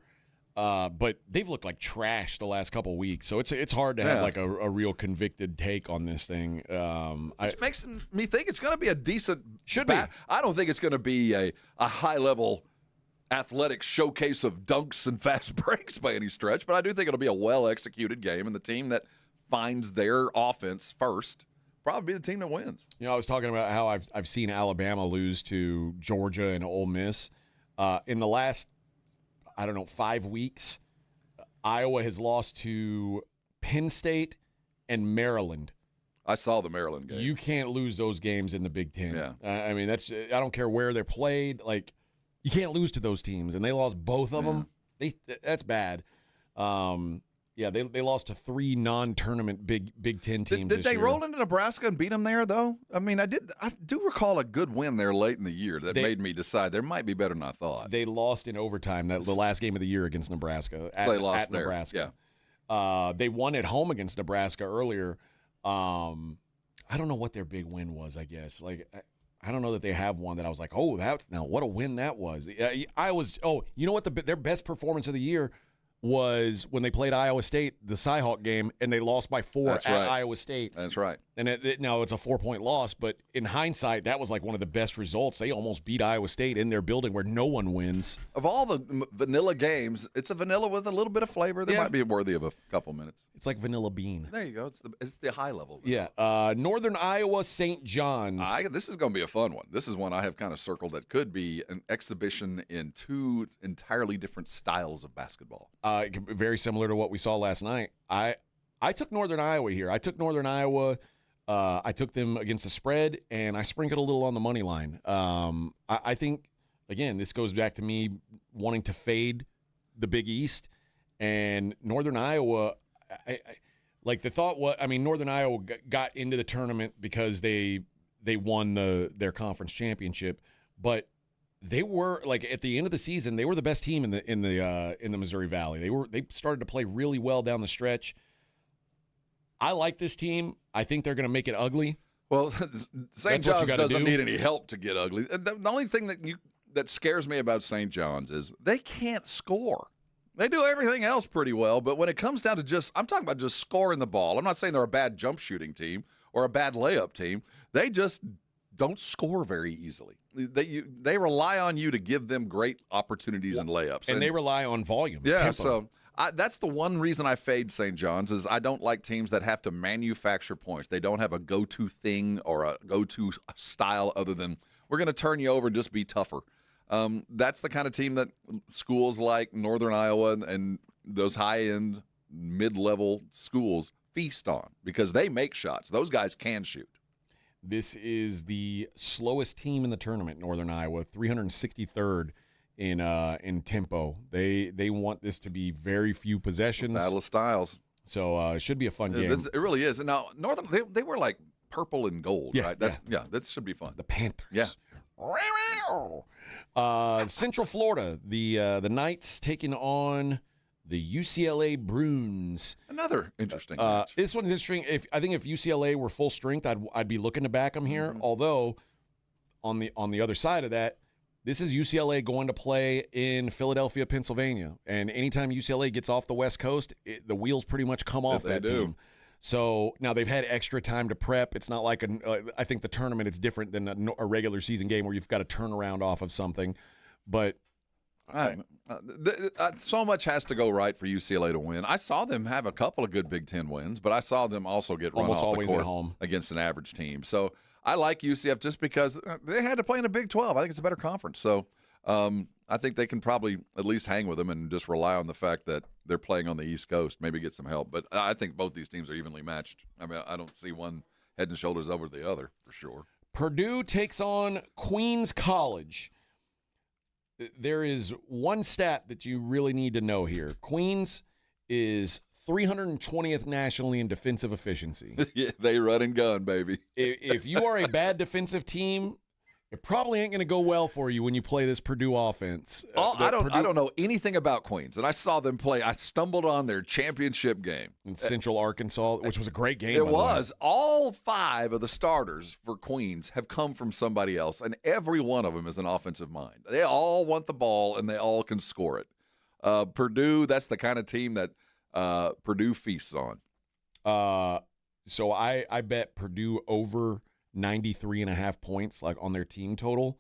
But they've looked like trash the last couple of weeks, so it's hard to have like a real convicted take on this thing. Which makes me think it's going to be a decent. Should be. I don't think it's going to be a high level athletic showcase of dunks and fast breaks by any stretch, but I do think it'll be a well executed game, and the team that finds their offense first probably be the team that wins. You know, I was talking about how I've seen Alabama lose to Georgia and Ole Miss in the last, 5 weeks. Iowa has lost to Penn State and Maryland. I saw the Maryland game. You can't lose those games in the Big Ten. Yeah. I mean, I don't care where they're played. Like, you can't lose to those teams, and they lost both of them. That's bad. Yeah, they lost to 3 non-tournament Big Ten teams. Did they year. roll into Nebraska and beat them there, though? I mean, I do recall a good win there late in the year that made me decide there might be better than I thought. They lost in overtime the last game of the year against Nebraska. They lost there. Nebraska. Yeah. They won at home against Nebraska earlier. I don't know what their big win was. I guess I don't know that they have one that I was like, oh, what a win that was. I was. Oh, you know what? Their best performance of the year was when they played Iowa State, the Cyhawk game, and they lost by 4 at Iowa State. That's right. And now it's a 4-point loss, but in hindsight, that was like one of the best results. They almost beat Iowa State in their building where no one wins. Of all the vanilla games, it's a vanilla with a little bit of flavor that might be worthy of a couple minutes. It's like vanilla bean. There you go. It's the high level. Yeah. Northern Iowa, St. John's. This is going to be a fun one. This is one I have kind of circled that could be an exhibition in 2 entirely different styles of basketball. Very similar to what we saw last night. I took Northern Iowa here. I took Northern Iowa. I took them against the spread, and I sprinkled a little on the money line. I think, again, this goes back to me wanting to fade the Big East. And Northern Iowa, the thought was, Northern Iowa got into the tournament because they won their conference championship, but they were at the end of the season, they were the best team in the Missouri Valley. They started to play really well down the stretch. I like this team. I think they're going to make it ugly. Well, St. John's doesn't need any help to get ugly. The only thing that scares me about St. John's is they can't score. They do everything else pretty well, but when it comes down to I'm talking about just scoring the ball. I'm not saying they're a bad jump shooting team or a bad layup team. They just don't score very easily. They rely on you to give them great opportunities and layups. And they rely on volume. Yeah, tempo. so that's the one reason I fade St. John's is I don't like teams that have to manufacture points. They don't have a go-to thing or a go-to style other than we're going to turn you over and just be tougher. That's the kind of team that schools like Northern Iowa and those high-end, mid-level schools feast on because they make shots. Those guys can shoot. This is the slowest team in the tournament, Northern Iowa, 363rd in tempo. They want this to be very few possessions. Battle of styles. So it should be a fun game. It really is. And now Northern, they were like purple and gold, right? That should be fun. The Panthers. Yeah. Central Florida, the Knights taking on the UCLA Bruins. Another interesting match. This one's interesting. I think if UCLA were full strength, I'd be looking to back them here. Although, on the other side of that, this is UCLA going to play in Philadelphia, Pennsylvania, and anytime UCLA gets off the West Coast, the wheels pretty much come off that team. So now they've had extra time to prep. It's not like I think the tournament is different than a regular season game where you've got to turn around off of something, but. So much has to go right for UCLA to win. I saw them have a couple of good Big Ten wins, but I saw them also get run almost off always the court at home against an average team. So I like UCF just because they had to play in a Big 12. I think it's a better conference. So I think they can probably at least hang with them and just rely on the fact that they're playing on the East Coast, maybe get some help. But I think both these teams are evenly matched. I mean, I don't see one head and shoulders over the other for sure. Purdue takes on Queens College. There is one stat that you really need to know here. Queens is 320th nationally in defensive efficiency. Yeah, they run and gun, baby. If you are a bad defensive team, it probably ain't going to go well for you when you play this Purdue offense. I don't know anything about Queens, and I saw them play. I stumbled on their championship game in Central Arkansas, which was a great game. It was. All 5 of the starters for Queens have come from somebody else, and every one of them is an offensive mind. They all want the ball, and they all can score it. Purdue, that's the kind of team that Purdue feasts on. So I bet Purdue over 93.5 points, like on their team total.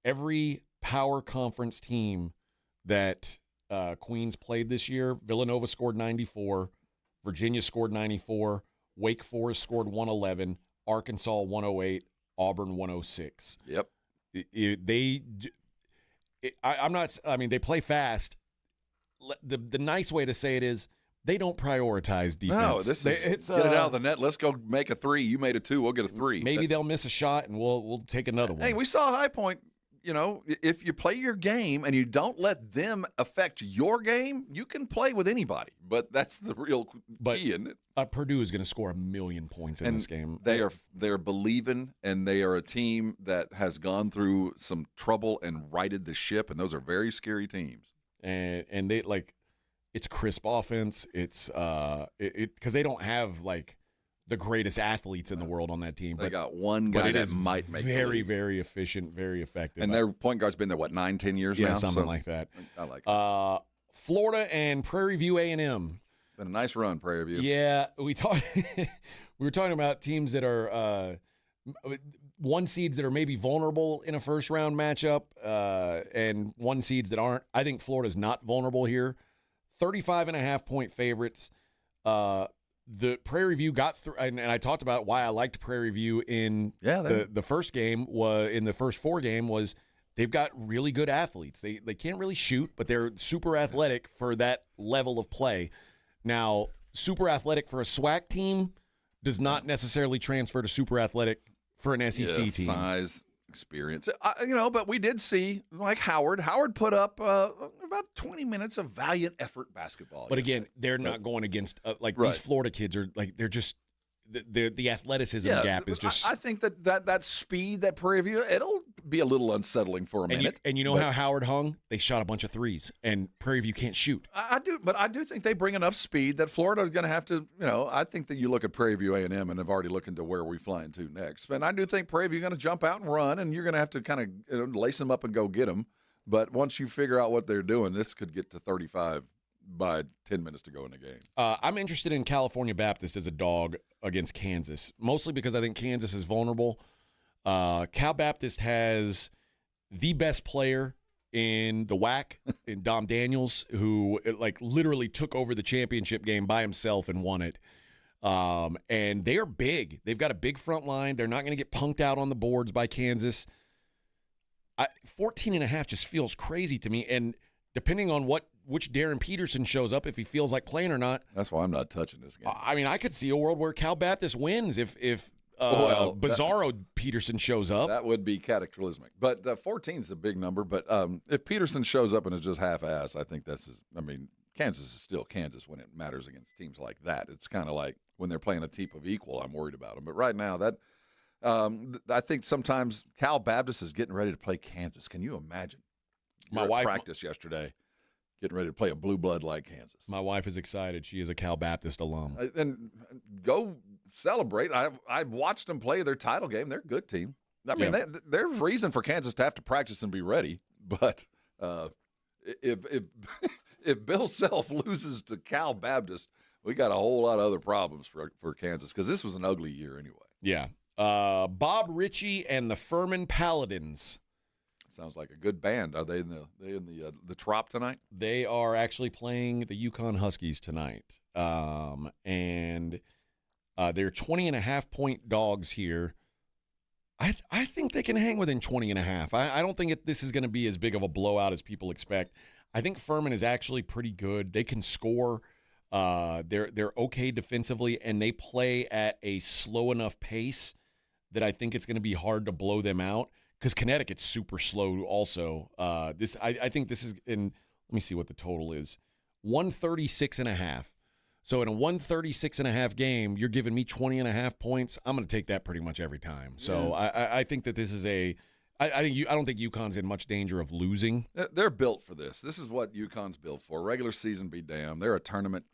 Every power conference team that Queens played this year, Villanova scored 94, Virginia scored 94, Wake Forest scored 111, Arkansas 108, Auburn 106. Yep. They play fast. The nice way to say it is they don't prioritize defense. No, get it out of the net. Let's go make a 3. You made a 2. We'll get a 3. Maybe they'll miss a shot, and we'll take another one. Hey, we saw High Point. You know, if you play your game and you don't let them affect your game, you can play with anybody. But that's the real key, isn't it? Purdue is going to score 1 million points in this game. They're believing, and they are a team that has gone through some trouble and righted the ship, and those are very scary teams. And they it's crisp offense. It's because they don't have the greatest athletes in the world on that team. They got one guy that might make very, very efficient, very effective. And their point guard's been there, 9-10 years now? Yeah, something like that. I like it. Florida and Prairie View A&M. Been a nice run, Prairie View. Yeah, we were talking about teams that are one seeds that are maybe vulnerable in a first-round matchup and one seeds that aren't. I think Florida's not vulnerable here. 35.5-point favorites. The Prairie View got through, and I talked about why I liked Prairie View in the first game. In the first 4 game was they've got really good athletes. They can't really shoot, but they're super athletic for that level of play. Now, super athletic for a SWAC team does not necessarily transfer to super athletic for an SEC team. Size, experience, but we did see Howard. Howard put up about 20 minutes of valiant effort basketball. But again, they're not going against these Florida kids are they're just the athleticism gap is just. I think that speed that Prairie View, it'll be a little unsettling for a minute. And you know how Howard hung? They shot a bunch of threes, and Prairie View can't shoot. I do think they bring enough speed that Florida is going to have to. I think that you look at Prairie View A&M and have already looked into where we fly into next. And I do think Prairie View is going to jump out and run, and you're going to have to kind of lace them up and go get them. But once you figure out what they're doing, this could get to 35 by 10 minutes to go in the game. I'm interested in California Baptist as a dog against Kansas, mostly because I think Kansas is vulnerable. Cal Baptist has the best player in the WAC, in Dom Daniels, who literally took over the championship game by himself and won it. And they are big. They've got a big front line. They're not going to get punked out on the boards by Kansas. 14.5 just feels crazy to me. And depending on which Darren Peterson shows up, if he feels like playing or not. That's why I'm not touching this game. I mean, I could see a world where Cal Baptist wins if Bizarro Peterson shows up. That would be cataclysmic. But 14 is a big number. But if Peterson shows up and is just half-ass, I think Kansas is still Kansas when it matters against teams like that. It's kind of like when they're playing a team of equal, I'm worried about them. But right now, I think sometimes Cal Baptist is getting ready to play Kansas. Can you imagine? My wife practice yesterday. getting ready to play a blue blood like Kansas. My wife is excited. She is a Cal Baptist alum. And go celebrate. I watched them play their title game. They're a good team. I mean, there's reason for Kansas to have to practice and be ready. But if Bill Self loses to Cal Baptist, we got a whole lot of other problems for Kansas because this was an ugly year anyway. Yeah. Bob Ritchie and the Furman Paladins. Sounds like a good band. Are they in the Trop tonight? They are actually playing the Yukon Huskies tonight. And they're 20.5-point dogs here. I think they can hang within 20.5. I don't think this is going to be as big of a blowout as people expect. I think Furman is actually pretty good. They can score. They're okay defensively, and they play at a slow enough pace that I think it's going to be hard to blow them out. Because Connecticut's super slow also. I think this is in. Let me see what the total is. 136.5. So in a 136.5 game, you're giving me 20.5 points. I'm going to take that pretty much every time. So I think that this is a. I don't think UConn's in much danger of losing. They're built for this. This is what UConn's built for. Regular season be damned. They're a tournament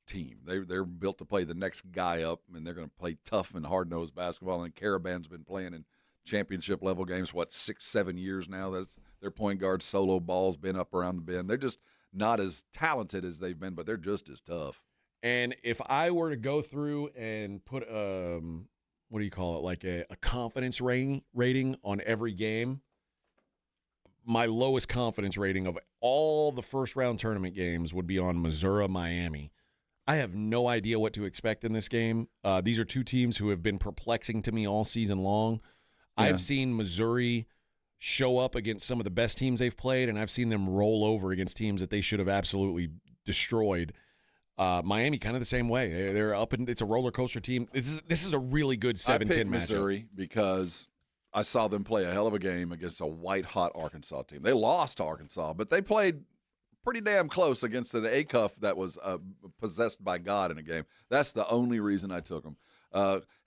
team. They're built to play the next guy up, and they're going to play tough and hard-nosed basketball. And Caravan's been playing in championship level games, 6-7 years now. That's their point guard solo ball's been up around the bend. They're just not as talented as they've been, but they're just as tough. And if I were to go through and put what do you call it, like a confidence rating on every game, my lowest confidence rating of all the first round tournament games would be on Missouri, Miami. I have no idea what to expect in this game. These are two teams who have been perplexing to me all season long. Yeah. I've seen Missouri show up against some of the best teams they've played, and I've seen them roll over against teams that they should have absolutely destroyed. Miami kind of the same way. They're up, and it's a roller coaster team. This is a really good 7-10 matchup. I picked Missouri because I saw them play a hell of a game against a white-hot Arkansas team. They lost to Arkansas, but they played pretty damn close against an ACUF that was possessed by God in a game. That's the only reason I took them.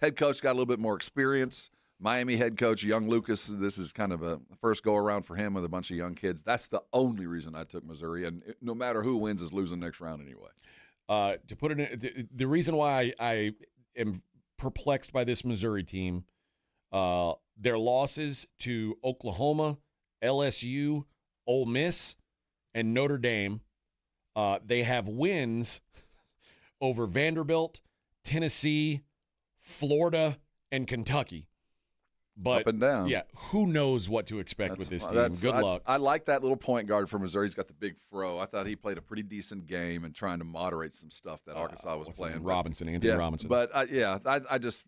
Head coach got a little bit more experience. Miami head coach, young Lucas, this is kind of a first go-around for him with a bunch of young kids. That's the only reason I took Missouri, and no matter who wins is losing next round anyway. To put it in, the reason why I am perplexed by this Missouri team, their losses to Oklahoma, LSU, Ole Miss, and Notre Dame, they have wins over Vanderbilt, Tennessee, Florida, and Kentucky. But, up and down. Yeah, who knows what to expect with this team. Good luck. I like that little point guard from Missouri. He's got the big fro. I thought he played a pretty decent game and trying to moderate some stuff that Arkansas was playing. Anthony Robinson. But, I just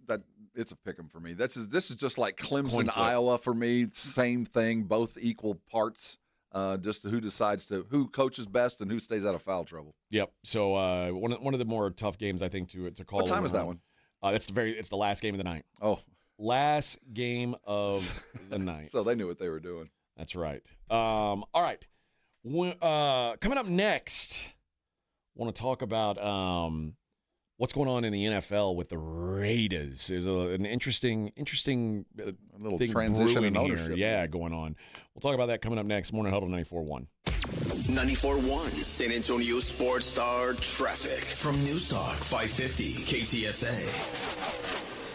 it's a pick 'em for me. This is just like Clemson, Iowa for me. Same thing, both equal parts. Just who coaches best and who stays out of foul trouble. Yep. So one of the more tough games I think to call. What time is that one? It's the last game of the night. Oh. Last game of the night. So they knew what they were doing. That's right. All right. Coming up next, I want to talk about what's going on in the NFL with the Raiders. There's an interesting little transition in ownership. Yeah, going on. We'll talk about that coming up next. Morning Huddle 94.1. 94.1 San Antonio Sports Star Traffic from News Talk 550 KTSA.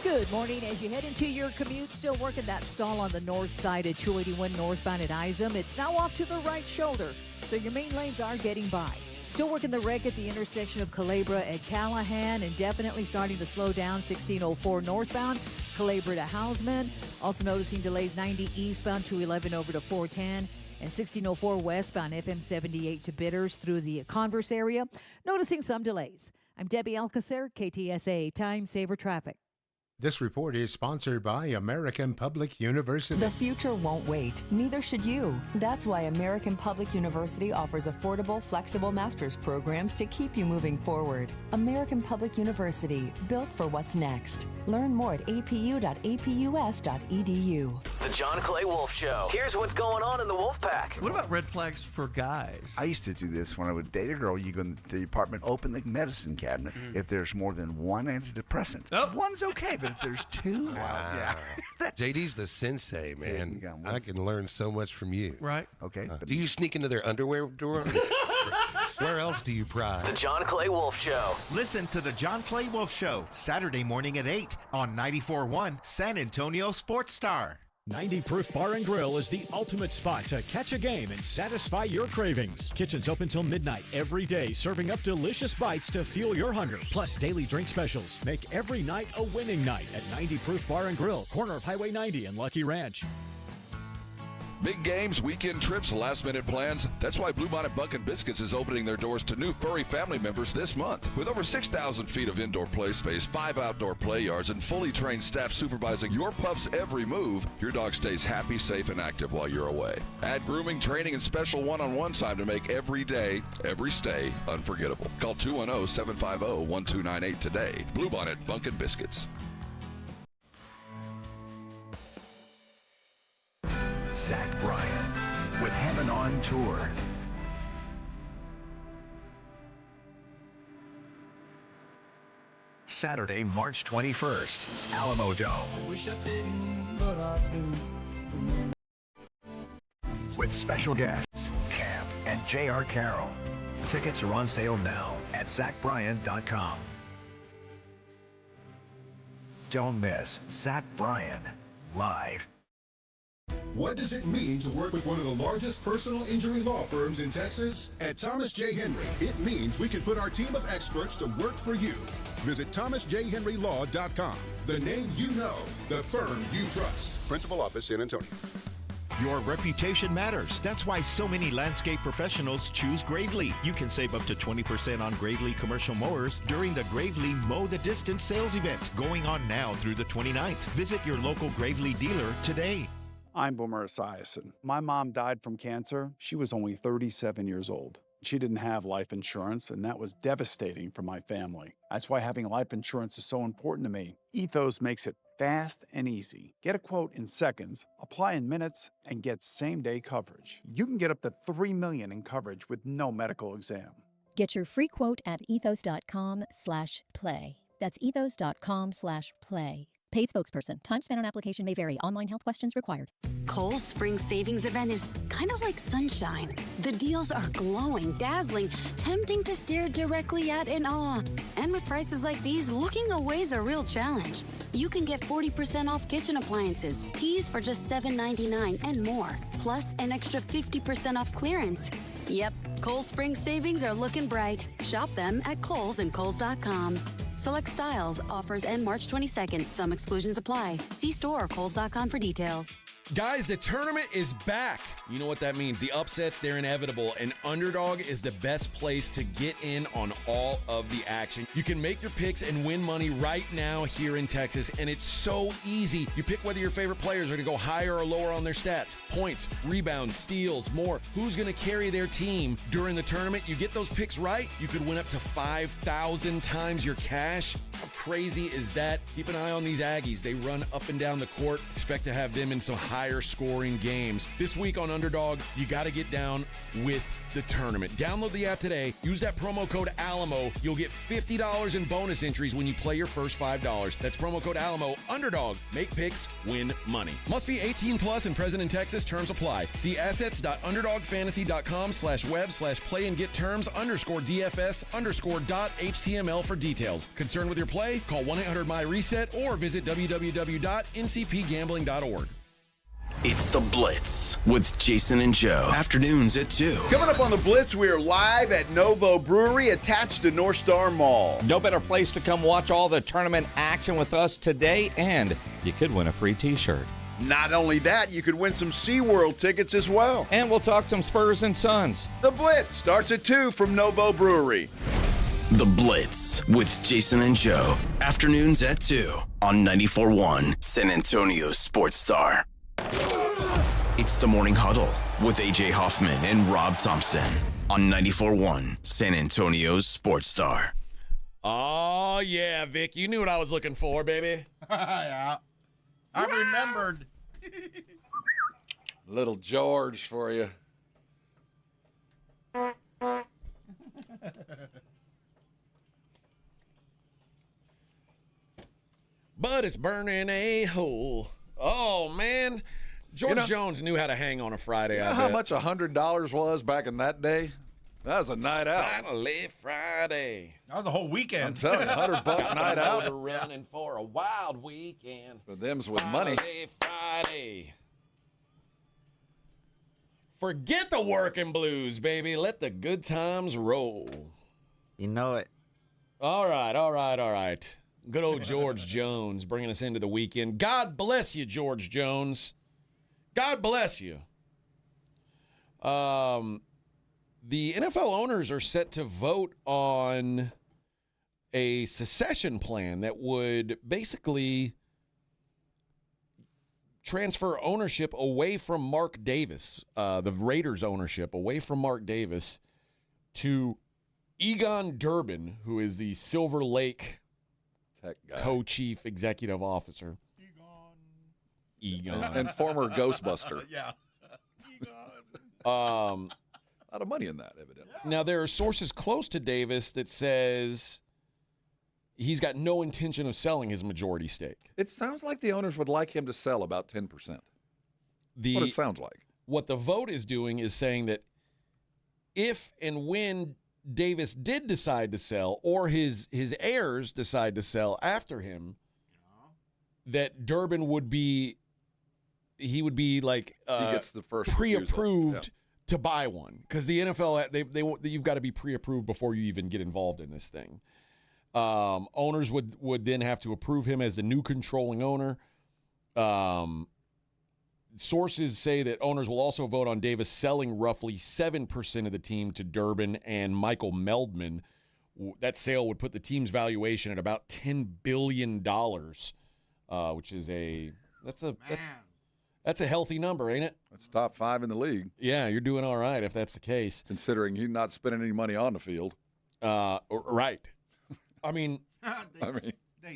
Good morning. As you head into your commute, still working that stall on the north side at 281 northbound at Isom. It's now off to the right shoulder, so your main lanes are getting by. Still working the wreck at the intersection of Calabria at Callahan, and definitely starting to slow down 1604 northbound, Calabria to Hausman. Also noticing delays 90 eastbound 211 over to 410. And 1604 westbound FM 78 to Bitters through the Converse area. Noticing some delays. I'm Debbie Alcacer, KTSA Time Saver Traffic. This report is sponsored by American Public University. The future won't wait. Neither should you. That's why American Public University offers affordable, flexible master's programs to keep you moving forward. American Public University, built for what's next. Learn more at apu.apus.edu. The John Clay Wolf Show. Here's what's going on in the Wolf Pack. What about red flags for guys? I used to do this when I would date a girl. You go in the apartment, open the medicine cabinet. If there's more than one antidepressant, one's okay. but if there's two, yeah. JD's the sensei, man. I can learn so much from you. Right. Okay. Do you sneak into their underwear drawer? Where else do you pry? The John Clay Wolf Show. Listen to the John Clay Wolf Show, Saturday morning at 8 on 94.1 San Antonio Sports Star. 90 Proof Bar and Grill is the ultimate spot to catch a game and satisfy your cravings. Kitchen's open till midnight every day, serving up delicious bites to fuel your hunger. Plus daily drink specials. Make every night a winning night at 90 Proof Bar and Grill, corner of Highway 90 and Lucky Ranch. Big games, weekend trips, last-minute plans. That's why Bluebonnet Bunkin' Biscuits is opening their doors to new furry family members this month. With over 6,000 feet of indoor play space, 5 outdoor play yards, and fully trained staff supervising your pup's every move, your dog stays happy, safe, and active while you're away. Add grooming, training, and special one-on-one time to make every day, every stay unforgettable. Call 210-750-1298 today. Bluebonnet Bunkin' Biscuits. Zach Bryan with Heaven on Tour. Saturday, March 21st, Alamo Dome. With special guests, Camp and J.R. Carroll. Tickets are on sale now at ZachBryan.com. Don't miss Zach Bryan live. What does it mean to work with one of the largest personal injury law firms in Texas? At Thomas J. Henry, it means we can put our team of experts to work for you. Visit thomasjhenrylaw.com. The name you know, the firm you trust. Principal office, San Antonio. Your reputation matters. That's why so many landscape professionals choose Gravely. You can save up to 20% on Gravely commercial mowers during the Gravely Mow the Distance sales event going on now through the 29th. Visit your local Gravely dealer today. I'm Boomer Esiason. My mom died from cancer. She was only 37 years old. She didn't have life insurance, and that was devastating for my family. That's why having life insurance is so important to me. Ethos makes it fast and easy. Get a quote in seconds, apply in minutes, and get same-day coverage. You can get up to $3 million in coverage with no medical exam. Get your free quote at ethos.com/play. That's ethos.com/play. Paid spokesperson. Time spent on application may vary. Online health questions required. Kohl's Spring Savings Event is kind of like sunshine. The deals are glowing, dazzling, tempting to stare directly at in awe. And with prices like these, looking away is a real challenge. You can get 40% off kitchen appliances, teas for just $7.99 and more, plus an extra 50% off clearance. Yep, Kohl's Spring Savings are looking bright. Shop them at Kohl's and Kohl's.com. Select styles, offers end March 22nd. Some exclusions apply. See store or Kohl's.com for details. Guys, the tournament is back. You know what that means. The upsets, they're inevitable, and Underdog is the best place to get in on all of the action. You can make your picks and win money right now here in Texas, and it's so easy. You pick whether your favorite players are going to go higher or lower on their stats. Points, rebounds, steals, more. Who's going to carry their team during the tournament? You get those picks right, you could win up to 5,000 times your cash. How crazy is that? Keep an eye on these Aggies. They run up and down the court. Expect to have them in some higher scoring games. This week on Underdog, you got to get down with the tournament. Download the app today. Use that promo code ALAMO. You'll get $50 in bonus entries when you play your first $5. That's promo code ALAMO. Underdog. Make picks, win money. Must be 18 plus and present in Texas. Terms apply. See assets.underdogfantasy.com/web/play and get terms _DFS_.html for details. Concerned with your play? Call 1-800-MY-RESET or visit www.ncpgambling.org. It's The Blitz with Jason and Joe. Afternoons at 2. Coming up on The Blitz, we are live at Novo Brewery attached to North Star Mall. No better place to come watch all the tournament action with us today, and you could win a free t-shirt. Not only that, you could win some SeaWorld tickets as well. And we'll talk some Spurs and Suns. The Blitz starts at 2 from Novo Brewery. The Blitz with Jason and Joe. Afternoons at 2 on 94.1 San Antonio Sports Star. It's the Morning Huddle with A.J. Hoffman and Rob Thompson on 94.1 San Antonio's Sports Star. Oh, yeah, Vic. You knew what I was looking for, baby. Yeah. I remembered. Little George for you. but it's burning a hole. Oh, man. George Jones knew how to hang on a Friday. You know how much $100 was back in that day? That was a night out. Finally Friday. That was a whole weekend. I'm telling you, $100 night out. Running for a wild weekend. For them's with money. Finally Friday. Forget the working blues, baby. Let the good times roll. You know it. All right. Good old George Jones bringing us into the weekend. God bless you, George Jones. God bless you. The NFL owners are set to vote on a secession plan that would basically transfer ownership away from Mark Davis, the Raiders ownership, away from Mark Davis to Egon Durbin, who is the Silver Lake co-chief executive officer. Egon. And former Ghostbuster. Yeah. A lot of money in that, evidently. Now, there are sources close to Davis that says he's got no intention of selling his majority stake. It sounds like the owners would like him to sell about 10%. What it sounds like. What the vote is doing is saying that if and when Davis did decide to sell, or his heirs decide to sell after him, that Durbin would be he like he gets the first pre-approved to buy one, because the NFL they you've got to be pre-approved before you even get involved in this thing. Owners would then have to approve him as the new controlling owner. Sources say that owners will also vote on Davis selling roughly 7% of the team to Durbin and Michael Meldman. That sale would put the team's valuation at about $10 billion, which is that's a healthy number, ain't it? That's top 5 in the league. Yeah, you're doing all right if that's the case. Considering you're not spending any money on the field. Right. I mean,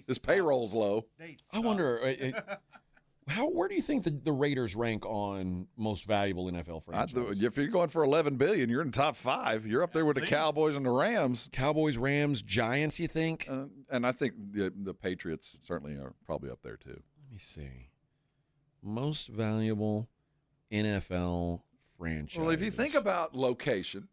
his payroll's low. I wonder, where do you think the Raiders rank on most valuable NFL franchises? If you're going for $11 billion, you're in the top 5. You're up there with the Cowboys and the Rams. Cowboys, Rams, Giants, you think? And I think the Patriots certainly are probably up there too. Let me see. Most valuable NFL franchise. Well, if you think about location,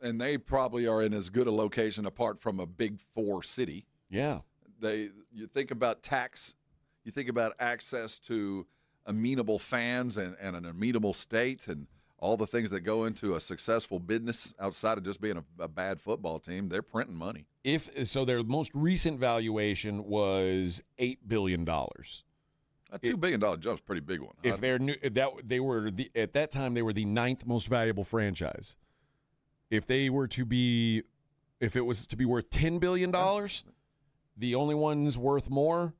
and they probably are in as good a location apart from a big 4 city. Yeah. You think about tax, you think about access to amenable fans and an amenable state and all the things that go into a successful business outside of just being a bad football team. They're printing money. So their most recent valuation was $8 billion. A $2 billion jump's a pretty big one. If they're new, at that time they were the 9th most valuable franchise. If it was to be worth $10 billion, the only ones worth more: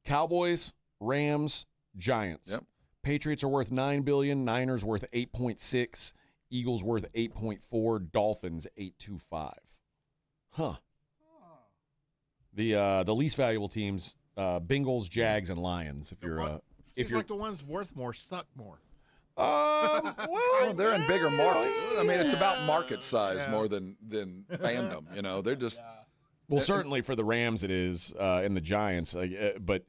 Cowboys, Rams, Giants. Yep. Patriots are worth $9 billion. Niners worth 8.6. Eagles worth 8.4. Dolphins 8.25. Huh. The least valuable teams: Bengals, Jags, and Lions. If you're like the ones worth more suck more. Well, they're in bigger markets. I mean, it's about market size more than fandom. You know, they're just. Well, certainly for the Rams it is, and the Giants. But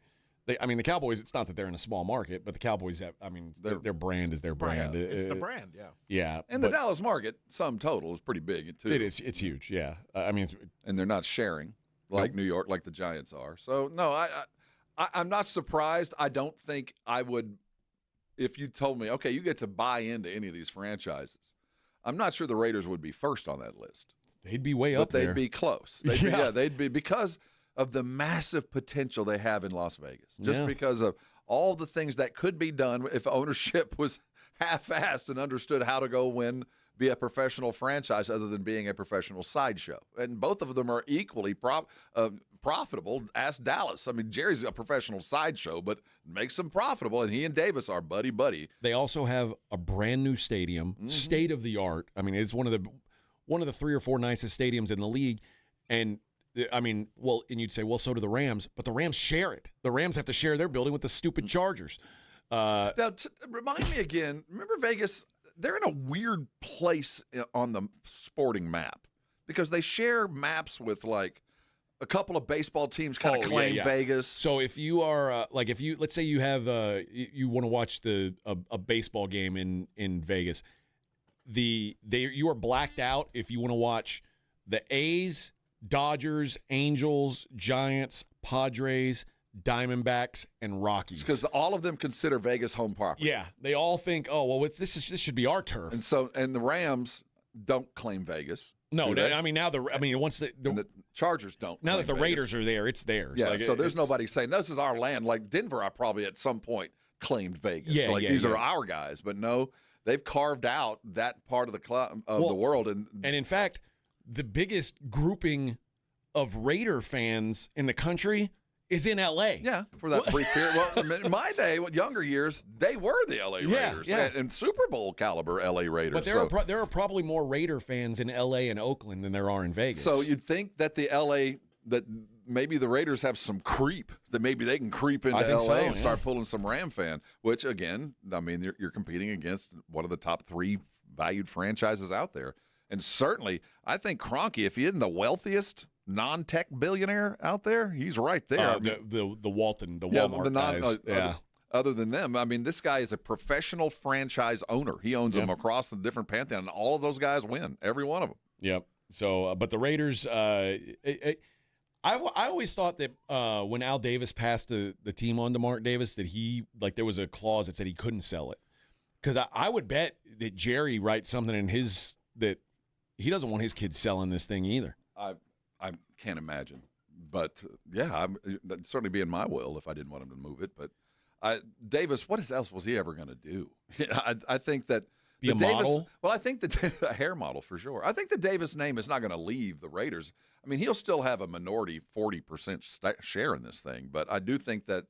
the Cowboys. It's not that they're in a small market, but the Cowboys have. Their brand is their brand. It's the brand, yeah. Yeah, and the Dallas market, sum total, is pretty big too. It is. It's huge. Yeah, and they're not sharing like New York, like the Giants are. So no, I'm not surprised. I don't think I would. If you told me, okay, you get to buy into any of these franchises, I'm not sure the Raiders would be first on that list. They'd be way up there. But they'd be close. They'd be because of the massive potential they have in Las Vegas. Just because of all the things that could be done if ownership was half-assed and understood how to go be a professional franchise other than being a professional sideshow. And both of them are equally profitable. Ask Dallas. I mean, Jerry's a professional sideshow, but makes them profitable, and he and Davis are buddy-buddy. They also have a brand-new stadium, state-of-the-art. I mean, it's one of the 3 or 4 nicest stadiums in the league. And, and you'd say, well, so do the Rams. But the Rams share it. The Rams have to share their building with the stupid Chargers. Now, remind me again, remember Vegas? They're in a weird place on the sporting map because they share maps with, like, a couple of baseball teams kind of claim Vegas. So if you are let's say you have you want to watch a baseball game in Vegas, you are blacked out if you want to watch the A's, Dodgers, Angels, Giants, Padres, Diamondbacks, and Rockies. Because all of them consider Vegas home property. Yeah, they all think, oh well, this should be our turf. And the Rams don't claim Vegas. No, once the Chargers don't. Now that the Vegas. Raiders are there, it's theirs. Yeah, so there's nobody saying this is our land. Like Denver, I probably at some point claimed Vegas. Yeah, these are our guys, but no, they've carved out that part of the world. And in fact, the biggest grouping of Raider fans in the country is in L.A. Yeah, for that brief period. Well, in my day, younger years, they were the L.A. Raiders and Super Bowl caliber L.A. Raiders. But there are probably more Raider fans in L.A. and Oakland than there are in Vegas. So you'd think that that maybe the Raiders have some creep, that maybe they can creep into L.A. and start pulling some Ram fan, which, again, I mean, you're competing against one of the top 3 valued franchises out there. And certainly, I think Kroenke, if he isn't the wealthiest non-tech billionaire out there, he's right there. The Walmart guys. Other than them, I mean, this guy is a professional franchise owner. He owns them across the different pantheon, and all of those guys win, every one of them. Yep. So, but the Raiders, I always thought that when Al Davis passed the team on to Mark Davis, that there was a clause that said he couldn't sell it. Because I would bet that Jerry writes something in his that he doesn't want his kids selling this thing either. I can't imagine. But, that'd certainly be in my will if I didn't want him to move it. But Davis, what else was he ever going to do? I think that be a model? Well, I think that a hair model for sure. I think the Davis name is not going to leave the Raiders. I mean, he'll still have a minority 40% share in this thing. But I do think that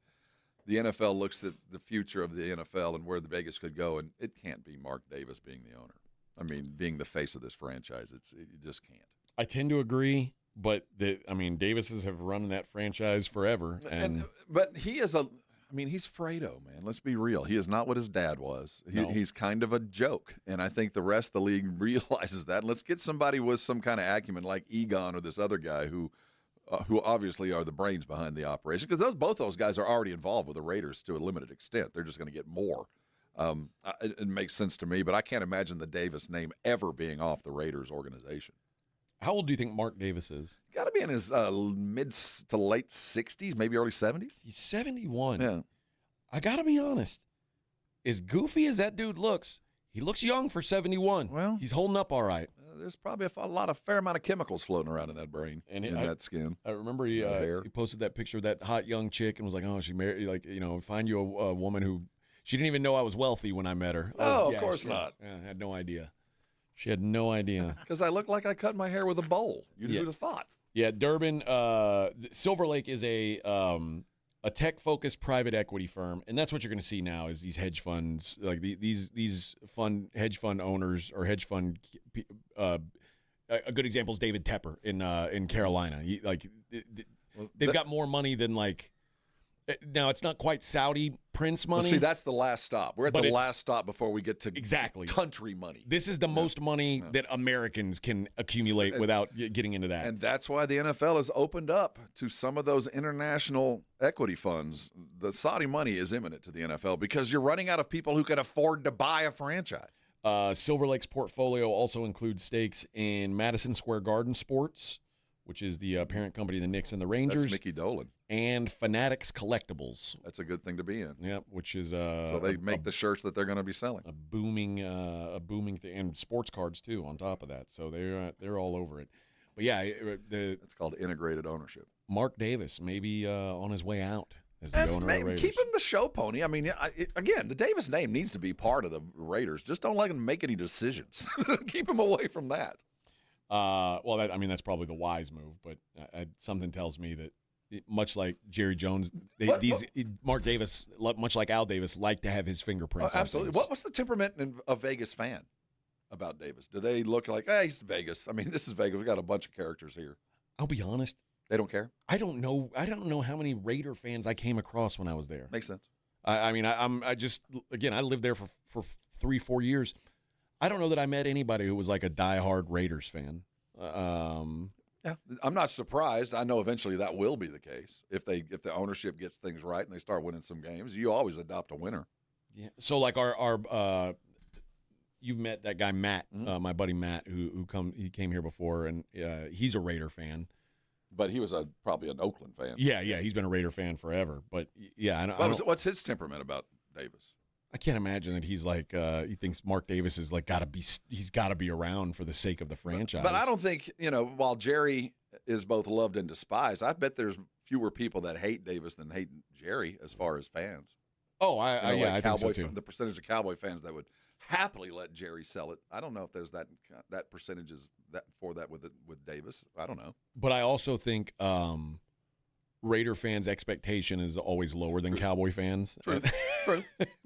the NFL looks at the future of the NFL and where the Vegas could go, and it can't be Mark Davis being the owner. I mean, being the face of this franchise, you just can't. I tend to agree. But Davises have run that franchise forever, but he is he's Fredo, man. Let's be real. He is not what his dad was. He's kind of a joke, and I think the rest of the league realizes that. And let's get somebody with some kind of acumen like Egon or this other guy who obviously are the brains behind the operation, because both those guys are already involved with the Raiders to a limited extent. They're just going to get more. It makes sense to me, but I can't imagine the Davis name ever being off the Raiders organization. How old do you think Mark Davis is? Got to be in his mid to late 60s, maybe early 70s. He's 71. Yeah. I got to be honest. As goofy as that dude looks, he looks young for 71. Well, he's holding up all right. There's probably a fair amount of chemicals floating around in that brain and in that skin. I remember he posted that picture of that hot young chick and was like, oh, she married, find you a woman who, she didn't even know I was wealthy when I met her. Of course not. I had no idea. She had no idea. Because I look like I cut my hair with a bowl. You'd have thought. Yeah, Durbin, Silver Lake is a tech-focused private equity firm, and that's what you're going to see now is these hedge funds, like these hedge fund owners or hedge fund. A good example is David Tepper in Carolina. They've got more money than like. Now, it's not quite Saudi prince money. Well, see, that's the last stop. We're at the last stop before we get to country money. This is the most money that Americans can accumulate without getting into that. And that's why the NFL has opened up to some of those international equity funds. The Saudi money is imminent to the NFL because you're running out of people who can afford to buy a franchise. Silver Lake's portfolio also includes stakes in Madison Square Garden Sports, which is the parent company of the Knicks and the Rangers. That's Mickey Dolan. And Fanatics Collectibles. That's a good thing to be in. Yeah, which is so they make the shirts that they're going to be selling. A booming thing, and sports cards too on top of that. So they're all over it. But yeah, it's called integrated ownership. Mark Davis maybe on his way out as the owner of the Raiders. Keep him the show pony. I mean, again, the Davis name needs to be part of the Raiders. Just don't let him make any decisions. Keep him away from that. That's probably the wise move, but something tells me that much like Jerry Jones, Mark Davis, much like Al Davis, like to have his fingerprints. Absolutely. What's the temperament of a Vegas fan about Davis? Do they look like, hey, he's Vegas? I mean, this is Vegas. We got a bunch of characters here. I'll be honest. They don't care? I don't know how many Raider fans I came across when I was there. Makes sense. I lived there for 3-4 years. I don't know that I met anybody who was like a diehard Raiders fan. Yeah, I'm not surprised. I know eventually that will be the case if the ownership gets things right and they start winning some games. You always adopt a winner. Yeah. So like you've met that guy Matt, my buddy Matt, who came here before, and he's a Raider fan. But he was probably an Oakland fan. Yeah, he's been a Raider fan forever. But yeah, what's his temperament about Davis? I can't imagine that he's like he thinks Mark Davis is like he's got to be around for the sake of the franchise. But I don't think, while Jerry is both loved and despised, I bet there's fewer people that hate Davis than hate Jerry as far as fans. Oh, I think so too. The percentage of Cowboy fans that would happily let Jerry sell it. I don't know if there's that percentage is that for that with Davis. I don't know. But I also think Raider fans' expectation is always lower than Cowboy fans. True.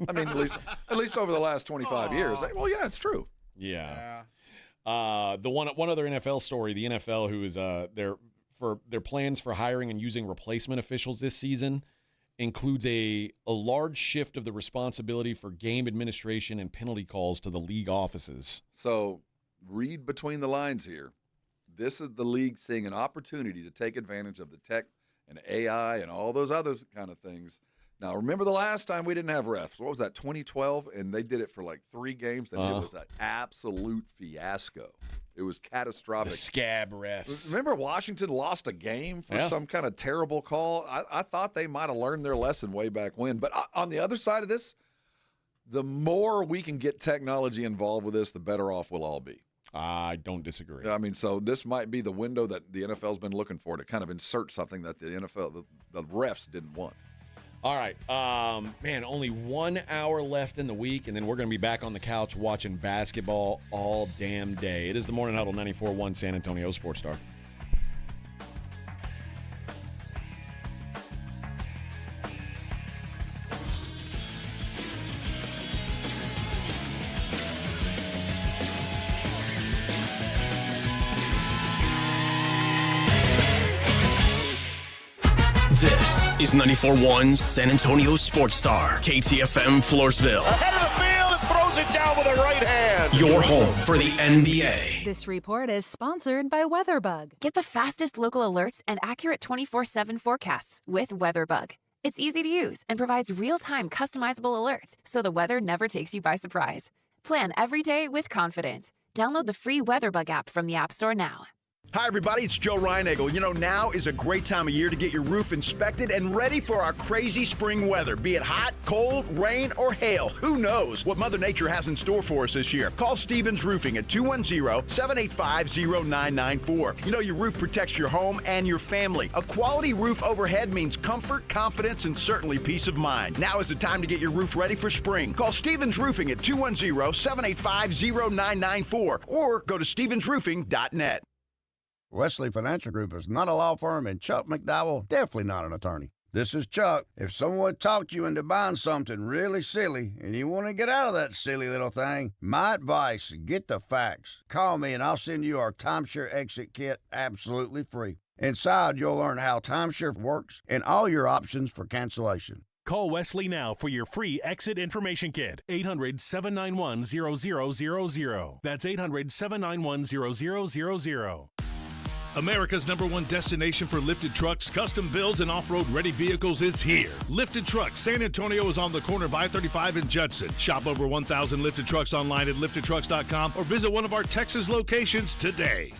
I mean, at least over the last 25 years. Well, yeah, it's true. Yeah. The one other NFL story, the NFL, who is their plans for hiring and using replacement officials this season includes a large shift of the responsibility for game administration and penalty calls to the league offices. So read between the lines here. This is the league seeing an opportunity to take advantage of the tech and AI and all those other kind of things. Now, remember the last time we didn't have refs? What was that, 2012? And they did it for like 3 games, and it was an absolute fiasco. It was catastrophic. The scab refs. Remember Washington lost a game for some kind of terrible call? I thought they might have learned their lesson way back when. But on the other side of this, the more we can get technology involved with this, the better off we'll all be. I don't disagree. I mean, so this might be the window that the NFL's been looking for to kind of insert something that the NFL, the refs didn't want. All right. Man, only 1 hour left in the week, and then we're going to be back on the couch watching basketball all damn day. It is the Morning Huddle 94.1 San Antonio Sports Star. This is 94.1 San Antonio Sports Star, KTFM Floresville. Ahead of the field and throws it down with a right hand. Your home for the NBA. This report is sponsored by WeatherBug. Get the fastest local alerts and accurate 24/7 forecasts with WeatherBug. It's easy to use and provides real-time customizable alerts so the weather never takes you by surprise. Plan every day with confidence. Download the free WeatherBug app from the App Store now. Hi, everybody. It's Joe Reinagle. You know, now is a great time of year to get your roof inspected and ready for our crazy spring weather. Be it hot, cold, rain, or hail. Who knows what Mother Nature has in store for us this year? Call Stevens Roofing at 210-785-0994. You know, your roof protects your home and your family. A quality roof overhead means comfort, confidence, and certainly peace of mind. Now is the time to get your roof ready for spring. Call Stevens Roofing at 210-785-0994 or go to stevensroofing.net. Wesley Financial Group is not a law firm, and Chuck McDowell definitely not an attorney. This is Chuck. If someone talked you into buying something really silly and you want to get out of that silly little thing, my advice, get the facts. Call me and I'll send you our timeshare exit kit absolutely free. Inside, you'll learn how timeshare works and all your options for cancellation. Call Wesley now for your free exit information kit. 800-791-0000. That's 800-791-0000. America's #1 destination for lifted trucks, custom builds, and off-road ready vehicles is here. Lifted Trucks San Antonio is on the corner of I-35 and Judson. Shop over 1,000 lifted trucks online at liftedtrucks.com or visit one of our Texas locations today.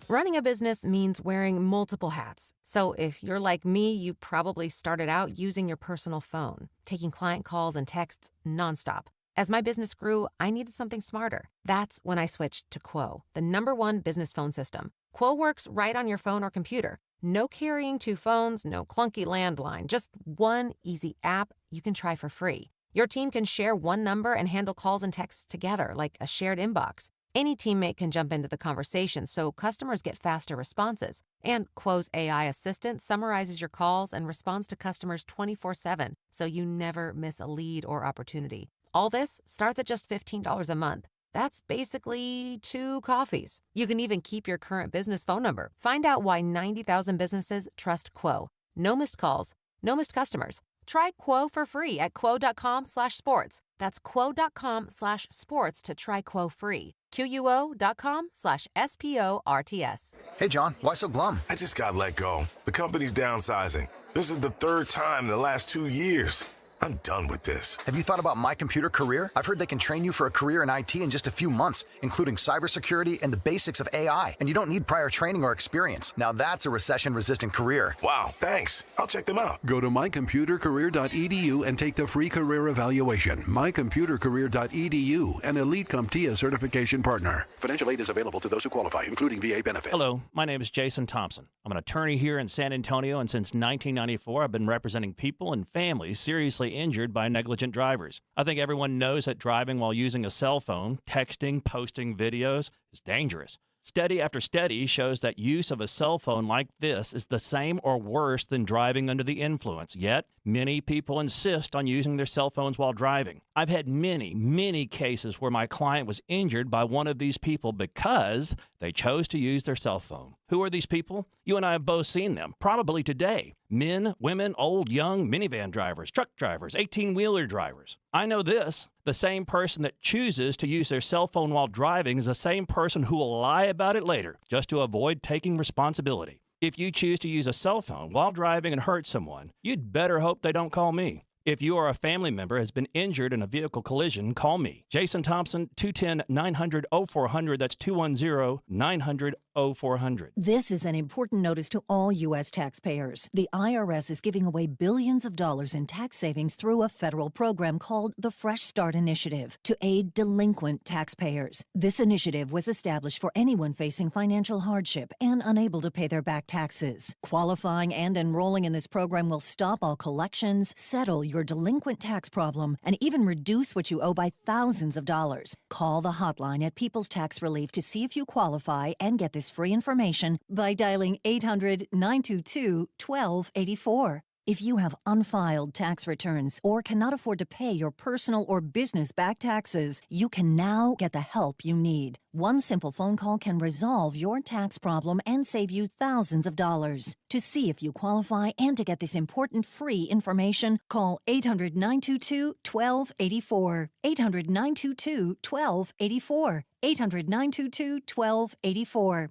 Running a business means wearing multiple hats. So if you're like me, you probably started out using your personal phone, taking client calls and texts nonstop. As my business grew, I needed something smarter. That's when I switched to Quo, the #1 business phone system. Quo works right on your phone or computer. No carrying 2 phones, no clunky landline, just one easy app you can try for free. Your team can share one number and handle calls and texts together like a shared inbox. Any teammate can jump into the conversation so customers get faster responses. And Quo's AI assistant summarizes your calls and responds to customers 24/7, so you never miss a lead or opportunity. All this starts at just $15 a month. That's basically 2 coffees. You can even keep your current business phone number. Find out why 90,000 businesses trust Quo. No missed calls, no missed customers. Try Quo for free at quo.com/sports. That's quo.com/sports to try Quo free. QUO.com/SPORTS. Hey, John, why so glum? I just got let go. The company's downsizing. This is the third time in the last 2 years. I'm done with this. Have you thought about My Computer Career? I've heard they can train you for a career in IT in just a few months, including cybersecurity and the basics of AI. And you don't need prior training or experience. Now that's a recession-resistant career. Wow, thanks. I'll check them out. Go to mycomputercareer.edu and take the free career evaluation. mycomputercareer.edu, an Elite CompTIA certification partner. Financial aid is available to those who qualify, including VA benefits. Hello, my name is Jason Thompson. I'm an attorney here in San Antonio, and since 1994, I've been representing people and families seriously injured by negligent drivers. I think everyone knows that driving while using a cell phone, texting, posting videos is dangerous. Study after study shows that use of a cell phone like this is the same or worse than driving under the influence. Yet, many people insist on using their cell phones while driving. I've had many cases where my client was injured by one of these people because they chose to use their cell phone. Who are these people? You and I have both seen them, probably today. Men, women, old, young, minivan drivers, truck drivers, 18-wheeler drivers. I know this. The same person that chooses to use their cell phone while driving is the same person who will lie about it later just to avoid taking responsibility. If you choose to use a cell phone while driving and hurt someone, you'd better hope they don't call me. If you or a family member has been injured in a vehicle collision, call me. Jason Thompson, 210-900-0400. That's 210-900-0400. This is an important notice to all U.S. taxpayers. The IRS is giving away billions of dollars in tax savings through a federal program called the Fresh Start Initiative to aid delinquent taxpayers. This initiative was established for anyone facing financial hardship and unable to pay their back taxes. Qualifying and enrolling in this program will stop all collections, settle your delinquent tax problem, and even reduce what you owe by thousands of dollars. Call the hotline at People's Tax Relief to see if you qualify and get this free information by dialing 800-922-1284. If you have unfiled tax returns or cannot afford to pay your personal or business back taxes, you can now get the help you need. One simple phone call can resolve your tax problem and save you thousands of dollars. To see if you qualify and to get this important free information, call 800-922-1284. 800-922-1284. 800-922-1284.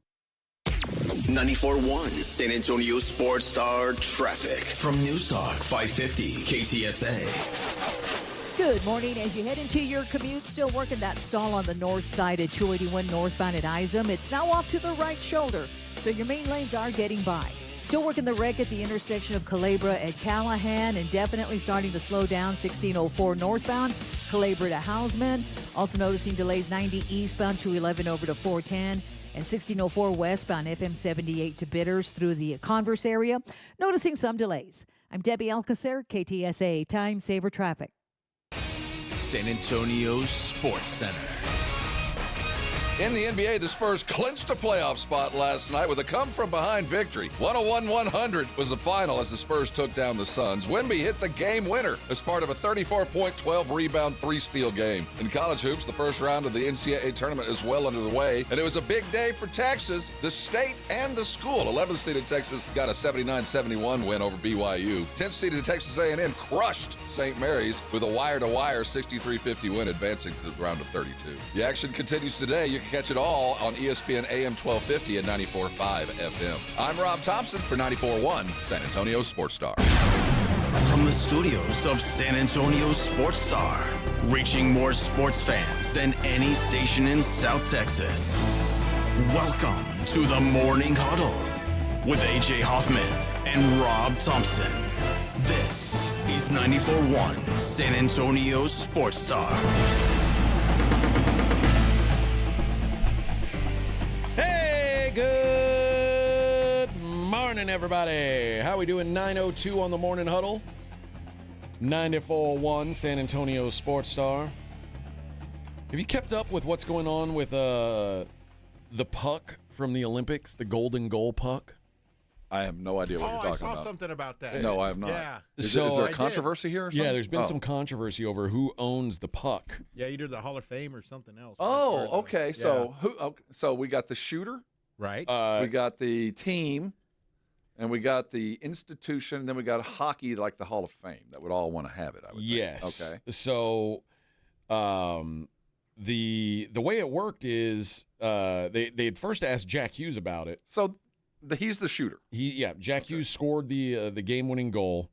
94.1 San Antonio Sports Star traffic from News Talk 550 KTSA. Good morning. As you head into your commute, still working that stall on the north side at 281 northbound at Isom. It's now off to the right shoulder, so your main lanes are getting by. Still working the wreck at the intersection of Calabria at Callahan, and definitely starting to slow down 1604 northbound, Calabria to Hausman. Also noticing delays 90 eastbound 211 over to 410. And 1604 westbound FM 78 to Bitters through the Converse area. Noticing some delays. I'm Debbie Alcacer, KTSA Time Saver Traffic. San Antonio Sports Center. In the NBA, the Spurs clinched a playoff spot last night with a come-from-behind victory. 101-100 was the final as the Spurs took down the Suns. Wemby hit the game winner as part of a 34-point, 12-rebound, 3-steal game. In college hoops, the first round of the NCAA tournament is well under the way, and it was a big day for Texas, the state, and the school. 11th-seeded Texas got a 79-71 win over BYU. 10th-seeded Texas A&M crushed St. Mary's with a wire-to-wire 63-50 win, advancing to the round of 32. The action continues today. You can catch it all on ESPN AM 1250 and 94.5 FM. I'm Rob Thompson for 94.1 San Antonio Sports Star. From the studios of San Antonio Sports Star, reaching more sports fans than any station in South Texas. Welcome to the Morning Huddle with AJ Hoffman and Rob Thompson. This is 94.1 San Antonio Sports Star. Good morning, everybody. How we doing? 9:02 on the Morning Huddle. 94.1 San Antonio Sports Star. Have you kept up with what's going on with the puck from the Olympics, the golden goal puck? I have no idea what you're talking about. I saw something about that. No, I have not. Yeah. Is there a controversy here or something? Yeah, there's been some controversy over who owns the puck. Yeah, either the Hall of Fame or something else. Oh, okay. So so we got the shooter. Right. We got the team. And we got the institution, and then we got hockey, like the Hall of Fame. That would all want to have it, I would Yes. think. Okay. So the way it worked is they had first asked Jack Hughes about it. So he's the shooter. Jack Hughes scored the game-winning goal,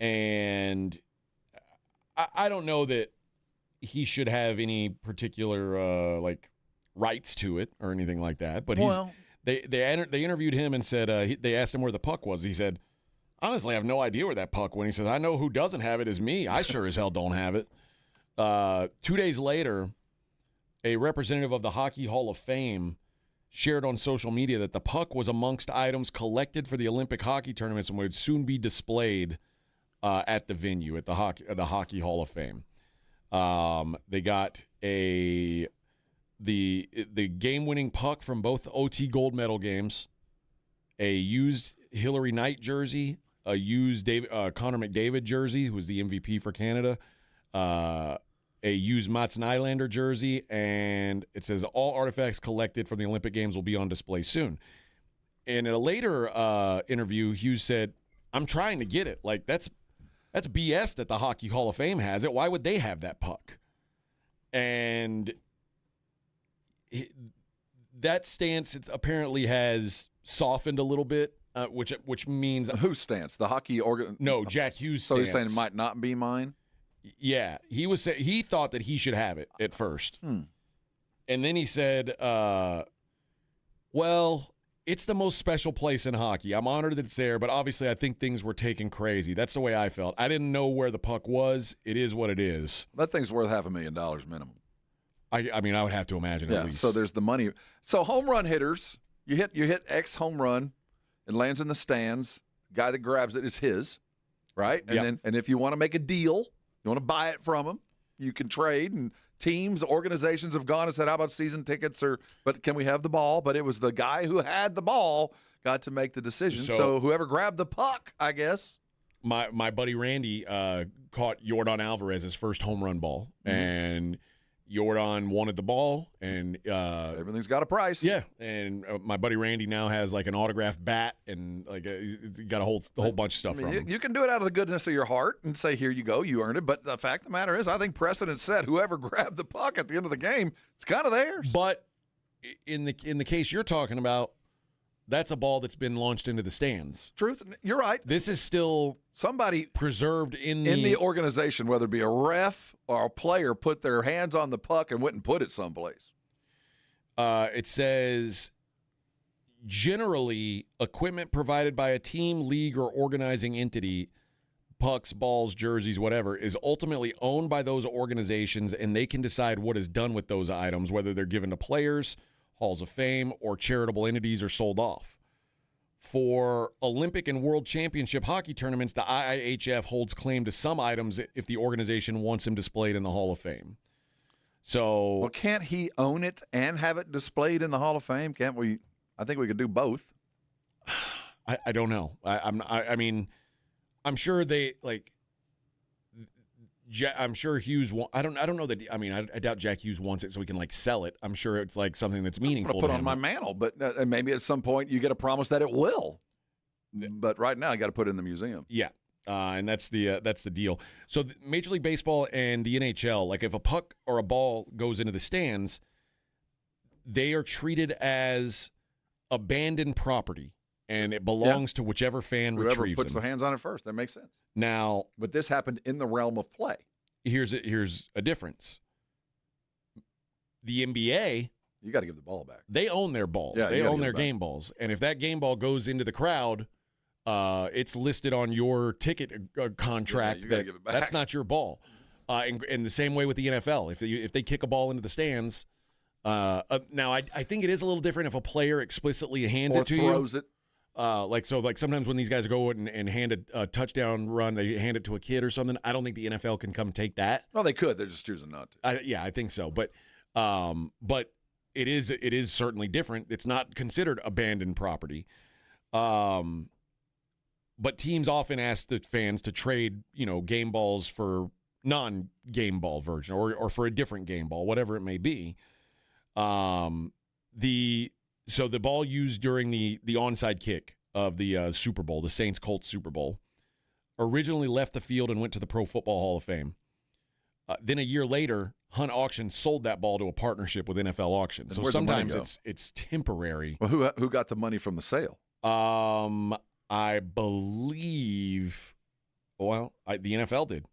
and I don't know that he should have any particular rights to it or anything like that. But they interviewed him and said they asked him where the puck was. He said, "Honestly, I have no idea where that puck went." He says, "I know who doesn't have it is me. I sure as hell don't have it." 2 days later, a representative of the Hockey Hall of Fame shared on social media that the puck was amongst items collected for the Olympic hockey tournaments and would soon be displayed at the venue at the Hockey Hall of Fame. They got the game-winning puck from both OT gold medal games, a used Hillary Knight jersey, a used Connor McDavid jersey, who was the MVP for Canada, a used Mats Nylander jersey, and it says all artifacts collected from the Olympic Games will be on display soon. And in a later interview, Hughes said, "I'm trying to get it. Like, that's BS that the Hockey Hall of Fame has it. Why would they have that puck?" And that stance apparently has softened a little bit, which means whose stance? The hockey organ? No, Jack Hughes' So stance. he's saying it might not be mine. Yeah, he thought that he should have it at first, and then he said, "Well, it's the most special place in hockey. I'm honored that it's there, but obviously I think things were taken crazy. That's the way I felt. I didn't know where the puck was. It is what it is. That thing's worth $500,000 minimum. I mean, I would have to imagine at least. So there's the money. So home run hitters, you hit X home run, it lands in the stands. Guy that grabs it is his, right? And then if you want to make a deal, you want to buy it from him, you can trade. And teams, organizations have gone and said, "How about season tickets?" But can we have the ball? But it was the guy who had the ball got to make the decision. So whoever grabbed the puck, I guess. My buddy Randy caught Yordan Alvarez's first home run ball, and Yordan wanted the ball, and everything's got a price. Yeah, and my buddy Randy now has like an autographed bat, and got a whole bunch of stuff from him. You can do it out of the goodness of your heart and say, "Here you go, you earned it." But the fact of the matter is, I think precedent set. Whoever grabbed the puck at the end of the game, it's kind of theirs. But in the case you're talking about, that's a ball that's been launched into the stands. Truth, you're right. This is still somebody preserved in the organization, whether it be a ref or a player, put their hands on the puck and went and put it someplace. It says, generally, equipment provided by a team, league, or organizing entity, pucks, balls, jerseys, whatever, is ultimately owned by those organizations, and they can decide what is done with those items, whether they're given to players, halls of fame, or charitable entities, are sold off. For Olympic and World Championship hockey tournaments, the IIHF holds claim to some items if the organization wants them displayed in the Hall of Fame. So, well, can't he own it and have it displayed in the Hall of Fame? Can't we? I think we could do both. I don't know. I mean, I'm sure they like. I'm sure Hughes. I don't know that. I mean, I doubt Jack Hughes wants it so he can like sell it. I'm sure it's like something that's meaningful. I'm gonna put on my mantle, but maybe at some point you get a promise that it will. But right now, you got to put it in the museum. Yeah, and that's the deal. So Major League Baseball and the NHL, like if a puck or a ball goes into the stands, they are treated as abandoned property, and it belongs to whichever fan Whoever retrieves puts them. their hands on it first. That makes sense. Now, but this happened in the realm of play. Here's a difference. The NBA, you got to give the ball back. They own their balls. Yeah, they own their game balls, and if that game ball goes into the crowd, it's listed on your ticket contract you gotta that give it back. that's not your ball. And the same way with the NFL, if they kick a ball into the stands, now I think it is a little different if a player explicitly hands it to you. Or throws it. Like sometimes when these guys go and hand a touchdown run, they hand it to a kid or something. I don't think the NFL can come take that. Well, they could. They're just choosing not to. I think so. But it is certainly different. It's not considered abandoned property. But teams often ask the fans to trade, game balls for non-game ball version or for a different game ball, whatever it may be. So the ball used during the onside kick of the Super Bowl, the Saints-Colts Super Bowl. Originally left the field and went to the Pro Football Hall of Fame. Then a year later, Hunt Auctions sold that ball to a partnership with NFL Auctions. So sometimes it's temporary. Well, who got the money from the sale? I believe, the NFL did.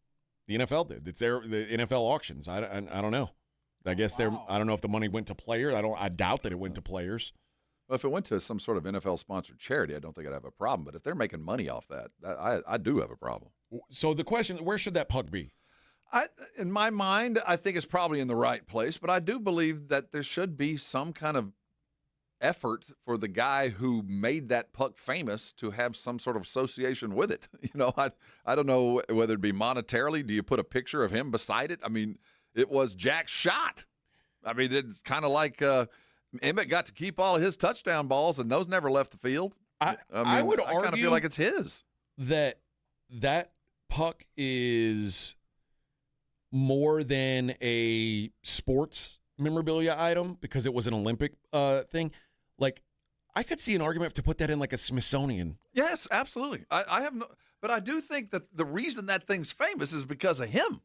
The NFL did. It's the NFL Auctions. I don't know. I guess I don't know if the money went to players. I doubt that it went to players. Well, if it went to some sort of NFL-sponsored charity, I don't think I'd have a problem. But if they're making money off that, I do have a problem. So the question, where should that puck be? In my mind, I think it's probably in the right place. But I do believe that there should be some kind of effort for the guy who made that puck famous to have some sort of association with it. I don't know whether it be monetarily. Do you put a picture of him beside it? I mean, it was Jack's shot. I mean, it's kind of like Emmett got to keep all of his touchdown balls, and those never left the field. I would argue kind of feel like it's his. That puck is more than a sports memorabilia item because it was an Olympic thing. Like, I could see an argument to put that in like a Smithsonian. Yes, absolutely. I have no, but I do think that the reason that thing's famous is because of him.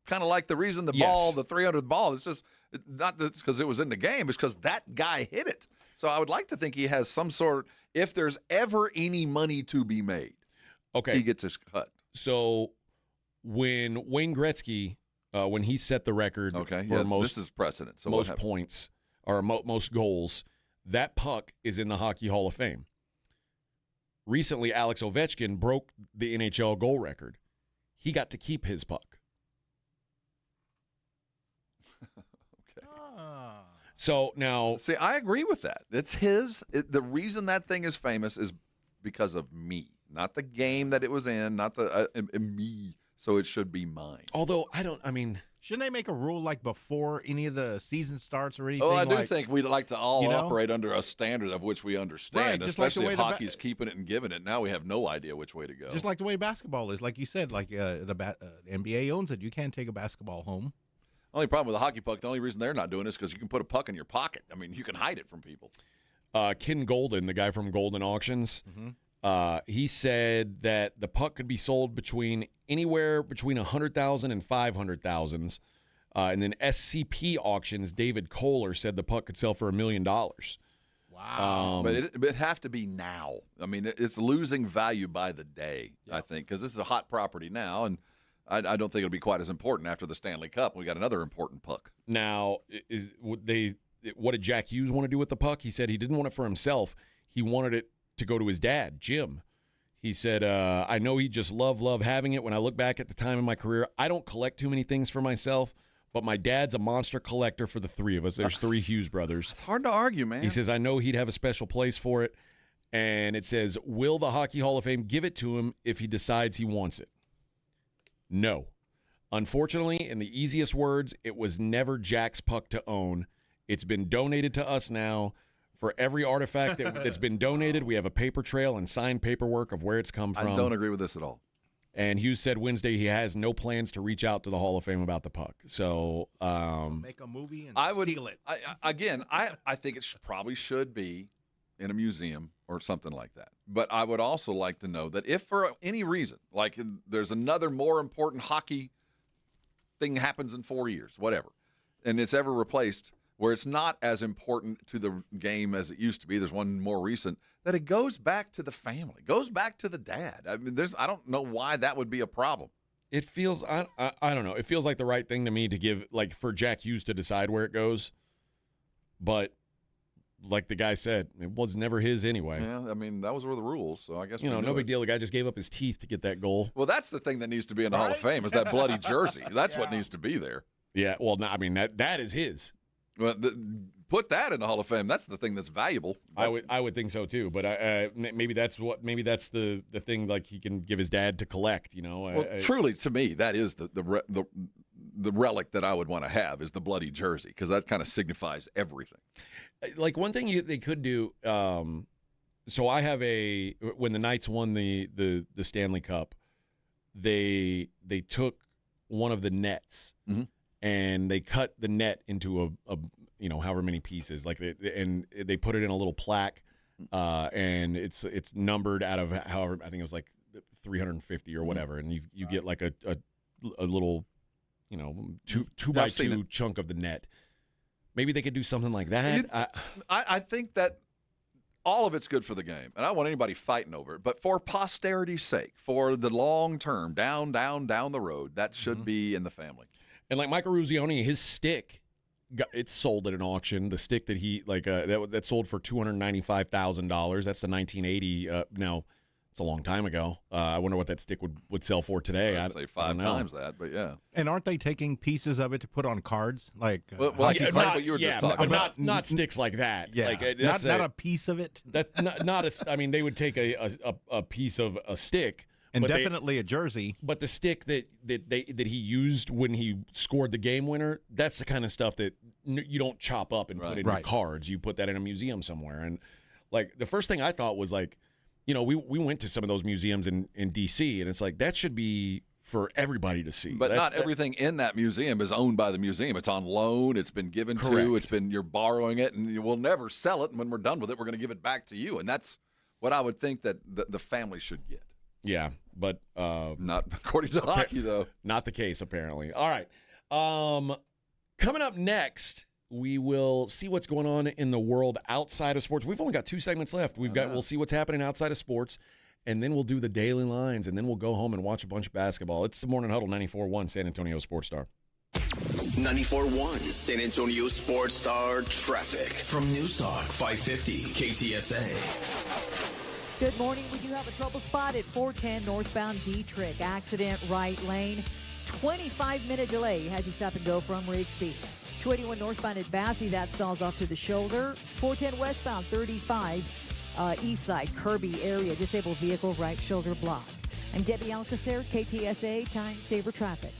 Kind of like the reason the 300th ball, it's just not because it was in the game, it's because that guy hit it. So I would like to think he has some sort, if there's ever any money to be made, he gets his cut. So when Wayne Gretzky, when he set the record for this is precedent. So most points or most goals, that puck is in the Hockey Hall of Fame. Recently, Alex Ovechkin broke the NHL goal record. He got to keep his puck. So now, see, I agree with that. It's his. The reason that thing is famous is because of me, not the game that it was in, not the me. So it should be mine. Although shouldn't they make a rule like before any of the season starts or anything? Oh, I do think we'd like to all operate under a standard of which we understand, right, especially like if hockey's keeping it and giving it. Now we have no idea which way to go. Just like the way basketball is, like you said, like the NBA owns it. You can't take a basketball home. Only problem with the hockey puck, the only reason they're not doing it is because you can put a puck in your pocket. I mean, you can hide it from people. Ken Golden, the guy from Golden Auctions, he said that the puck could be sold anywhere between 100,000 and 500,000. And then SCP Auctions, David Kohler said the puck could sell for $1 million. Wow. But it'd have to be now. I mean, it's losing value by the day, I think, because this is a hot property now, and I don't think it'll be quite as important after the Stanley Cup. We got another important puck. Now, what did Jack Hughes want to do with the puck? He said he didn't want it for himself. He wanted it to go to his dad, Jim. He said, I know he just love having it. When I look back at the time in my career, I don't collect too many things for myself, but my dad's a monster collector for the three of us. There's three Hughes brothers. It's hard to argue, man. He says, I know he'd have a special place for it. And it says, will the Hockey Hall of Fame give it to him if he decides he wants it? No. Unfortunately, in the easiest words, it was never Jack's puck to own. It's been donated to us now. For every artifact that's been donated, we have a paper trail and signed paperwork of where it's come from. I don't agree with this at all. And Hughes said Wednesday he has no plans to reach out to the Hall of Fame about the puck. So, make a movie and steal it. I think it probably should be in a museum or something like that. But I would also like to know that if for any reason, like there's another more important hockey thing happens in 4 years, whatever, and it's ever replaced where it's not as important to the game as it used to be, there's one more recent, that it goes back to the family, goes back to the dad. I mean, I don't know why that would be a problem. It feels, I don't know, it feels like the right thing to me to give, like for Jack Hughes to decide where it goes. But like the guy said, it was never his anyway. Yeah, I mean, that was were the rules, so I guess no big deal. The guy just gave up his teeth to get that goal. Well, that's the thing that needs to be in the Hall of Fame is that bloody jersey. That's what needs to be there. Yeah, well, no, I mean, that is his. Well, put that in the Hall of Fame. That's the thing that's valuable. I would think so too. But maybe that's the thing like he can give his dad to collect. Well, truly, to me, that is the relic that I would want to have is the bloody jersey because that kind of signifies everything. Like one thing they could do. So I have when the Knights won the Stanley Cup, they took one of the nets. Mm-hmm. And they cut the net into a however many pieces, and they put it in a little plaque, and it's numbered out of however, I think it was like 350 or whatever, and you get like a little, 2x2 chunk of the net. Maybe they could do something like that. I think that all of it's good for the game, and I don't want anybody fighting over it. But for posterity's sake, for the long term, down the road, that should be in the family. And like Michael Ruzioni, his stick, it's sold at an auction. The stick that he that sold for $295,000. That's the 1980. Now it's a long time ago. I wonder what that stick would sell for today. I'd say 5 times that, but yeah. And aren't they taking pieces of it to put on cards, like what you were just talking about? Not sticks like that. Yeah, like, not a piece of it. I mean, they would take a piece of a stick. And definitely a jersey. But the stick that he used when he scored the game winner, that's the kind of stuff that you don't chop up and put it in cards. You put that in a museum somewhere. And like the first thing I thought was like, we went to some of those museums in D.C. and it's like that should be for everybody to see. But not everything in that museum is owned by the museum. It's on loan. It's been given to. You're borrowing it, and you will never sell it. And when we're done with it, we're going to give it back to you. And that's what I would think that the family should get. Yeah, but not according to hockey, though. Not the case, apparently. All right. Coming up next, we will see what's going on in the world outside of sports. We've only got 2 segments left. We'll see what's happening outside of sports, and then we'll do the daily lines, and then we'll go home and watch a bunch of basketball. It's the Morning Huddle, 94.1 San Antonio Sports Star. 94.1 San Antonio Sports Star traffic from News Talk 550 KTSA. Good morning. We do have a trouble spot at 410 northbound Dietrich. Accident right lane. 25-minute delay has you stop and go from Rigsby. 281 northbound at Bassey. That stalls off to the shoulder. 410 westbound 35 east side Kirby area. Disabled vehicle right shoulder blocked. I'm Debbie Alcacer, KTSA Time Saver Traffic.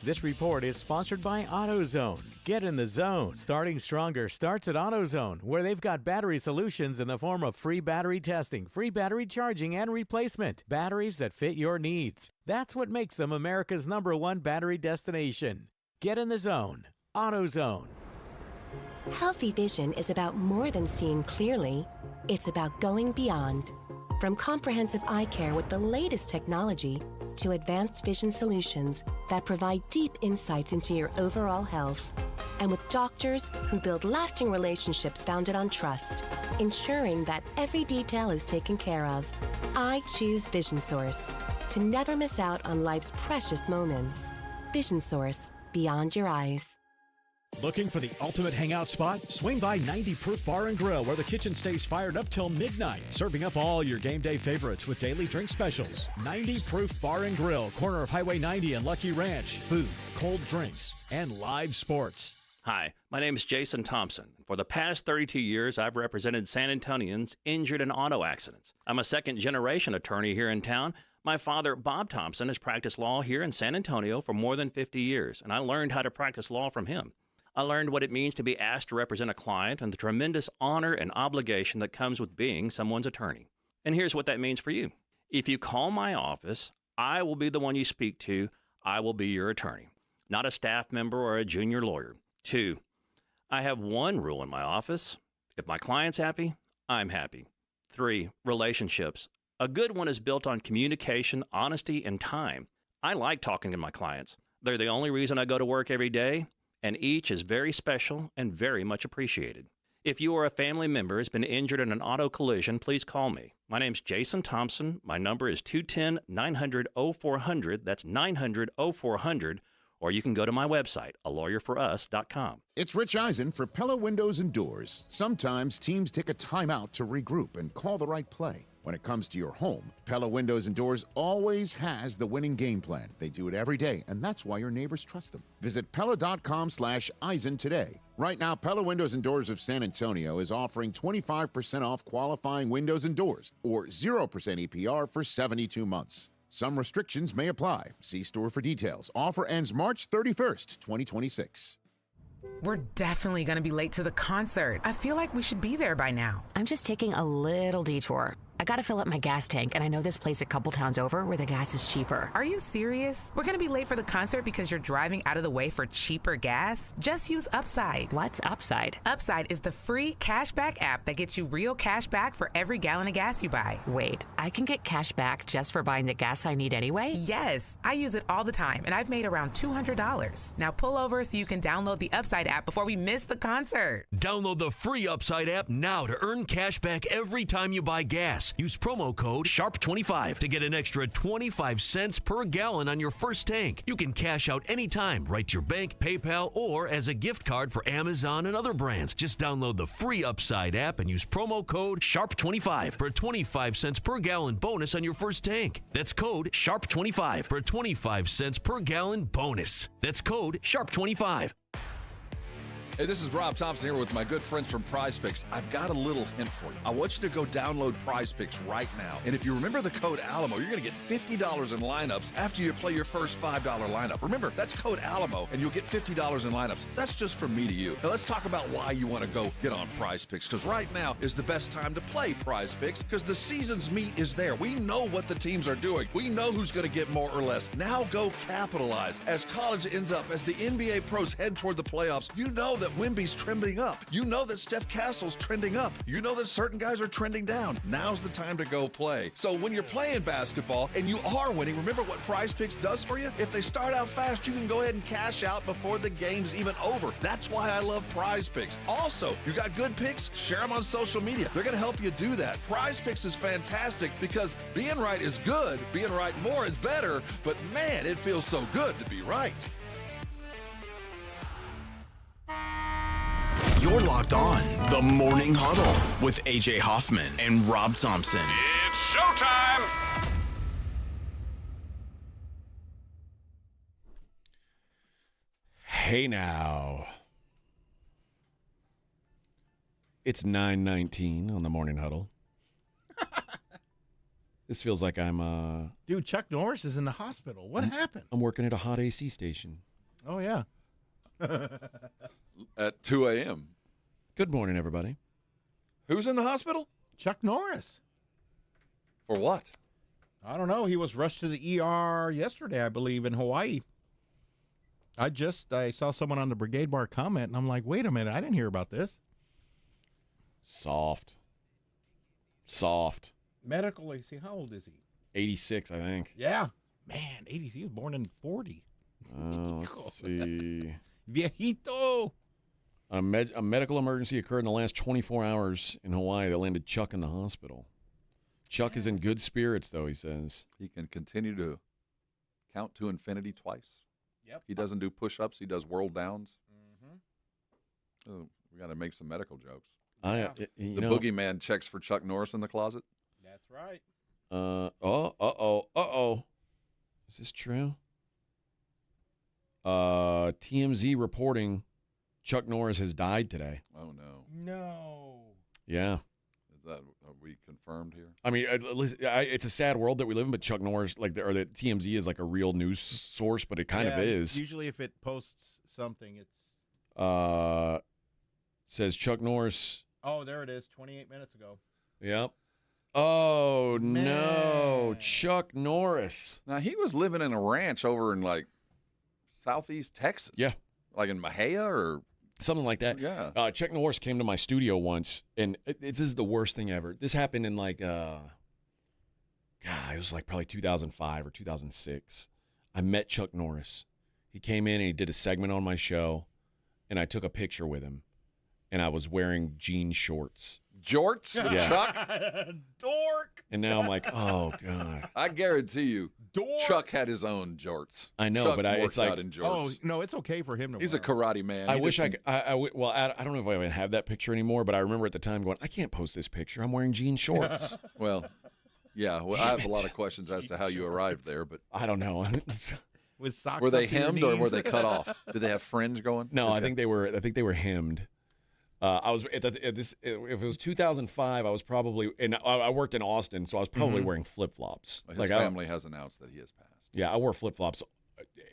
This report is sponsored by AutoZone. Get in the zone. Starting stronger starts at AutoZone, where they've got battery solutions in the form of free battery testing, free battery charging, and replacement. Batteries that fit your needs. That's what makes them America's #1 battery destination. Get in the zone. AutoZone. Healthy vision is about more than seeing clearly. It's about going beyond. From comprehensive eye care with the latest technology to advanced vision solutions that provide deep insights into your overall health. And with doctors who build lasting relationships founded on trust, ensuring that every detail is taken care of. I choose Vision Source to never miss out on life's precious moments. Vision Source, beyond your eyes. Looking for the ultimate hangout spot? Swing by 90 Proof Bar and Grill, where the kitchen stays fired up till midnight, serving up all your game day favorites with daily drink specials. 90 Proof Bar and Grill, corner of Highway 90 and Lucky Ranch. Food, cold drinks, and live sports. Hi, my name is Jason Thompson. For the past 32 years, I've represented San Antonians injured in auto accidents. I'm a second-generation attorney here in town. My father, Bob Thompson, has practiced law here in San Antonio for more than 50 years, and I learned how to practice law from him. I learned what it means to be asked to represent a client and the tremendous honor and obligation that comes with being someone's attorney. And here's what that means for you. If you call my office, I will be the one you speak to. I will be your attorney, not a staff member or a junior lawyer. 2, I have one rule in my office. If my client's happy, I'm happy. 3, relationships. A good one is built on communication, honesty, and time. I like talking to my clients. They're the only reason I go to work every day, and each is very special and very much appreciated. If you or a family member has been injured in an auto collision, please call me. My name's Jason Thompson. My number is 210-900-0400. That's 900-0400. Or you can go to my website, alawyerforus.com. It's Rich Eisen for Pella Windows and Doors. Sometimes teams take a timeout to regroup and call the right play. When it comes to your home, Pella Windows and Doors always has the winning game plan. They do it every day, and that's why your neighbors trust them. Visit Pella.com/Eisen today. Right now, Pella Windows and Doors of San Antonio is offering 25% off qualifying windows and doors, or 0% APR for 72 months. Some restrictions may apply. See store for details. Offer ends March 31st, 2026. We're definitely going to be late to the concert. I feel like we should be there by now. I'm just taking a little detour. I gotta fill up my gas tank, and I know this place a couple towns over where the gas is cheaper. Are you serious? We're gonna be late for the concert because you're driving out of the way for cheaper gas? Just use Upside. What's Upside? Upside is the free cashback app that gets you real cash back for every gallon of gas you buy. Wait, I can get cash back just for buying the gas I need anyway? Yes, I use it all the time, and I've made around $200. Now pull over so you can download the Upside app before we miss the concert. Download the free Upside app now to earn cash back every time you buy gas. Use promo code SHARP25 to get an extra 25 cents per gallon on your first tank. You can cash out anytime, right to your bank, PayPal, or as a gift card for Amazon and other brands. Just download the free Upside app and use promo code SHARP25 for a 25 cents per gallon bonus on your first tank. That's code SHARP25 for a 25 cents per gallon bonus. That's code SHARP25. Hey, this is Rob Thompson here with my good friends from Prize Picks. I've got a little hint for you. I want you to go download Prize Picks right now. And if you remember the code Alamo, you're going to get $50 in lineups after you play your first $5 lineup. Remember, that's code Alamo, and you'll get $50 in lineups. That's just from me to you. Now, let's talk about why you want to go get on Prize Picks, because right now is the best time to play Prize Picks, because the season's meat is there. We know what the teams are doing. We know who's going to get more or less. Now go capitalize. As college ends up, as the NBA pros head toward the playoffs, you know that Wemby's trending up. You know that Steph Castle's trending up. You know that certain guys are trending down. Now's the time to go play. So when you're playing basketball and you are winning, remember what Prize Picks does for you? If they start out fast, you can go ahead and cash out before the game's even over. That's why I love Prize Picks. Also, you got good picks? Share them on social media. They're going to help you do that. Prize Picks is fantastic because being right is good. Being right more is better. But man, it feels so good to be right. You're locked on The Morning Huddle with AJ Hoffman and Rob Thompson. It's showtime! Hey now. It's 9:19 on The Morning Huddle. This feels like I'm Dude, Chuck Norris is in the hospital. What happened? I'm working at a hot AC station. Oh, yeah. At 2 a.m. Good morning, everybody. Who's in the hospital? Chuck Norris. For what? I don't know. He was rushed to the ER yesterday, I believe, in Hawaii. I saw someone on the Brigade Bar comment, and I'm like, wait a minute, I didn't hear about this. Soft. Medical AC, how old is he? 86, I think. Yeah. Man, 80, he was born in 40. Let's see. Viejito. A medical emergency occurred in the last 24 hours in Hawaii that landed Chuck in the hospital. Chuck is in good spirits, though, he says. He can continue to count to infinity twice. Yep. He doesn't do push-ups. He does world downs. Mm-hmm. Oh, we got to make some medical jokes. Yeah. The boogeyman checks for Chuck Norris in the closet. That's right. Is this true? TMZ reporting Chuck Norris has died today. Oh, no. No. Yeah. Are we confirmed here? I mean, it's a sad world that we live in, but Chuck Norris, or that TMZ is like a real news source, but it kind of is. Usually if it posts something, it's... Says Chuck Norris. Oh, there it is, 28 minutes ago. Yep. Oh, no. Chuck Norris. Now, he was living in a ranch over in, southeast Texas. Yeah. Like in Mahia or... Something like that. Yeah. Chuck Norris came to my studio once, and this is the worst thing ever. This happened in it was probably 2005 or 2006. I met Chuck Norris. He came in and he did a segment on my show, and I took a picture with him, and I was wearing jean shorts. Jorts with Chuck? Dork. And now I'm like, oh, God. I guarantee you, Dork. Chuck had his own jorts. I know, Chuck but it's like... in jorts. Oh, no, it's okay for him to He's wear a karate man. I wish I could... I don't know if I even have that picture anymore, but I remember at the time going, I can't post this picture. I'm wearing jean shorts. Well, yeah. Well, I have a lot of questions as to how you arrived there, but... I don't know. With socks were they up to your hemmed or knees? were they cut off? Did they have fringe going? No, I think they were hemmed. I was if it was 2005, I was probably, and I worked in Austin, so I was probably wearing flip flops. His family has announced that he has passed. Yeah, I wore flip flops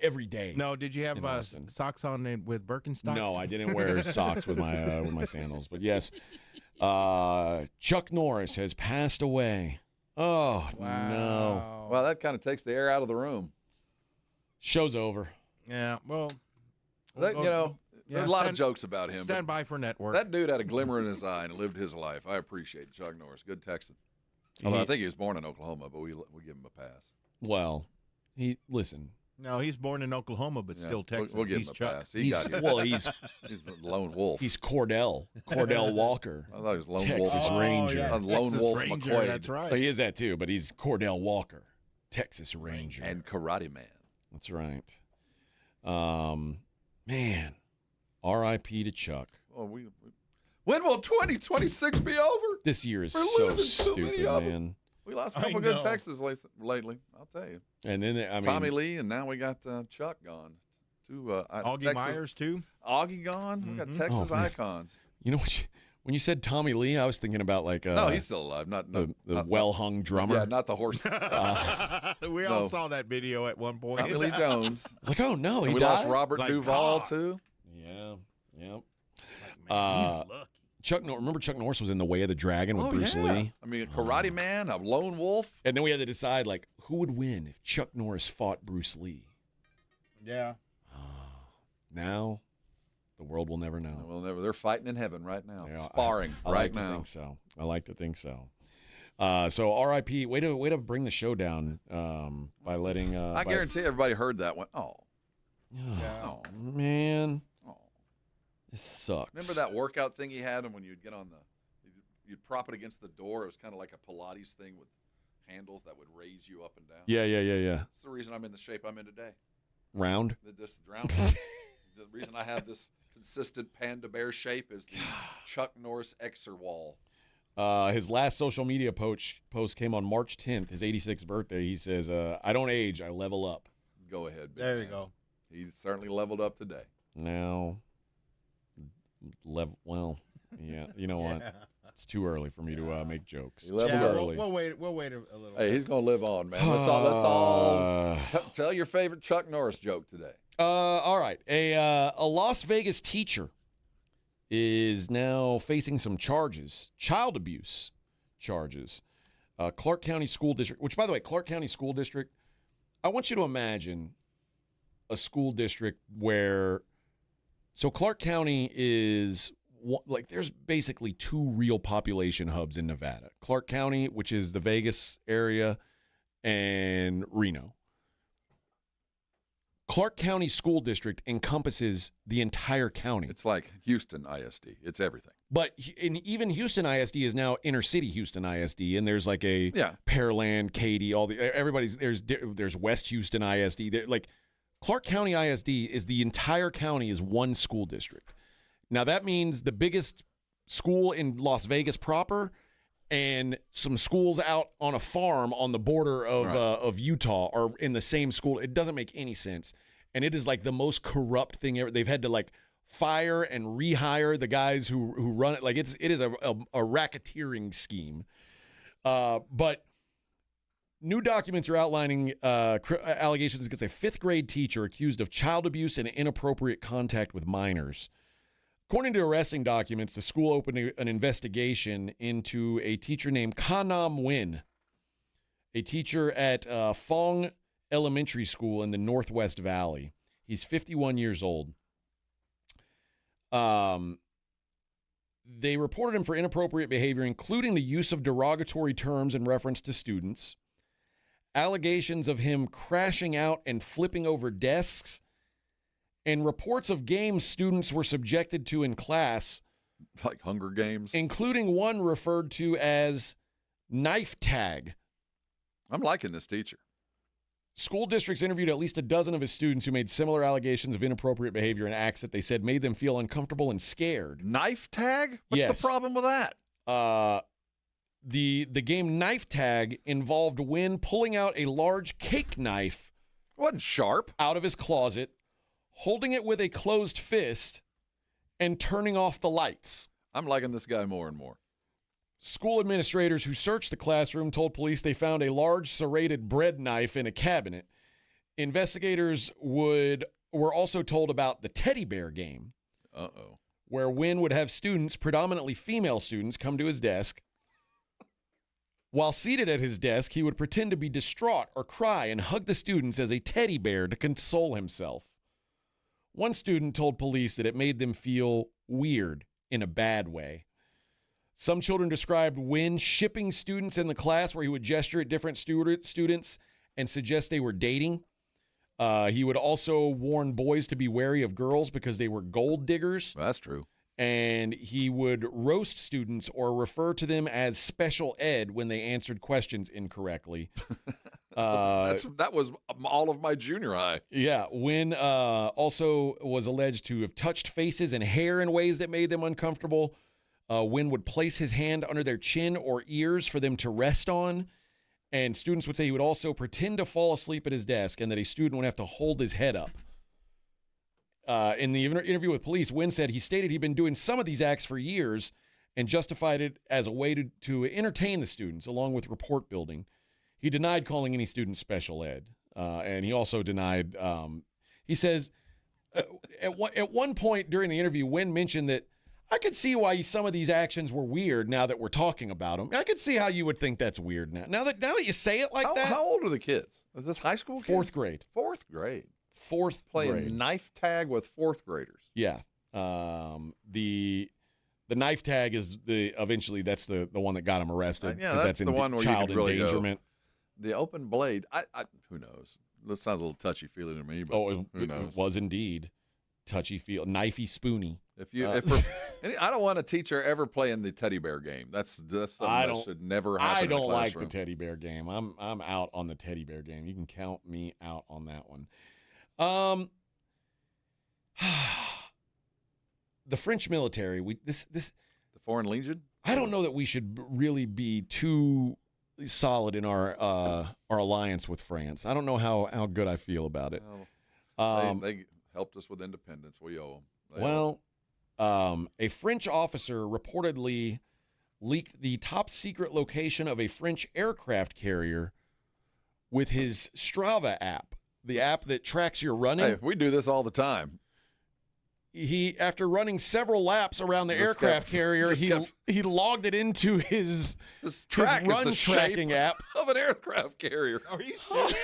every day. No, did you have socks on with Birkenstocks? No, I didn't wear socks with my sandals. But yes, Chuck Norris has passed away. Oh, no. Well, that kind of takes the air out of the room. Show's over. Yeah, well. There's a lot of jokes about him. Stand by for network. That dude had a glimmer in his eye and lived his life. I appreciate Chuck Norris. Good Texan. Although I think he was born in Oklahoma, but we give him a pass. Well, listen. No, he's born in Oklahoma, but still Texan. We'll give he's him a Chuck. pass. He got here. Well, he's the lone wolf. He's Cordell Walker. I thought he was Lone Texas Wolf. Ranger. Yeah, Lone Texas Wolf Ranger, McQuaid. that's right. He is that too, but he's Cordell Walker, Texas Ranger. And Karate Man. That's right. Man, R.I.P. to Chuck. Oh, when will 2026 be over? This year is We're so losing too many stupid, of 'em. man. We lost a couple of good Texans lately, I'll tell you. And then, Tommy Lee, and now we got Chuck gone. Augie Texas, Myers, too. Augie gone. We got Texas icons. You know when you said Tommy Lee, I was thinking about no, he's still alive. Not the well-hung drummer. Yeah, not the horse. We all saw that video at one point. Tommy Lee Jones. It's like, oh no, he we died? lost Robert Duvall too. Yeah, yep. He's lucky. Remember Chuck Norris was in The Way of the Dragon with Bruce Lee? I mean, a Karate Man, a lone wolf. And then we had to decide, like, who would win if Chuck Norris fought Bruce Lee? Yeah. Now, the world will never know. We'll never. They're fighting in heaven right now, Yeah, sparring I right like now. To think so. I like to think so. So R.I.P. Way to bring the show down by letting. I guarantee everybody heard that one. Oh, man. This sucks. Remember that workout thing he had, and when you'd get on you'd prop it against the door. It was kind of like a Pilates thing with handles that would raise you up and down. Yeah. That's the reason I'm in the shape I'm in today. Round. The reason I have this consistent panda bear shape is the Chuck Norris Exer wall. His last social media post came on March 10th, his 86th birthday. He says, I don't age, I level up. Go ahead, big There man. you go. He's certainly leveled up today. Now, yeah, you know what? It's too early for me to make jokes. He leveled up. We'll wait a little. Hey, he's going to live on, man. Let's all tell your favorite Chuck Norris joke today. All right. A Las Vegas teacher is now facing some charges, child abuse charges. Clark County School District, which, by the way, Clark County School District, I want you to imagine a school district where, so Clark County is, like, there's basically two real population hubs in Nevada. Clark County, which is the Vegas area, and Reno. Clark County School District encompasses the entire county. It's like Houston ISD. It's everything. But even Houston ISD is now inner city Houston ISD, and there's like a Pearland, Katy, there's West Houston ISD. Like Clark County ISD is the entire county is one school district. Now that means the biggest school in Las Vegas proper and some schools out on a farm on the border of Utah are in the same school. It doesn't make any sense. And it is like the most corrupt thing ever. They've had to like fire and rehire the guys who run it. Like it is a racketeering scheme. But new documents are outlining allegations against a 5th grade teacher accused of child abuse and inappropriate contact with minors. According to arresting documents, the school opened an investigation into a teacher named Kanam Nguyen, a teacher at Fong Elementary School in the Northwest Valley. He's 51 years old. They reported him for inappropriate behavior, including the use of derogatory terms in reference to students, allegations of him crashing out and flipping over desks, and reports of games students were subjected to in class. Like Hunger Games? Including one referred to as knife tag. I'm liking this teacher. School districts interviewed at least a dozen of his students who made similar allegations of inappropriate behavior and acts that they said made them feel uncomfortable and scared. Knife tag? What's the problem with that? The game knife tag involved Nguyen pulling out a large cake knife. It wasn't sharp. Out of his closet, holding it with a closed fist, and turning off the lights. I'm liking this guy more and more. School administrators who searched the classroom told police they found a large serrated bread knife in a cabinet. Investigators were also told about the teddy bear game. where Wynn would have students, predominantly female students, come to his desk. While seated at his desk, he would pretend to be distraught or cry and hug the students as a teddy bear to console himself. One student told police that it made them feel weird in a bad way. Some children described Wynn shipping students in the class where he would gesture at different students and suggest they were dating. He would also warn boys to be wary of girls because they were gold diggers. That's true. And he would roast students or refer to them as special ed when they answered questions incorrectly. That was all of my junior high. Yeah. Wynn also was alleged to have touched faces and hair in ways that made them uncomfortable. Wynn would place his hand under their chin or ears for them to rest on. And students would say he would also pretend to fall asleep at his desk and that a student would have to hold his head up. In the interview with police, Wynn said he stated he'd been doing some of these acts for years and justified it as a way to entertain the students, along with report building. He denied calling any students special ed, and he also denied, he says, at one point during the interview, Wynn mentioned that I could see why some of these actions were weird now that we're talking about them. I could see how you would think that's weird now. Now that you say it like that. How old are the kids? Is this high school kids? Fourth grade. Fourth grade. Playing grade. Knife tag with fourth graders. Yeah. The knife tag is eventually that's the one that got him arrested. Yeah, that's the one where child you can really endangerment. Go. The open blade. I who knows? That sounds a little touchy feely to me, but who knows? It was indeed touchy feel, knifey spoony. I don't want a teacher ever playing the teddy bear game. That's something that should never happen. I in a don't like classroom. the teddy bear game. I'm out on the teddy bear game. You can count me out on that one. The French military. The Foreign Legion. I don't know that we should really be too solid in our alliance with France. I don't know how good I feel about it. They helped us with independence. We owe them. A French officer reportedly leaked the top secret location of a French aircraft carrier with his Strava app, the app that tracks your running. Hey, we do this all the time. He, after running several laps around the aircraft carrier, he logged it into his run tracking app of an aircraft carrier. Are you serious?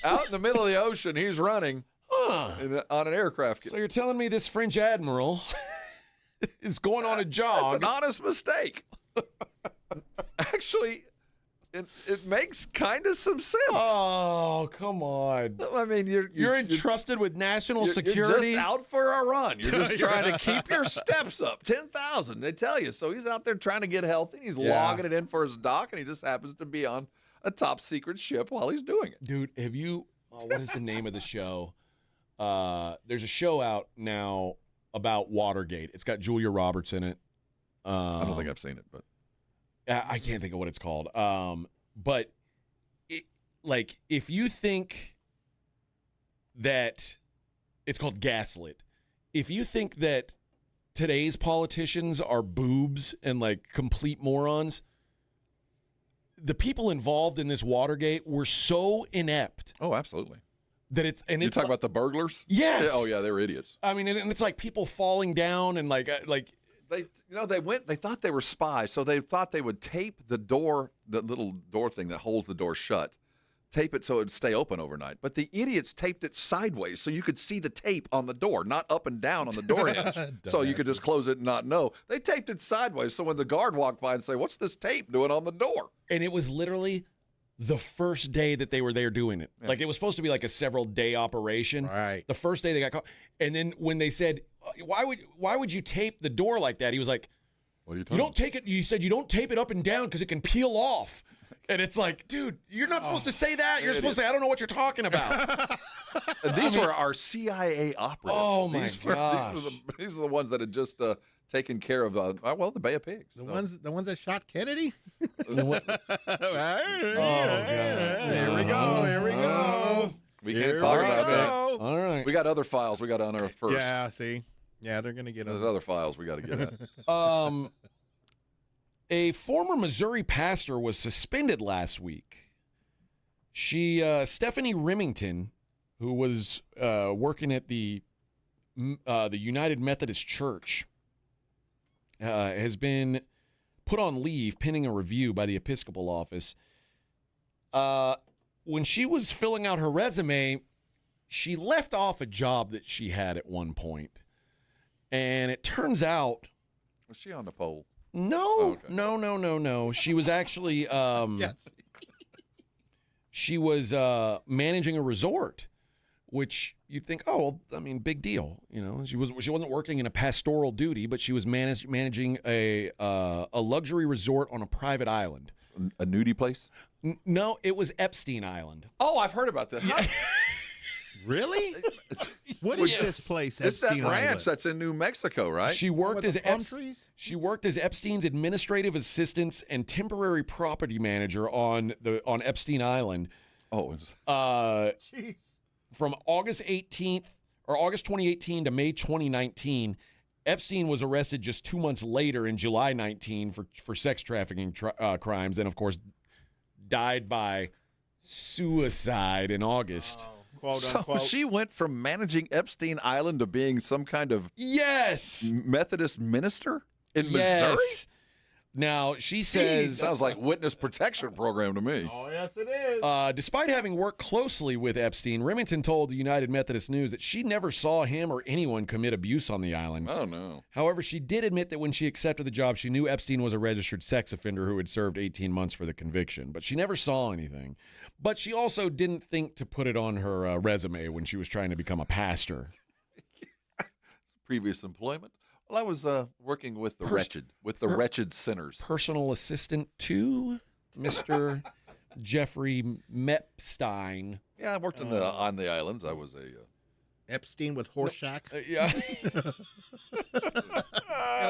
Out in the middle of the ocean, he's running on an aircraft carrier. So you're telling me this French admiral is going on a jog? That's an honest mistake. Actually, it makes kind of some sense. Oh, come on. I mean, you're entrusted with national security. You're just out for a run. You're just trying to keep your steps up. 10,000, they tell you. So he's out there trying to get healthy. He's logging it in for his dock, and he just happens to be on a top secret ship while he's doing it. Dude, have you what is the name of the show? There's a show out now about Watergate. It's got Julia Roberts in it. I don't think I've seen it, but I can't think of what it's called. But if you think that it's called Gaslit, if you think that today's politicians are boobs and complete morons, the people involved in this Watergate were so inept. Oh, absolutely. That it's you talk about the burglars? Yes. Oh yeah, they were idiots. I mean, and it's like people falling down and like. They thought they were spies, so they thought they would tape the door, the little door thing that holds the door shut, tape it so it would stay open overnight. But the idiots taped it sideways so you could see the tape on the door, not up and down on the door hinge. So you could just close it and not know. They taped it sideways so when the guard walked by and say, "What's this tape doing on the door?" And it was literally the first day that they were there doing it. Yeah. It was supposed to be a several day operation. Right. The first day they got caught. And then when they said, why would you tape the door like that? He was like, "What are you talking? You don't take it. You said you don't tape it up and down because it can peel off." And it's like, dude, you're not supposed to say that. You're supposed to say, I don't know what you're talking about. These were our CIA operatives. Oh, my gosh. These are the ones that had just taken care of, the Bay of Pigs. The ones that shot Kennedy? Here we go. We can't talk about that. All right. We got other files we got to unearth first. Yeah, see? Yeah, they're going to get There's other files we got to get at. A former Missouri pastor was suspended last week. Stephanie Remington, who was working at the the United Methodist Church has been put on leave pending a review by the Episcopal office. When she was filling out her resume, she left off a job that she had at one point. And it turns out... Was she on the poll? No, oh, okay. No. She was actually... Yes. She was managing a resort, which you'd think, oh, well, I mean, big deal. You know, she wasn't working in a pastoral duty, but she was managing a luxury resort on a private island. A nudie place? No, it was Epstein Island. Oh, I've heard about this. Yeah. Really? What is this place? It's Epstein that ranch Island? that's in New Mexico, right? She worked as trees? She worked as Epstein's administrative assistant and temporary property manager on Epstein Island. Oh, jeez. From August 2018 to May 2019, Epstein was arrested just 2 months later in July 19 for sex trafficking crimes, and of course died by suicide in August. Quote, so she went from managing Epstein Island to being some kind of Methodist minister in Missouri? Now, she says... Sounds like witness protection program to me. Oh, yes, it is. Despite having worked closely with Epstein, Remington told the United Methodist News that she never saw him or anyone commit abuse on the island. Oh, no. However, she did admit that when she accepted the job, she knew Epstein was a registered sex offender who had served 18 months for the conviction, but she never saw anything. But she also didn't think to put it on her resume when she was trying to become a pastor. Previous employment? Well, I was working with the wretched sinners. Personal assistant to Mr. Jeffrey Mepstein. Yeah, I worked on the islands. I was a... Epstein with Horseshack? Yeah.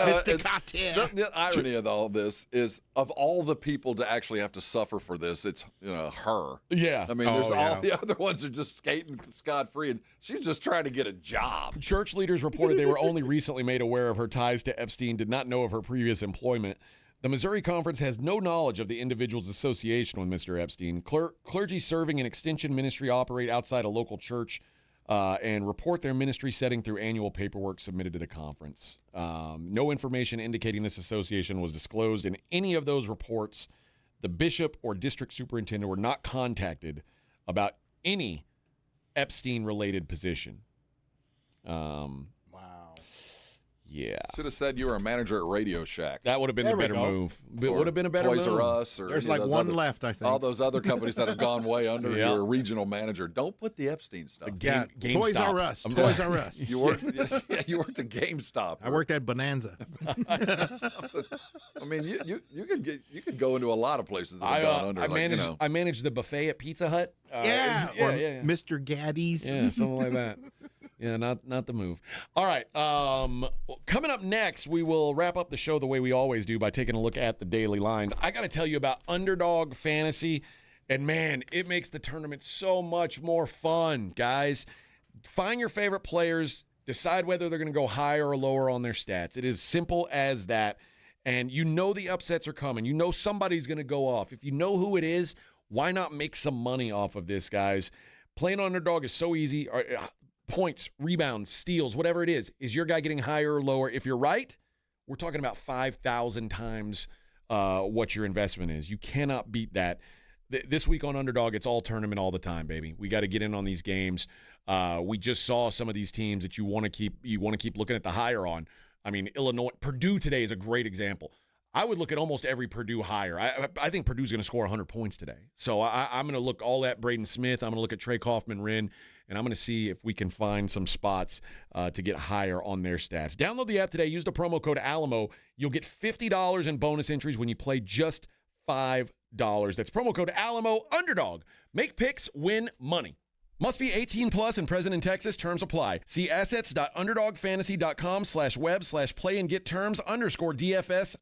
Mr. Cartier. The irony of all this is, of all the people to actually have to suffer for this, it's her. Yeah. I mean, there's all the other ones are just skating scot-free, and she's just trying to get a job. Church leaders reported they were only recently made aware of her ties to Epstein, did not know of her previous employment. The Missouri Conference has no knowledge of the individual's association with Mr. Epstein. Clergy serving in extension ministry operate outside a local church and report their ministry setting through annual paperwork submitted to the conference. No information indicating this association was disclosed in any of those reports. The bishop or district superintendent were not contacted about any Epstein-related position. Wow. Yeah. Should have said you were a manager at Radio Shack. That would have been the better move. It would have been a better Toys move. R Us. Or there's like one left, I think. All those other companies that have gone way under. You're a regional manager. Don't put the Epstein stuff. Toys R Us. Toys R Us. You worked at GameStop. I worked at Bonanza. I mean, you could go into a lot of places that have gone under. I managed the buffet at Pizza Hut. Or Mr. Gaddy's. Yeah, something like that. Yeah, not the move. All right. Coming up next, we will wrap up the show the way we always do by taking a look at the daily lines. I got to tell you about Underdog Fantasy, and man, it makes the tournament so much more fun, guys. Find your favorite players, decide whether they're going to go higher or lower on their stats. It is simple as that, and you know the upsets are coming. You know somebody's going to go off. If you know who it is, why not make some money off of this, guys? Playing Underdog is so easy. Points, rebounds, steals, whatever it is your guy getting higher or lower? If you're right, we're talking about 5,000 times what your investment is. You cannot beat that. This week on Underdog, it's all tournament all the time, baby. We got to get in on these games. We just saw some of these teams that you want to keep looking at the higher on. I mean, Purdue today is a great example. I would look at almost every Purdue higher. I think Purdue's going to score 100 points today. So I'm going to look all at Braden Smith. I'm going to look at Trey Kaufman-Wren, and I'm going to see if we can find some spots to get higher on their stats. Download the app today. Use the promo code Alamo. You'll get $50 in bonus entries when you play just $5. That's promo code Alamo. Underdog. Make picks, win money. Must be 18 plus and present in Texas. Terms apply. See assets.underdogfantasy.com/web/play and get terms _DFS_.html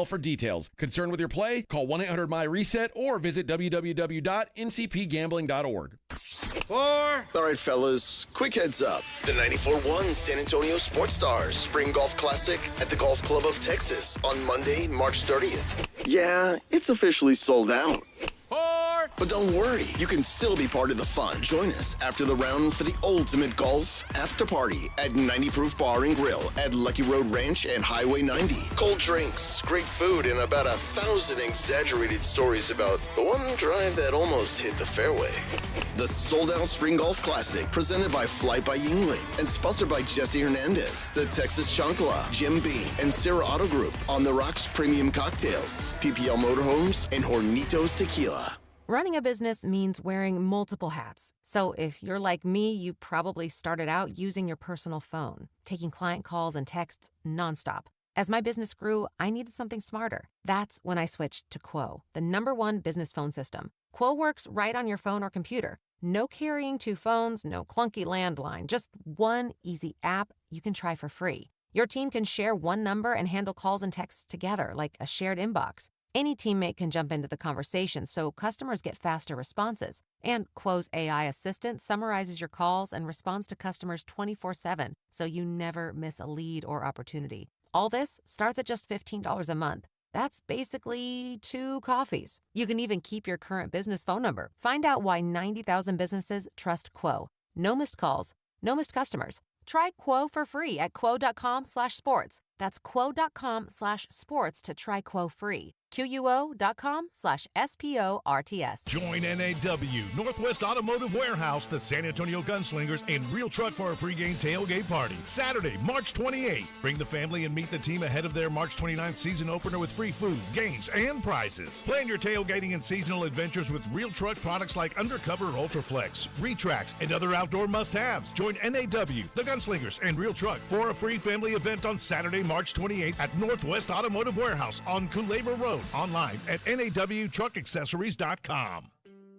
for details. Concerned with your play? Call 1-800-MY-RESET or visit www.ncpgambling.org. All right, fellas, quick heads up. The 94-1 San Antonio Sports Stars Spring Golf Classic at the Golf Club of Texas on Monday, March 30th. Yeah, it's officially sold out. But don't worry, you can still be part of the fun. Join us after the round for the ultimate golf after party at 90 Proof Bar and Grill at Lucky Road Ranch and Highway 90. Cold drinks, great food, and about 1,000 exaggerated stories about the one drive that almost hit the fairway. The sold-out Spring Golf Classic, presented by Flight by Yingling and sponsored by Jesse Hernandez, the Texas Chancla, Jim Beam, and Sarah Auto Group, On the Rocks Premium Cocktails, PPL Motorhomes, and Hornitos Tequila. Running a business means wearing multiple hats. So if you're like me, you probably started out using your personal phone, taking client calls and texts nonstop. As my business grew, I needed something smarter. That's when I switched to Quo, the #1 business phone system. Quo works right on your phone or computer. No carrying 2 phones, no clunky landline, just one easy app you can try for free. Your team can share one number and handle calls and texts together like a shared inbox. Any teammate can jump into the conversation so customers get faster responses. And Quo's AI assistant summarizes your calls and responds to customers 24/7, so you never miss a lead or opportunity. All this starts at just $15 a month. That's basically 2 coffees. You can even keep your current business phone number. Find out why 90,000 businesses trust Quo. No missed calls, no missed customers. Try Quo for free at quo.com/sports. That's quo.com/sports to try Quo free. QUO.com/SPORTS. Join NAW, Northwest Automotive Warehouse, the San Antonio Gunslingers, and Real Truck for a pregame tailgate party. Saturday, March 28th. Bring the family and meet the team ahead of their March 29th season opener with free food, games, and prizes. Plan your tailgating and seasonal adventures with Real Truck products like Undercover Ultraflex, Retracts, and other outdoor must-haves. Join NAW, the Gunslingers, and Real Truck for a free family event on Saturday, March 28th at Northwest Automotive Warehouse on Culebra Road. Online at nawtruckaccessories.com.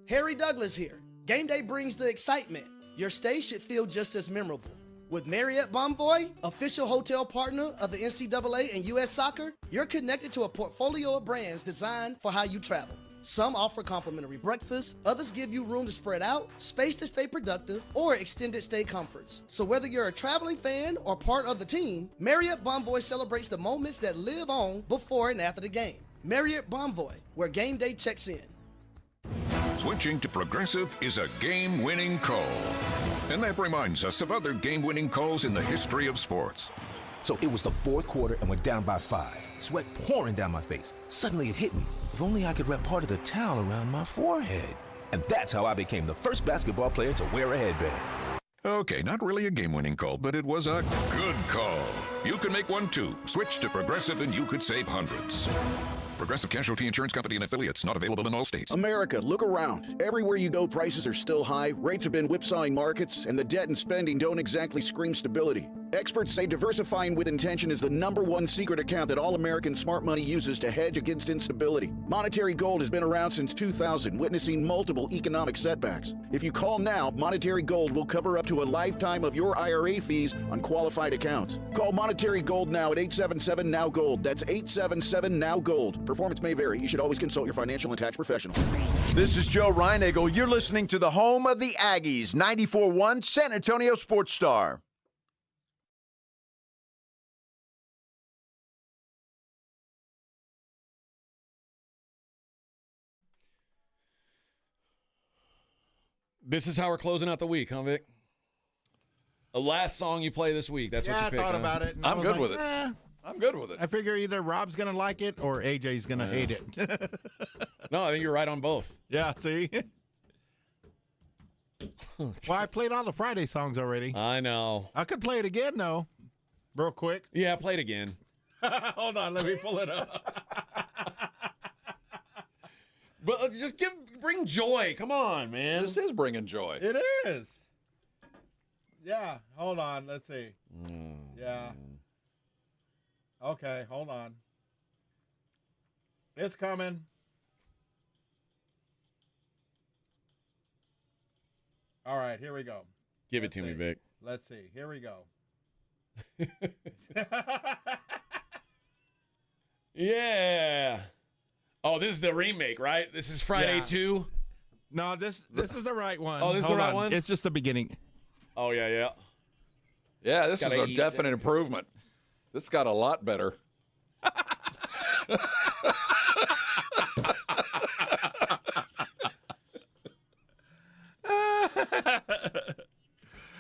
Harry Douglas here. Game day brings the excitement. Your stay should feel just as memorable. With Marriott Bonvoy, official hotel partner of the NCAA and U.S. Soccer, you're connected to a portfolio of brands designed for how you travel. Some offer complimentary breakfast, others give you room to spread out, space to stay productive, or extended stay comforts. So whether you're a traveling fan or part of the team, Marriott Bonvoy celebrates the moments that live on before and after the game. Marriott Bonvoy, where game day checks in. Switching to Progressive is a game-winning call. And that reminds us of other game-winning calls in the history of sports. So it was the 4th quarter and we're down by 5. Sweat pouring down my face. Suddenly it hit me. If only I could wrap part of the towel around my forehead. And that's how I became the first basketball player to wear a headband. Okay, not really a game-winning call, but it was a good call. You can make one too. Switch to Progressive and you could save hundreds. Progressive Casualty Insurance Company and affiliates, not available in all states. America, look around. Everywhere you go, prices are still high, rates have been whipsawing markets, and the debt and spending don't exactly scream stability. Experts say diversifying with intention is the #1 secret account that all American smart money uses to hedge against instability. Monetary Gold has been around since 2000, witnessing multiple economic setbacks. If you call now, Monetary Gold will cover up to a lifetime of your IRA fees on qualified accounts. Call Monetary Gold now at 877-NOW-GOLD. That's 877-NOW-GOLD. Performance may vary. You should always consult your financial and tax professional. This is Joe Reinagel. You're listening to the home of the Aggies, 94.1 San Antonio Sports Star. This is how we're closing out the week, huh, Vic? The last song you play this week. That's what you picked. I thought about it. I'm good with it. I'm good with it. I figure either Rob's going to like it or AJ's going to hate it. No, I think you're right on both. Yeah, see? Well, I played all the Friday songs already. I know. I could play it again, though, real quick. Yeah, play it again. Hold on, let me pull it up. But just bring joy. Come on, man. This is bringing joy. It is. Yeah, hold on. Let's see. Yeah. Okay, hold on. It's coming. All right, here we go. Give it to me, Vic. Let's see. Here we go. Yeah. Oh, this is the remake, right? This is Friday 2? No, this is the right one. Oh, this is the right one? It's just the beginning. Oh, yeah. Yeah, this is a definite improvement. This got a lot better.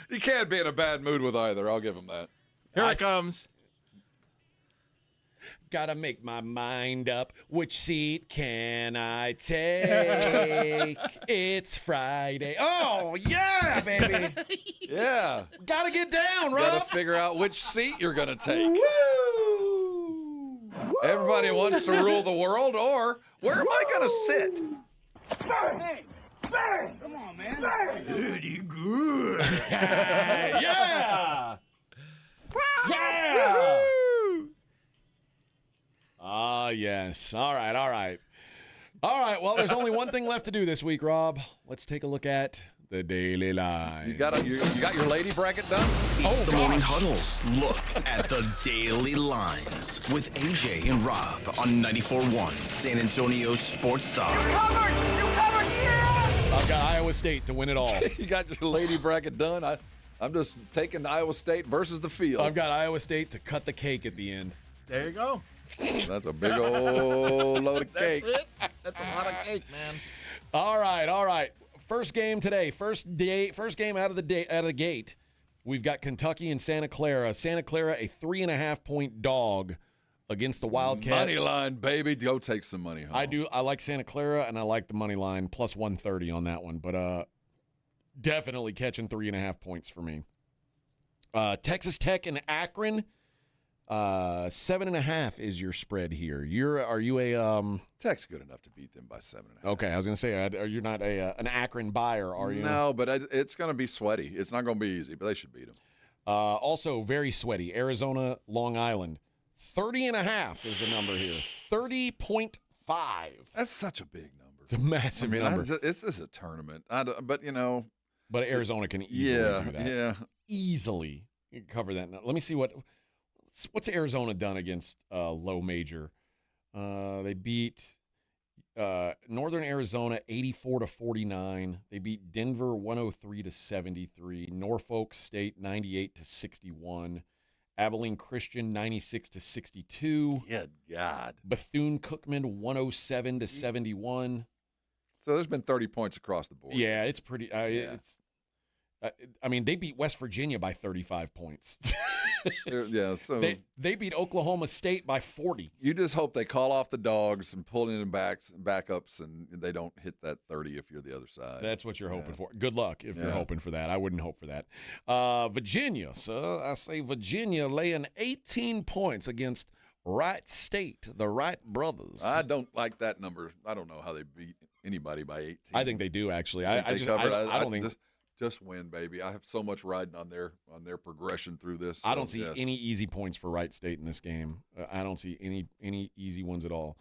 You can't be in a bad mood with either. I'll give him that. Here it comes. Gotta make my mind up. Which seat can I take? It's Friday. Oh, yeah, baby. Yeah. Gotta get down, Rob. Gotta figure out which seat you're going to take. Woo! Everybody wants to rule the world, or where am I going to sit? Bang! Bang! Come on, man. Bang! Pretty good. Yeah! Yeah! Ah, yes. All right, all right. All right, well, there's only one thing left to do this week, Rob. Let's take a look at the Daily Line. You got your lady bracket done? It's the Morning Huddle's look at the Daily Lines with AJ and Rob on 94.1 San Antonio Sports Star. You covered, yeah! I've got Iowa State to win it all. You got your lady bracket done? I'm just taking Iowa State versus the field. I've got Iowa State to cut the cake at the end. There you go. That's a big old load of cake. That's it. That's a lot of cake, man. All right, all right. First game today. First game out of the gate. We've got Kentucky and Santa Clara. Santa Clara, a 3.5-point dog against the Wildcats. Money line, baby. Go take some money home. I do. I like Santa Clara, and I like the money line plus 130 on that one. But definitely catching 3.5 points for me. Texas Tech and Akron. 7.5 is your spread here. Are you a Tech's good enough to beat them by 7.5. Okay, I was gonna say, you're not an Akron buyer, are you? No, but it's going to be sweaty. It's not going to be easy, but they should beat them. Also very sweaty. Arizona, Long Island, 30.5 is the number here. 30.5. That's such a big number. It's a massive number. This is a tournament, but But Arizona can easily do that. Yeah, easily cover that. Let me see what's Arizona done against low major. They beat Northern Arizona 84-49. They beat Denver 103-73. Norfolk State 98-61. Abilene Christian 96-62. Good God. Bethune-Cookman 107-71. So there's been 30 points across the board. Yeah, it's pretty. I mean, they beat West Virginia by 35 points. Yeah, so they beat Oklahoma State by 40. You just hope they call off the dogs and pull in backups, and they don't hit that 30 if you're the other side. That's what you're hoping for. Good luck if you're hoping for that. I wouldn't hope for that. Virginia, so I say Virginia laying 18 points against Wright State, the Wright brothers. I don't like that number. I don't know how they beat anybody by 18. I think they do, actually. I don't think. Just win, baby. I have so much riding on their progression through this. So I don't see any easy points for Wright State in this game. I don't see any easy ones at all.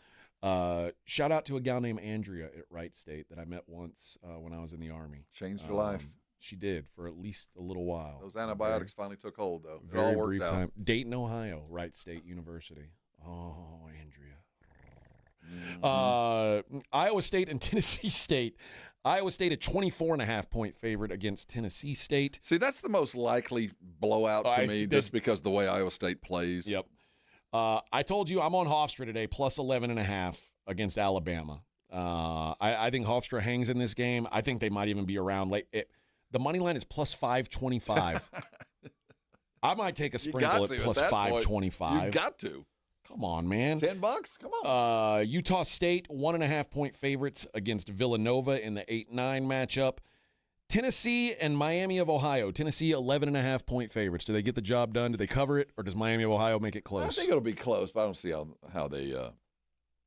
Shout out to a gal named Andrea at Wright State that I met once when I was in the Army. Changed your life. She did for at least a little while. Those antibiotics finally took hold, though. It Very all worked brief out. time. Dayton, Ohio, Wright State University. Oh, Andrea. Iowa State and Tennessee State. Iowa State a 24.5-point favorite against Tennessee State. See, that's the most likely blowout to me, just because of the way Iowa State plays. Yep. I told you I'm on Hofstra today, plus 11.5 against Alabama. I think Hofstra hangs in this game. I think they might even be around late. The money line is plus 525. I might take a sprinkle at plus 525. You got to. Come on, man. $10? Come on. Utah State, 1.5-point favorites against Villanova in the 8-9 matchup. Tennessee and Miami of Ohio. Tennessee, 11.5-point favorites. Do they get the job done? Do they cover it, or does Miami of Ohio make it close? I think it'll be close, but I don't see how they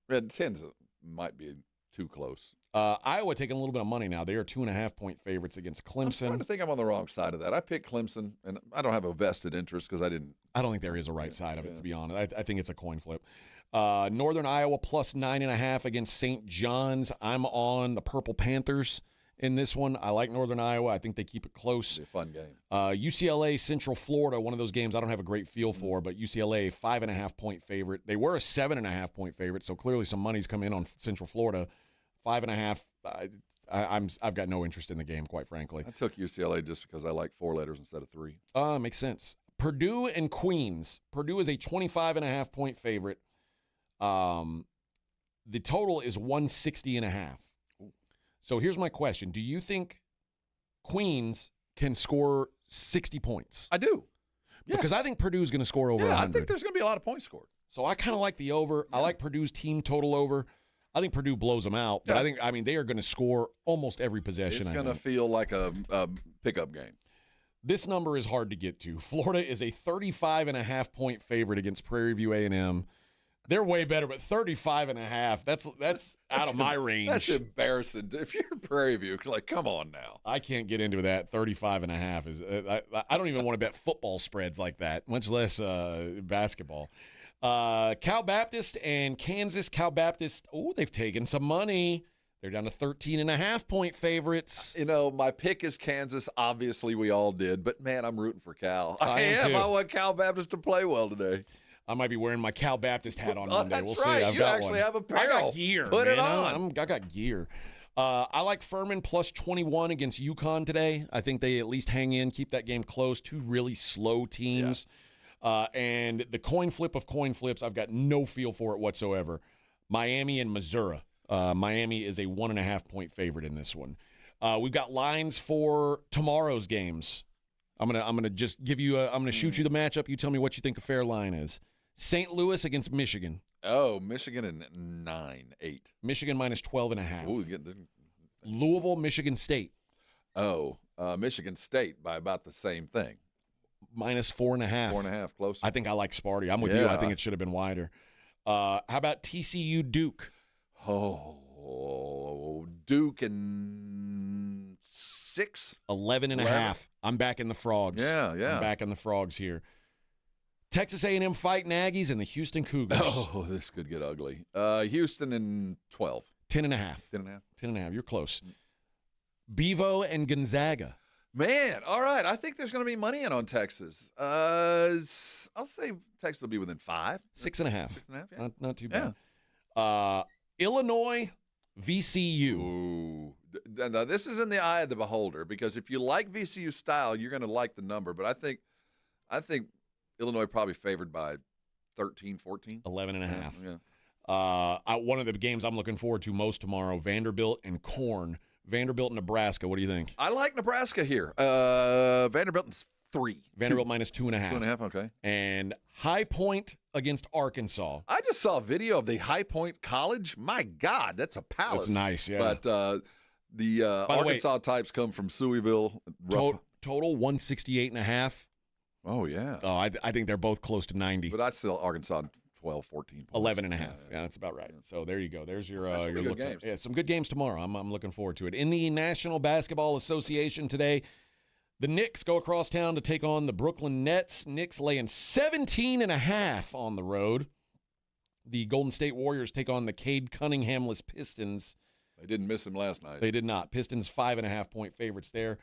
10s might be too close. Iowa taking a little bit of money now. They are 2.5-point favorites against Clemson. I'm starting to think I'm on the wrong side of that. I picked Clemson, and I don't have a vested interest because I don't think there is a right side of it, to be honest. I think it's a coin flip. Northern Iowa plus 9.5 against St. John's. I'm on the Purple Panthers in this one. I like Northern Iowa. I think they keep it close. It'll be a fun game. UCLA, Central Florida, one of those games I don't have a great feel for, but UCLA, 5.5-point favorite. They were a 7.5-point favorite, so clearly some money's come in on Central Florida. 5.5. I've got no interest in the game, quite frankly. I took UCLA just because I like 4 letters instead of 3. Makes sense. Purdue and Queens. Purdue is a 25.5-point favorite. The total is 160.5. So here's my question: do you think Queens can score 60 points. I do. Yes. Because I think Purdue's going to score over 100. I think there's going to be a lot of points scored. So I kind of like the over. Yeah. I like Purdue's team total over. I think Purdue blows them out. But I mean, they are going to score almost every possession. It's going to feel like a pickup game. This number is hard to get to. Florida is a 35.5-point favorite against Prairie View A&M. They're way better, but 35.5, that's out of my range. That's embarrassing. If you're Prairie View, like, come on now. I can't get into that. 35.5 is I don't even want to bet football spreads like that, much less basketball. Cal Baptist and Kansas. Cal Baptist, they've taken some money. They're down to 13.5-point favorites. You know, my pick is Kansas. Obviously, we all did. But, man, I'm rooting for Cal. I am. Too. I want Cal Baptist to play well today. I might be wearing my Cal Baptist hat on Monday. That's we'll right. see. I've you got actually one. have apparel. I got gear. Put man. it on. I got gear. I like Furman plus 21 against UConn today. I think they at least hang in, keep that game close. Two really slow teams. Yeah. And the coin flip of coin flips, I've got no feel for it whatsoever. Miami and Missouri. Miami is a 1.5-point favorite in this one. We've got lines for tomorrow's games. I'm gonna just give you. I'm gonna shoot you the matchup. You tell me what you think a fair line is. St. Louis against Michigan. Oh, Michigan and 9-8. Michigan minus 12.5. Ooh, Louisville, Michigan State. Oh, Michigan State by about the same thing. Minus 4.5. 4.5, close. I think I like Sparty. I'm with you. I think it should have been wider. How about TCU Duke? Oh, Duke and 6. 11.5. I'm back in the Frogs. Yeah. I'm back in the Frogs here. Texas A&M fighting Aggies and the Houston Cougars. Oh, this could get ugly. Houston and 12. 10.5. 10.5. You're close. Bevo and Gonzaga. Man, all right. I think there's going to be money in on Texas. I'll say Texas will be within 5. 6.5. 6.5, yeah. Not too bad. Yeah. Illinois, VCU. Ooh. Now, this is in the eye of the beholder because if you like VCU style, you're going to like the number. But I think Illinois probably favored by 13, 14. 11.5. Yeah. One of the games I'm looking forward to most tomorrow, Vanderbilt and Corn. Vanderbilt, Nebraska. What do you think? I like Nebraska here. Vanderbilt's 3. Vanderbilt minus 2.5. 2.5, okay. And High Point against Arkansas. I just saw a video of the High Point College. My God, that's a palace. That's nice, yeah. But the Arkansas types come from Sueyville. Total 168.5. Oh, yeah. Oh, I think they're both close to 90. But I'd still Arkansas 12, 14 points. 11.5. Yeah, that's about right. So there you go. There's your good games. Yeah, some good games tomorrow. I'm looking forward to it. In the National Basketball Association today, the Knicks go across town to take on the Brooklyn Nets. Knicks laying 17.5 on the road. The Golden State Warriors take on the Cade Cunningham-less Pistons. They didn't miss him last night. They did not. Pistons 5.5-point favorites there.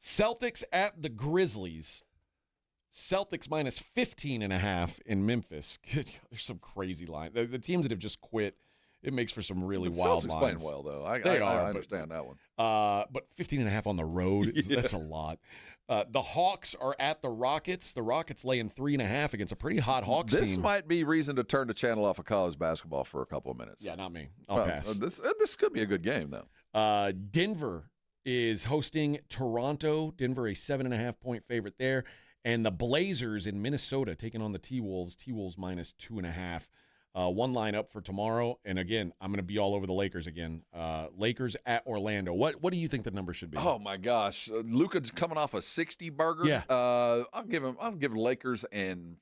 Celtics at the Grizzlies. Celtics minus 15.5 in Memphis. There's some crazy line. The teams that have just quit, it makes for some really wild Celtics lines. playing well, though. I understand that one. But 15.5 on the road, that's a lot. The Hawks are at the Rockets. The Rockets laying 3.5 against a pretty hot Hawks team. This might be reason to turn the channel off of college basketball for a couple of minutes. Yeah, not me. I'll pass. This could be a good game, though. Denver is hosting Toronto. Denver, a 7.5-point favorite there. And the Blazers in Minnesota taking on the T-Wolves. T-Wolves minus 2.5. One line up for tomorrow. And, again, I'm going to be all over the Lakers again. Lakers at Orlando. What do you think the number should be? Oh, my gosh. Luka's coming off a 60 burger. Yeah. I'll give Lakers and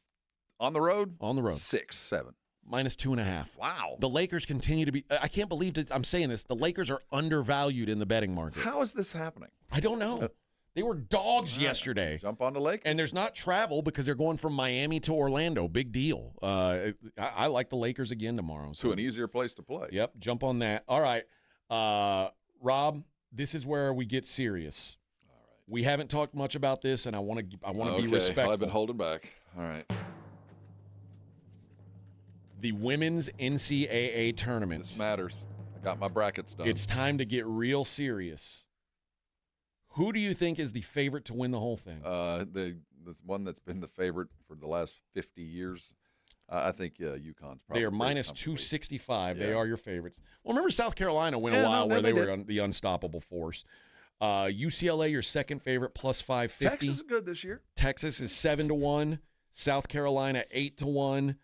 on the road. 6, 7. Minus 2.5. Wow. The Lakers continue to be – I can't believe that I'm saying this. The Lakers are undervalued in the betting market. How is this happening? I don't know. They were dogs yesterday. Jump on the Lakers. And there's not travel because they're going from Miami to Orlando. Big deal. I like the Lakers again tomorrow. To an easier place to play. Yep, jump on that. All right. Rob, this is where we get serious. All right. We haven't talked much about this, and I want to be respectful. I've been holding back. All right. The women's NCAA tournament. This matters. I got my brackets done. It's time to get real serious. Who do you think is the favorite to win the whole thing? The one that's been the favorite for the last 50 years. I think UConn's probably. They are minus 265. Yeah. They are your favorites. Well, remember South Carolina went a while where they were the unstoppable force. UCLA, your second favorite, plus 550. Texas is good this year. Texas is 7-1. South Carolina 8-1.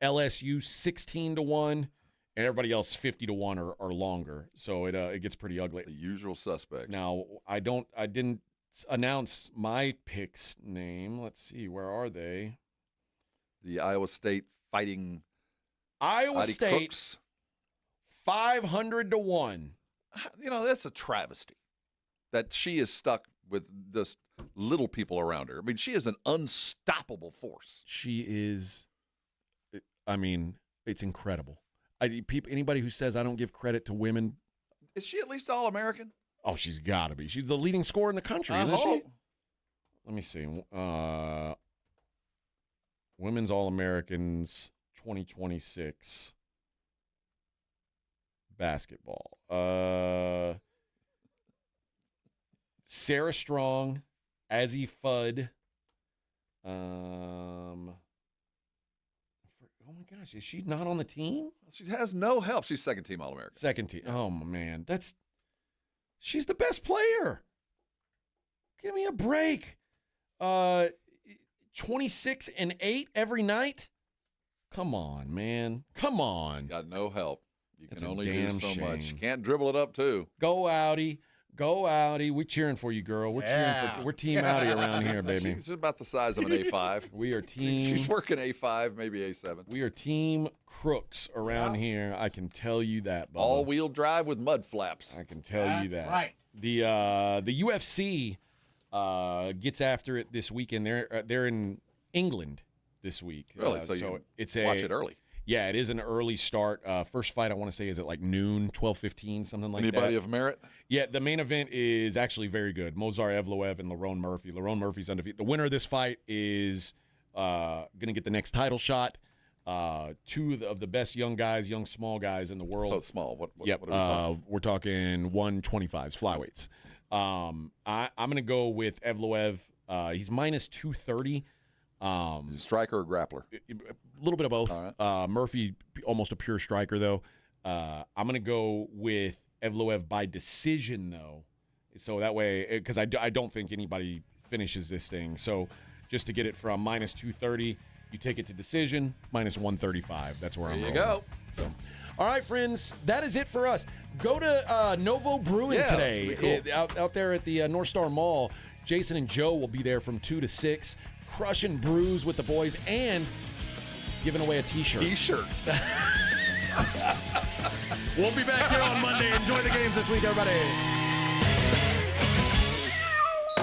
LSU 16-1. And everybody else 50-1 or longer. So it gets pretty ugly. The usual suspects. Now I didn't announce my pick's name. Let's see, where are they? The Iowa State Fighting. Iowa Mighty State Crooks. 500-1. You know, that's a travesty that she is stuck with just little people around her. I mean, she is an unstoppable force. She is. I mean, it's incredible. Anybody who says I don't give credit to women. Is she at least All-American? Oh, she's got to be. She's the leading scorer in the country, isn't she? Let me see. Women's All-Americans 2026 basketball. Sarah Strong, Azzy Fudd. Oh, my gosh. Is she not on the team? She has no help. She's second team All-American. Second team. Oh, man. She's the best player. Give me a break. 26-8 every night? Come on, man. Come on. She's got no help. You That's can a only do damn so much. shame. You can't dribble it up, too. Go Audi. Go Audi. We're cheering for you, girl. We're team Audi around here, baby. She's about the size of an A5. We are team. She's working A5, maybe A7. We are team crooks around here. I can tell you that, Bubba. All-wheel drive with mud flaps. I can tell you that. Right. The UFC gets after it this weekend. They're in England this week. Really? So you watch it early. Yeah, it is an early start. First fight, I want to say, is at like noon, 12:15, something like that. Anybody of merit? Yeah, the main event is actually very good. Mozar Evloev and Lerone Murphy. Lerone Murphy's undefeated. The winner of this fight is going to get the next title shot. Two of the best young small guys in the world. So small. What Yep. are we talking? We're talking 125s, flyweights. I'm going to go with Evloev. He's minus 230. Is he a striker or grappler? A little bit of both. All right. Murphy, almost a pure striker, though. I'm going to go with Evloev by decision, though. So that way, because I don't think anybody finishes this thing. So just to get it from minus 230, you take it to decision, minus 135. That's where I'm rolling. There you go. So, all right, friends, that is it for us. Go to Novo Brewing today. That's pretty cool. Out there at the North Star Mall. Jason and Joe will be there from 2 to 6. Crushing brews with the boys and giving away a T-shirt. We'll be back here on Monday. Enjoy the games this week, everybody.